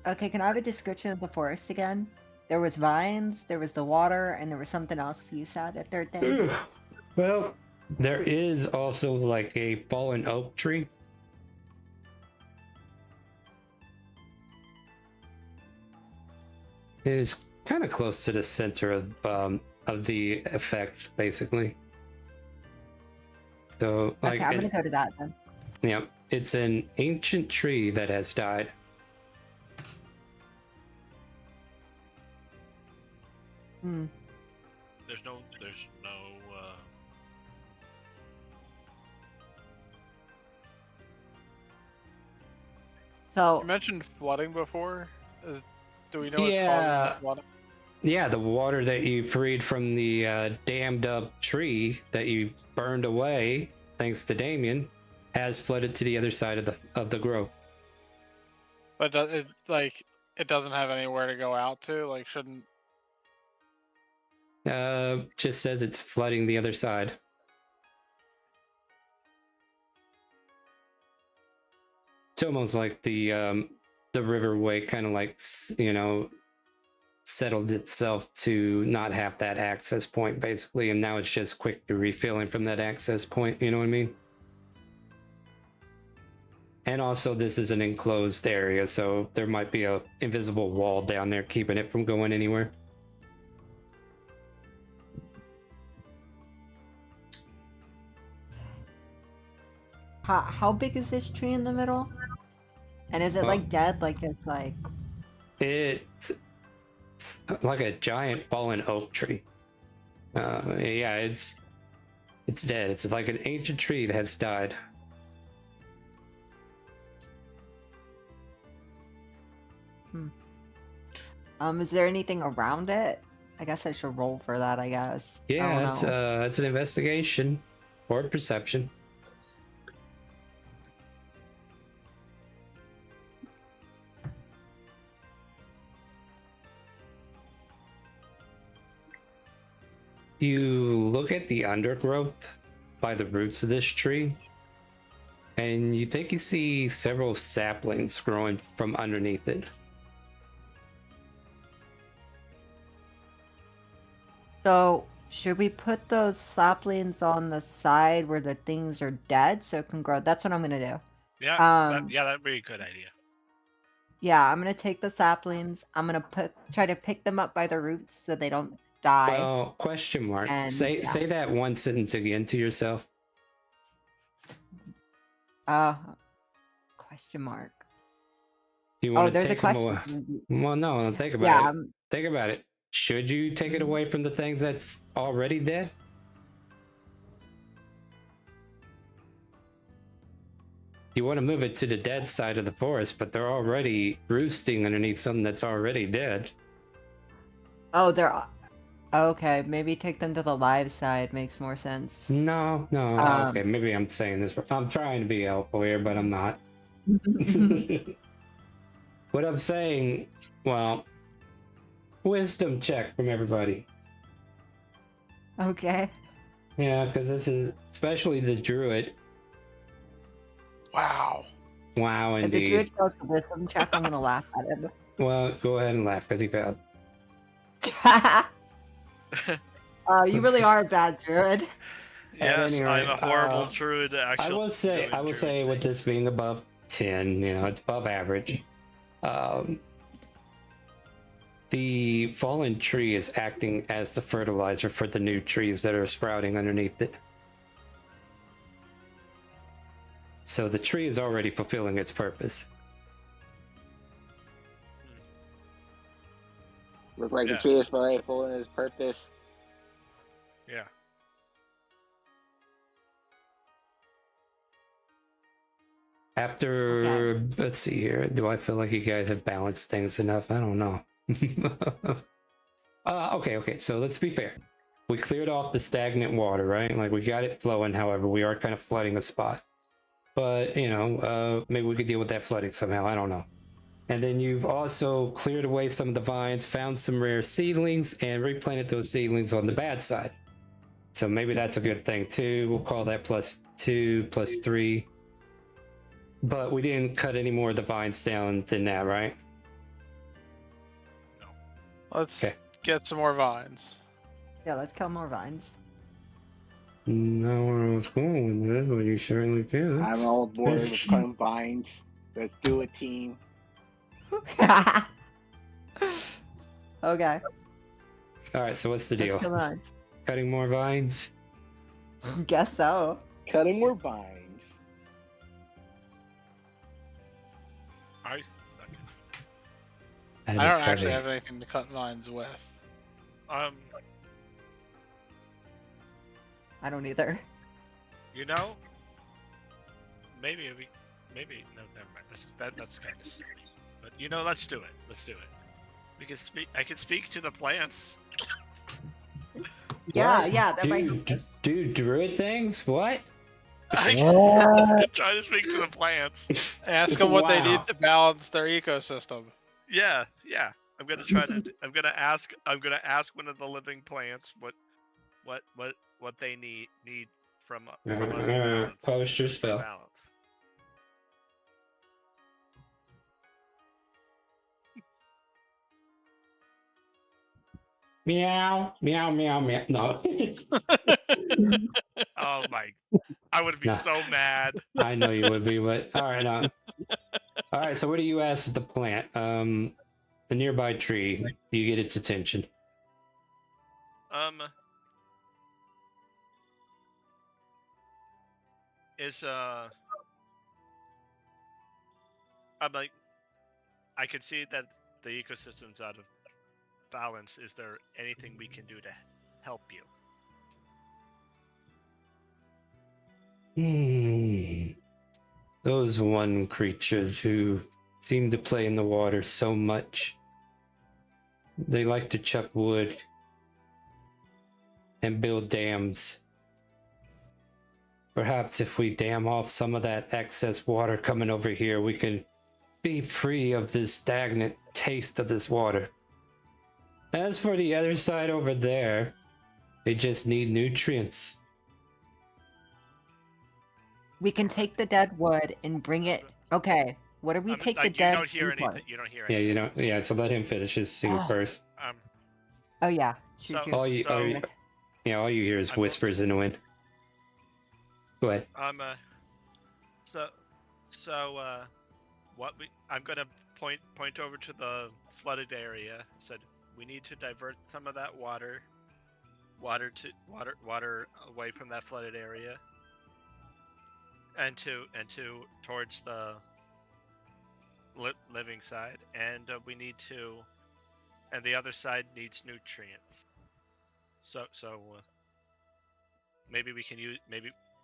Okay, can I have a description of the forest again? There was vines, there was the water, and there was something else you said a third thing. Well, there is also like a fallen oak tree. It is kind of close to the center of the effect, basically. So, like, Okay, I'm gonna go to that then. yeah, it's an ancient tree that has died. Hmm. There's no. So You mentioned flooding before. Do we know what's Yeah. causing flooding? Yeah, the water that you freed from the dammed up tree that you burned away, thanks to Damien, has flooded to the other side of the grove. But it doesn't have anywhere to go out to. Like, shouldn't Just says it's flooding the other side. It's almost like the riverway kind of like settled itself to not have that access point basically, and now it's just quickly refilling from that access point. You know what I mean? And also, this is an enclosed area, so there might be a invisible wall down there keeping it from going anywhere. how big is this tree in the middle? And is it Well- like dead? Like it's like It's like a giant fallen oak tree. Yeah, it's dead. It's like an ancient tree that has died. Is there anything around it? I guess I should roll for that, I guess. I Yeah, don't know. it's an investigation or perception. You look at the undergrowth by the roots of this tree, and you think you see several saplings growing from underneath it. So, should we put those saplings on the side where the things are dead so it can grow? That's what I'm gonna do. Yeah, Um, that'd be a good idea. Yeah, I'm gonna take the saplings. I'm gonna try to pick them up by the roots so they don't die. Well, question mark. And Say that one sentence again to yourself. Question mark. You want to there's a take them question. away? Well, no, think about Yeah, it. Think about it. Should you take it away from the things that's already dead? You want to move it to the dead side of the forest, but they're already roosting underneath something that's already dead. they're okay. Maybe take them to the live side makes more sense. No. Okay, maybe I'm saying this. I'm trying to be helpful here, but I'm not. What I'm saying, well, wisdom check from everybody. Okay. Yeah, because this is especially the druid. Wow. Wow, If the indeed. druid goes to wisdom check, I'm gonna laugh at him. Well, go ahead and laugh because he failed. You really are a bad druid. Yes, any I'm a rate, horrible druid. I will say, with this being above 10, it's above average. The fallen tree is acting as the fertilizer for the new trees that are sprouting underneath it. So the tree is already fulfilling its purpose. Look like Yeah. the tree is fulfilling its purpose. Yeah. After, let's see here, do I feel like you guys have balanced things enough? I don't know. Okay, so let's be fair. We cleared off the stagnant water, right? Like, we got it flowing, however, we are kind of flooding a spot. But, maybe we could deal with that flooding somehow, I don't know. And then you've also cleared away some of the vines, found some rare seedlings, and replanted those seedlings on the bad side. So maybe that's a good thing too. We'll call that +2, +3. But we didn't cut any more of the vines down than that, right? Let's Okay. get some more vines. Yeah, let's kill more vines. No, where I was going with this, but you certainly can. I'm all board with cutting vines. Let's do it, team. Okay. All right, so what's the Let's deal? kill vines. Cutting more vines? Guess so. Cutting more vines. I second. That I is don't actually heavy. have anything to cut vines with. I don't either. Maybe no, never mind. That's kind of silly. But let's do it. Let's do it. We can speak. I can speak to the plants. Yeah, What? that might. Do druid things? What? I can try to speak to the plants. Ask them what they Wow. need to balance their ecosystem. Yeah. I'm gonna try to. I'm gonna ask one of the living plants what they need from us to balance. Post your spell. Balance. Meow, meow, meow, meow. No. Oh my! I would be Nah. so mad. I know you would be, but all right. All right. So, what do you ask the plant? The nearby tree. You get its attention. I'm like, I can see that the ecosystem's out of balance, is there anything we can do to help you? Those one creatures who seem to play in the water so much. They like to chop wood and build dams. Perhaps if we dam off some of that excess water coming over here, we can be free of this stagnant taste of this water. As for the other side over there, they just need nutrients. We can take the dead wood and bring it. Okay, what do we take the You dead don't hear tree for? anything. You don't hear Yeah, anything. you know, yeah, so let him finish his scene Oh. first. Oh yeah, So- shoot. All you, all you, yeah, all you hear is I'm going whispers in the wind. Go ahead. I'm gonna point over to the flooded area. Said we need to divert some of that water away from that flooded area, and towards the living side, and we need to, and the other side needs nutrients. So maybe we can use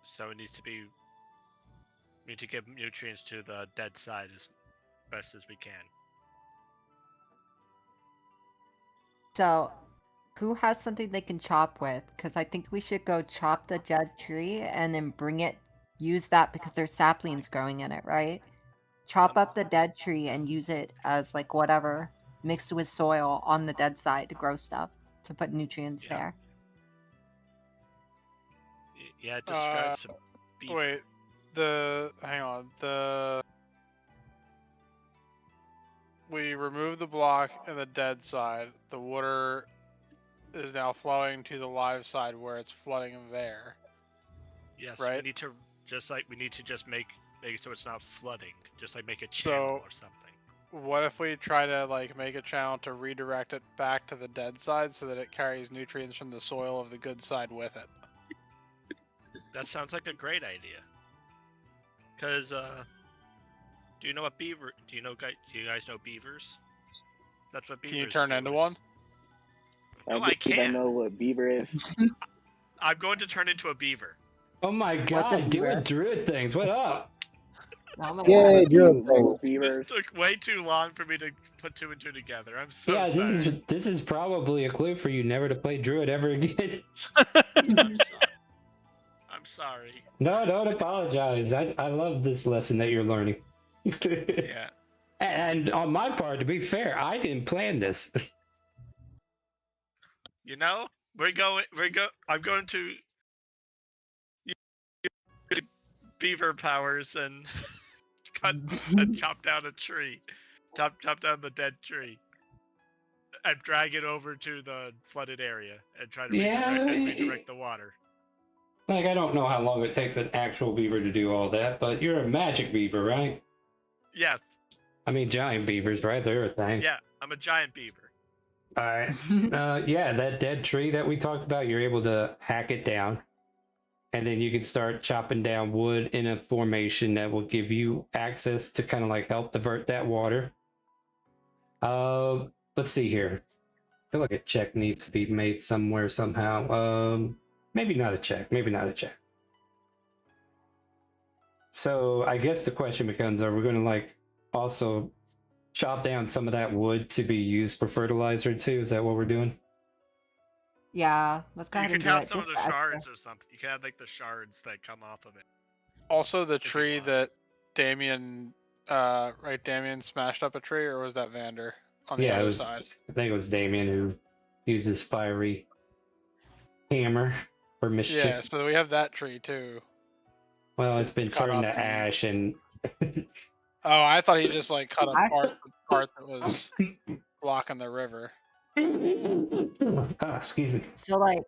so it needs to be. We need to give nutrients to the dead side as best as we can. So, who has something they can chop with? Because I think we should go chop the dead tree and then bring it. Use that because there's saplings growing in it, right? Chop up the dead tree and use it as like whatever mixed with soil on the dead side to grow stuff to put nutrients Yeah. there. Yeah, describe some beef. Wait, hang on. We remove the block and the dead side. The water is now flowing to the live side where it's flooding there. Yes, right? we need to just make it so it's not flooding. Just like make a channel So- or something. What if we try to like make a channel to redirect it back to the dead side so that it carries nutrients from the soil of the good side with it? That sounds like a great idea. Cause do you know what beaver? Do you guys know beavers? That's what beavers. Can you turn do into is- one? No, I Do I can't. know what beaver is? I'm going to turn into a beaver. Oh my god, doing druid things. What up? Oh my Yay, god. druid Little things. beavers. This took way too long for me to put two and two together. I'm so Yeah, sorry. this is probably a clue for you never to play druid ever again. I'm sorry. I'm sorry. No, don't apologize. I love this lesson that you're learning. Yeah. And on my part, to be fair, I didn't plan this. You know, I'm going to use beaver powers and cut and chop down a tree, chop down the dead tree, and drag it over to the flooded area and try to redirect the water. Like, I don't know how long it takes an actual beaver to do all that, but you're a magic beaver, right? Yes. I mean, giant beavers, right? They're a thing. Yeah, I'm a giant beaver. All right. Yeah, that dead tree that we talked about, you're able to hack it down. And then you can start chopping down wood in a formation that will give you access to kind of like help divert that water. Let's see here. I feel like a check needs to be made somewhere somehow. Maybe not a check. Maybe not a check. So I guess the question becomes, are we going to like also chop down some of that wood to be used for fertilizer too? Is that what we're doing? Yeah, let's go You ahead could and do have it. some of Just the extra. shards or something. You can have like the shards that come off of it. Also, the If you tree want. that Damien, Damien smashed up a tree, or was that Vander on the Yeah, it other was. side? I think it was Damien who used his fiery hammer for mischief. Yeah, so we have that tree too. Well, it's been cut turned up to and- ash, and Oh, I thought he just like cut I- apart the part that was blocking the river. excuse me. So like,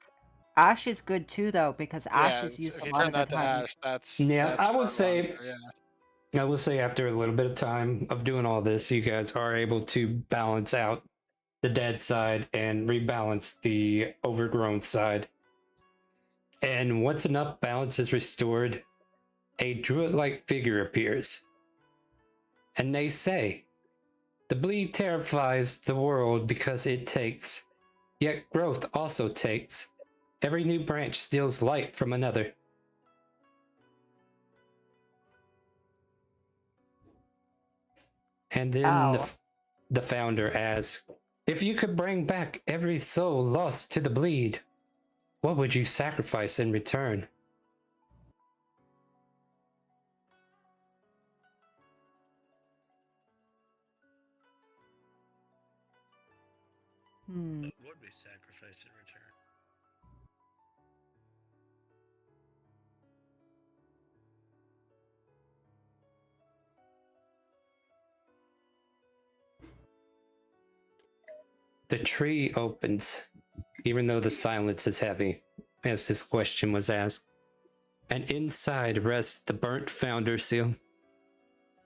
ash is good too though because ash Yeah, is used if a you lot turn of the that to time. ash, that's Yeah, I would say- fertilizer, yeah. I will say after a little bit of time of doing all this, you guys are able to balance out the dead side and rebalance the overgrown side. And once enough balance is restored, a druid-like figure appears. And they say The bleed terrifies the world because it takes. Yet growth also takes. Every new branch steals light from another. And then Ow. the founder asks, if you could bring back every soul lost to the bleed, what would you sacrifice in return? What would we sacrifice in return? The tree opens, even though the silence is heavy, as this question was asked. And inside rests the burnt founder seal.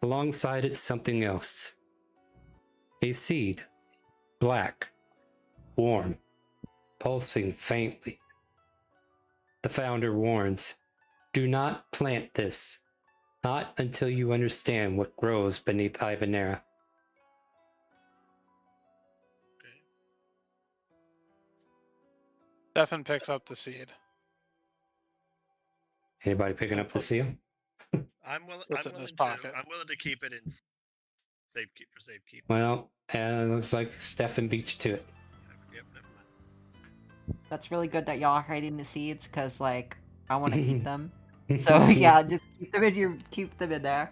Alongside it, something else. A seed, black, warm, pulsing faintly. The founder warns, do not plant this, not until you understand what grows beneath Ivanera. Stefan picks up the seed. Anybody picking up the seal? I'm willing. Puts I'm it in his willing pocket. to. I'm willing to keep it in safekeep for safekeep. Well, it looks like Stefan beat you to it. Yep, never mind. That's really good that y'all are hiding the seeds, because, like, I want to keep them. So, yeah, just keep them in there.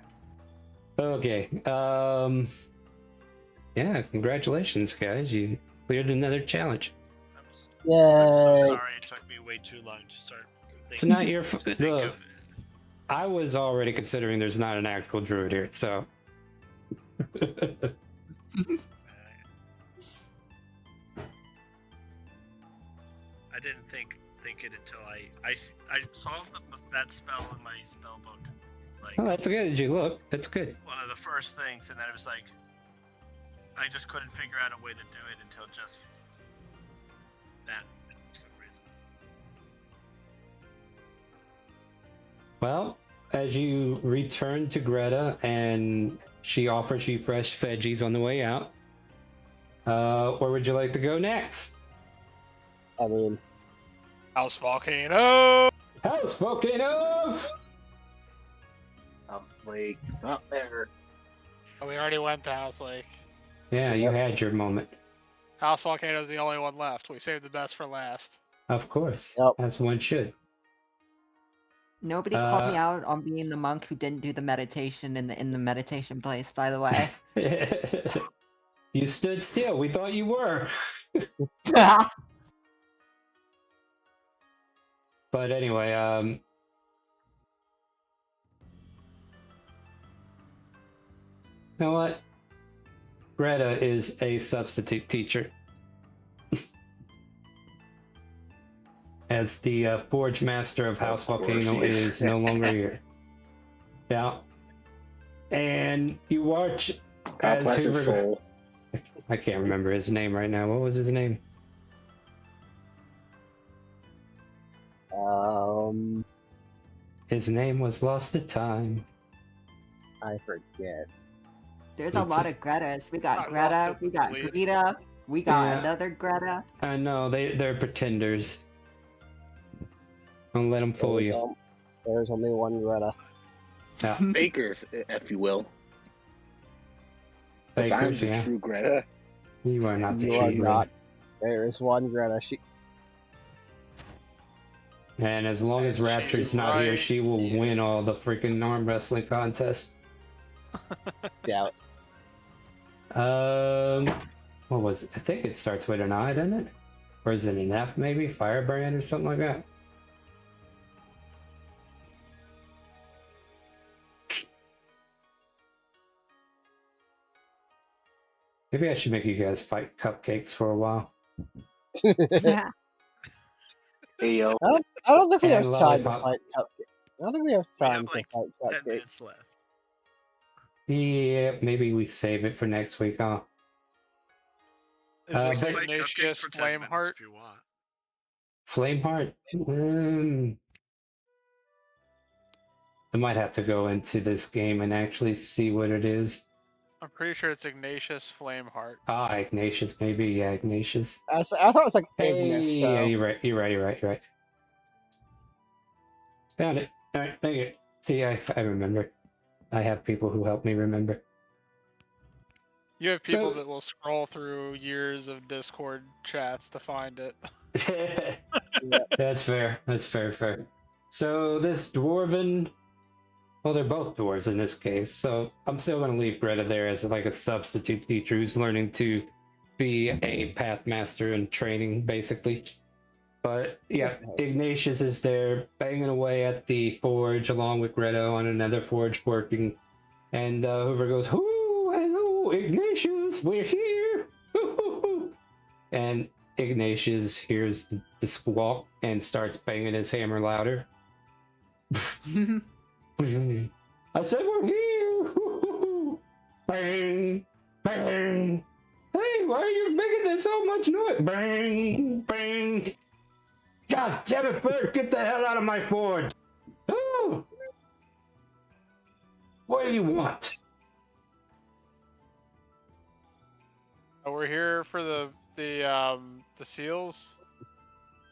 Okay. Yeah, congratulations, guys. You cleared another challenge. I'm so Yay! sorry it took me way too long to start. It's not your to think look. of it. I was already considering there's not an actual druid here, so. I didn't think it until I solved that spell in my spell book. Like Oh, that's good. Did you look? That's good. one of the first things, and then it was like I just couldn't figure out a way to do it until just that for some reason. Well, as you return to Greta and she offers you fresh veggies on the way out, where would you like to go next? I mean, House Volcano! House Volcano! Like, not there. Oh, we already went to House Lake. Yeah, you had your moment. House Volcano's the only one left. We saved the best for last. Of course. Yep. As one should. Nobody called me out on being the monk who didn't do the meditation in the meditation place, by the way. You stood still. We thought you were. But anyway, you know what? Greta is a substitute teacher. As the Forge Master of House Of course Volcano she is. is no longer here. Yeah. And you watch as Plastic Hoover... Soul. I can't remember his name right now. What was his name? His name was Lost to Time. I forget. There's a It's lot a- of Gretas. We I got lost Greta, it we with got the bleed. Greta, we got Yeah. another Greta. I know, they're pretenders. Don't let them fool you. There's only one Greta. Yeah. Fakers, if you will. If I'm Fakers, the yeah. true Greta. You are not the You are true not. Greta. There is one Greta. She. And as long as And Rapture's she's not here, right she will here. win all the freaking arm wrestling contests. Doubt. What was it? I think it starts with an I, doesn't it? Or is it an F maybe? Firebrand or something like that? Maybe I should make you guys fight cupcakes for a while. Yeah. Hey, yo. I don't think we have And time to Lollipop. fight Cupcake. I don't think we have We time have to like fight 10 Cupcake. minutes left. Yeah, maybe we save it for next week, huh? Is Uh, it but- Fight Ignatius cupcakes for 10 minutes Flameheart? if you want. Flameheart? I might have to go into this game and actually see what it is. I'm pretty sure it's Ignatius Flameheart. Ah, Ignatius, maybe. Yeah, Ignatius. I thought it was like Hey, Ignis. So. yeah, you're right. You're right. Found it. All right, thank you. See, I remember. I have people who help me remember. You have people Oh. that will scroll through years of Discord chats to find it. Yeah. That's fair. That's fair. So this dwarven, well, they're both dwarves in this case. So I'm still going to leave Greta there as like a substitute teacher who's learning to be a path master and training, basically. But yeah, Ignatius is there banging away at the forge along with Greta on another forge working. And Hoover goes, "Ooh, hello, Ignatius, we're here." And Ignatius hears the squawk and starts banging his hammer louder. I said, "We're here." Bang, bang. Hey, why are you making so much noise? Bang, bang. God damn it, Bert, get the hell out of my forge. Ooh. What do you want? We're here for the seals.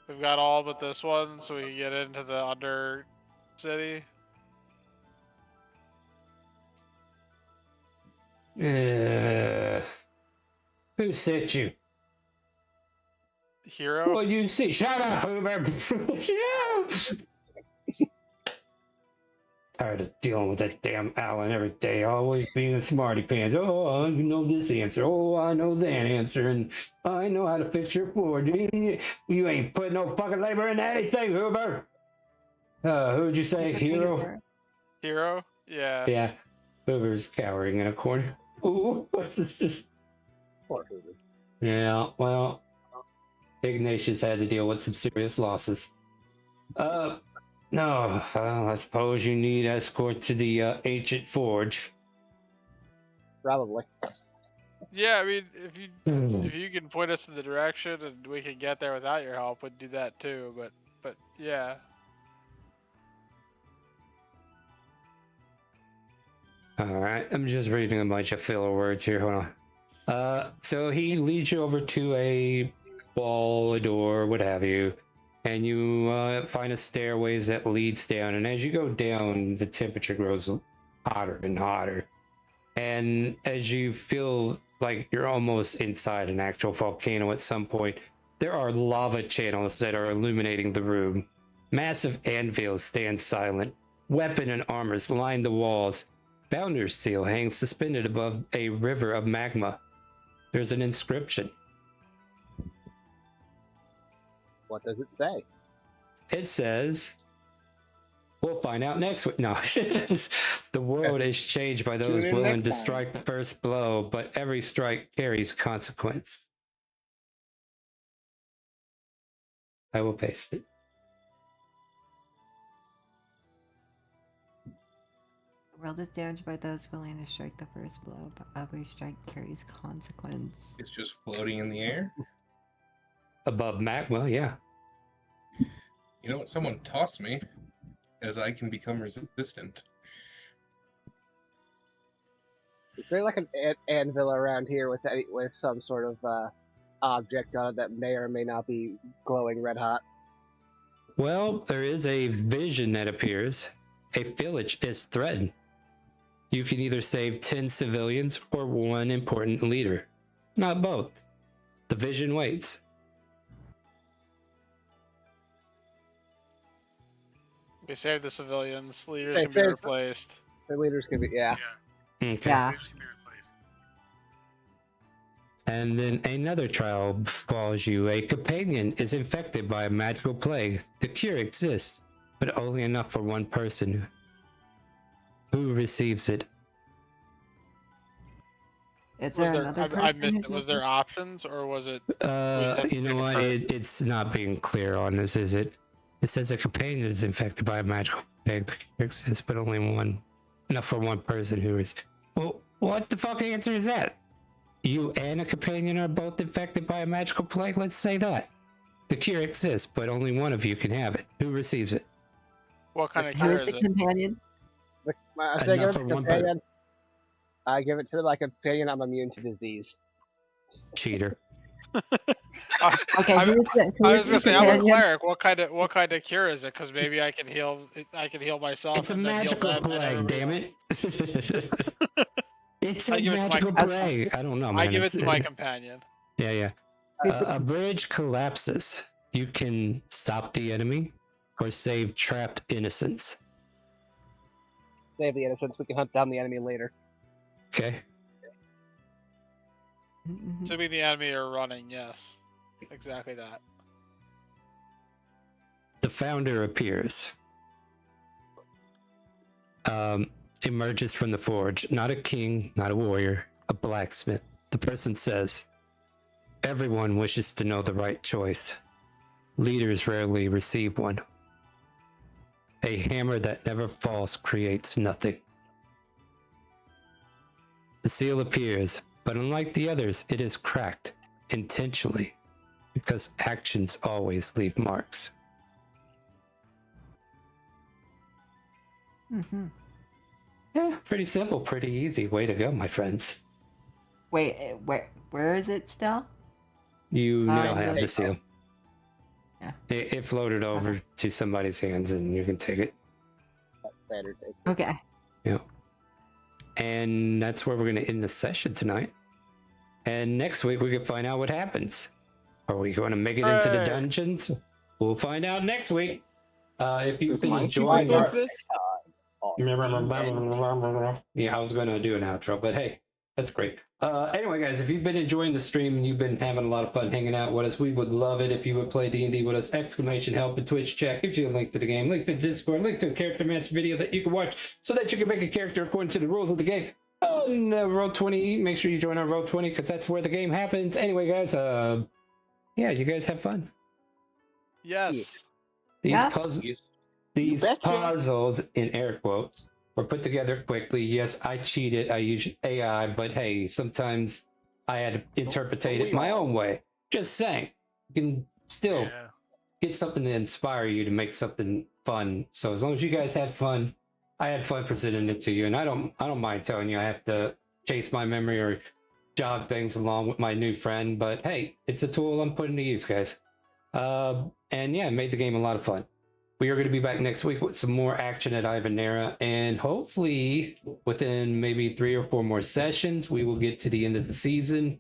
We've got all but this one, so we can get into the under city. Who sent you? Hero. Well, you see, shut up, Hoover. Tired of dealing with that damn Alan every day, always being a smarty pants. Oh, I know this answer. Oh, I know that answer, and I know how to fix your forge. You ain't putting no fucking labor into anything, Hoover. Who'd you say, Hero? Hero? Yeah. Yeah, Hoover's cowering in a corner. Ooh, what's this? Poor Hoover. Yeah, well, Ignatius had to deal with some serious losses. No, well, I suppose you need escort to the ancient forge. Probably. Yeah, I mean, if you can point us in the direction and we can get there without your help, we'd do that too. But yeah. All right, I'm just reading a bunch of filler words here. Hold on. So he leads you over to a wall, a door, what have you, and you find a stairways that leads down. And as you go down, the temperature grows hotter and hotter. And as you feel like you're almost inside an actual volcano at some point, there are lava channels that are illuminating the room. Massive anvils stand silent. Weapon and armors line the walls. Founder's seal hangs suspended above a river of magma. There's an inscription. What does it say? It says, "We'll find out next week." No, the world is changed by those Tune in willing next to time. strike the first blow, but every strike carries consequence. I will paste it. The world is damaged by those willing to strike the first blow, but every strike carries consequence. It's just floating in the air. Above magma, yeah. You know what? Someone tossed me, as I can become resistant. Is there like an anvil around here with some sort of object on it that may or may not be glowing red hot? Well, there is a vision that appears. A village is threatened. You can either save 10 civilians or one important leader. Not both. The vision waits. We save the civilians. Leaders Save- can be save- replaced. The leaders could be, yeah. Okay. Yeah. Leaders can be replaced. And then another trial befalls you. A companion is infected by a magical plague. The cure exists, but only enough for one person. Who receives it? Is Was there there, another I person? missed, who's was there missing? options or was it? You know what? It's not being clear on this, is it? It says a companion is infected by a magical plague. The cure exists, but only one. Enough for one person who is. Well, what the fuck answer is that? You and a companion are both infected by a magical plague? Let's say that. The cure exists, but only one of you can have it. Who receives it? What kind of Who cure is is the it? companion? Say again, Enough for one companion. I give it to my companion. I'm immune to disease. Cheater. Okay, I, who's the, I who's was the gonna say I'm a companion? cleric. What kind of cure is it? Because maybe I can heal. I can heal myself It's a and then heal magical them and plague, everybody damn else. it. It's I a give it to my magical Okay. plague. I don't know, I man. give it It's, to my companion. yeah. Who's the A bridge collapses. You can stop the enemy or save trapped innocents. Save the innocents. We can hunt down the enemy later. Okay. Mhm. Assuming the enemy are running, yes, exactly that. The founder appears. Emerges from the forge. Not a king, not a warrior, a blacksmith. The person says, everyone wishes to know the right choice. Leaders rarely receive one. A hammer that never falls creates nothing. The seal appears, but unlike the others, it is cracked intentionally because actions always leave marks. Mhm. Yeah, pretty simple, pretty easy. Way to go, my friends. Wait, where is it still? You now in have the- the seal. Yeah. It floated over to somebody's hands and you can take it. Better take it. Okay. Yeah. And that's where we're going to end the session tonight. And next week we can find out what happens. Are we going to make it into the Hooray. dungeons? We'll find out next week. If you've Does been my enjoying super our... sense this? Yeah, I was going to do an outro, but hey, that's great. Anyway, guys, if you've been enjoying the stream and you've been having a lot of fun hanging out with us, we would love it if you would play D&D with us. Exclamation help in Twitch chat gives you a link to the game, link to Discord, link to a character match video that you can watch so that you can make a character according to the rules of the game. On Roll20, make sure you join our Roll20 because that's where the game happens. Anyway, guys, yeah, you guys have fun. Yes. These Yeah. puzzles. Yes. These betcha. puzzles, in air quotes, were put together quickly. Yes, I cheated. I used AI, but hey, sometimes I had to interpret it my own way. Just saying, you can still Yeah. get something to inspire you to make something fun. So as long as you guys have fun, I had fun presenting it to you, and I don't mind telling you I have to chase my memory or jog things along with my new friend. But hey, it's a tool I'm putting to use, guys. And yeah, it made the game a lot of fun. We are going to be back next week with some more action at Ivanera, and hopefully within maybe 3 or 4 more sessions, we will get to the end of the season.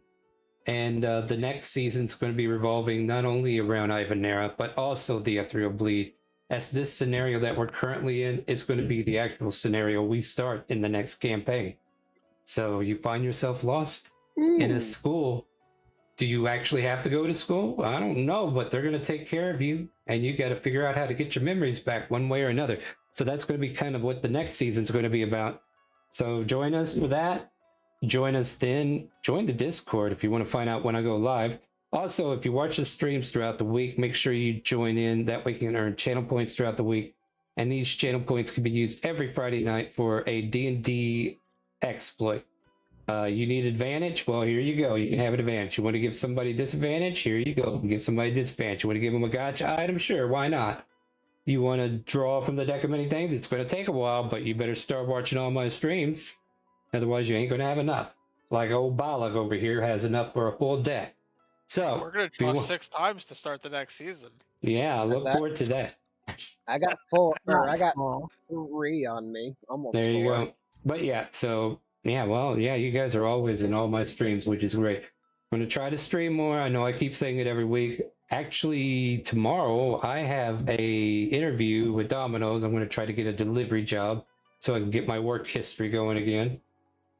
And the next season's going to be revolving not only around Ivanera, but also the Ethereal Bleed. As this scenario that we're currently in is going to be the actual scenario we start in the next campaign. So you find yourself lost in a school. Do you actually have to go to school? I don't know, but they're going to take care of you, and you got to figure out how to get your memories back one way or another. So that's going to be kind of what the next season's going to be about. So join us for that. Join us then. Join the Discord if you want to find out when I go live. Also, if you watch the streams throughout the week, make sure you join in. That way you can earn channel points throughout the week. And these channel points can be used every Friday night for a D&D exploit. You need advantage? Well, here you go. You can have an advantage. You want to give somebody disadvantage? Here you go. Give somebody disadvantage. You want to give them a gotcha item? Sure, why not? You want to draw from the deck of many things? It's going to take a while, but you better start watching all my streams. Otherwise, you ain't going to have enough. Like old Balak over here has enough for a full deck. So, We're gonna if you draw want- 6 times to start the next season. yeah, I look that? forward to that. I got 4, or I got Small. 3 on me. Almost There you 4. go. But yeah, so yeah, well, yeah, you guys are always in all my streams, which is great. I'm gonna try to stream more. I know I keep saying it every week. Actually, tomorrow I have a interview with Domino's. I'm gonna try to get a delivery job so I can get my work history going again.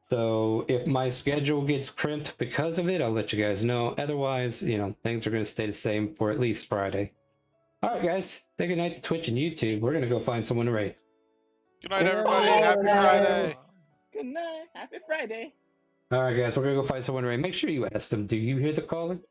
So if my schedule gets crimped because of it, I'll let you guys know. Otherwise, you know, things are gonna stay the same for at least Friday. All right, guys. Say good night to Twitch and YouTube. We're gonna go find someone to raid. Good night, Good everybody. night. Happy Friday. Good night. Happy Friday. All right, guys. We're gonna go find someone to raid. Make sure you ask them. Do you hear the calling?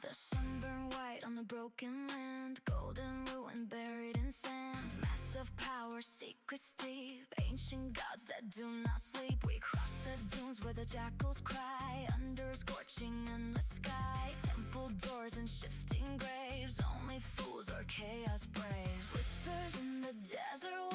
The sunburned white on the broken land, golden ruin buried in sand. Massive power, secrets deep, ancient gods that do not sleep. We cross the dunes where the jackals cry, under scorching endless sky. Temple doors and shifting graves, only fools or chaos braves. Whispers in the desert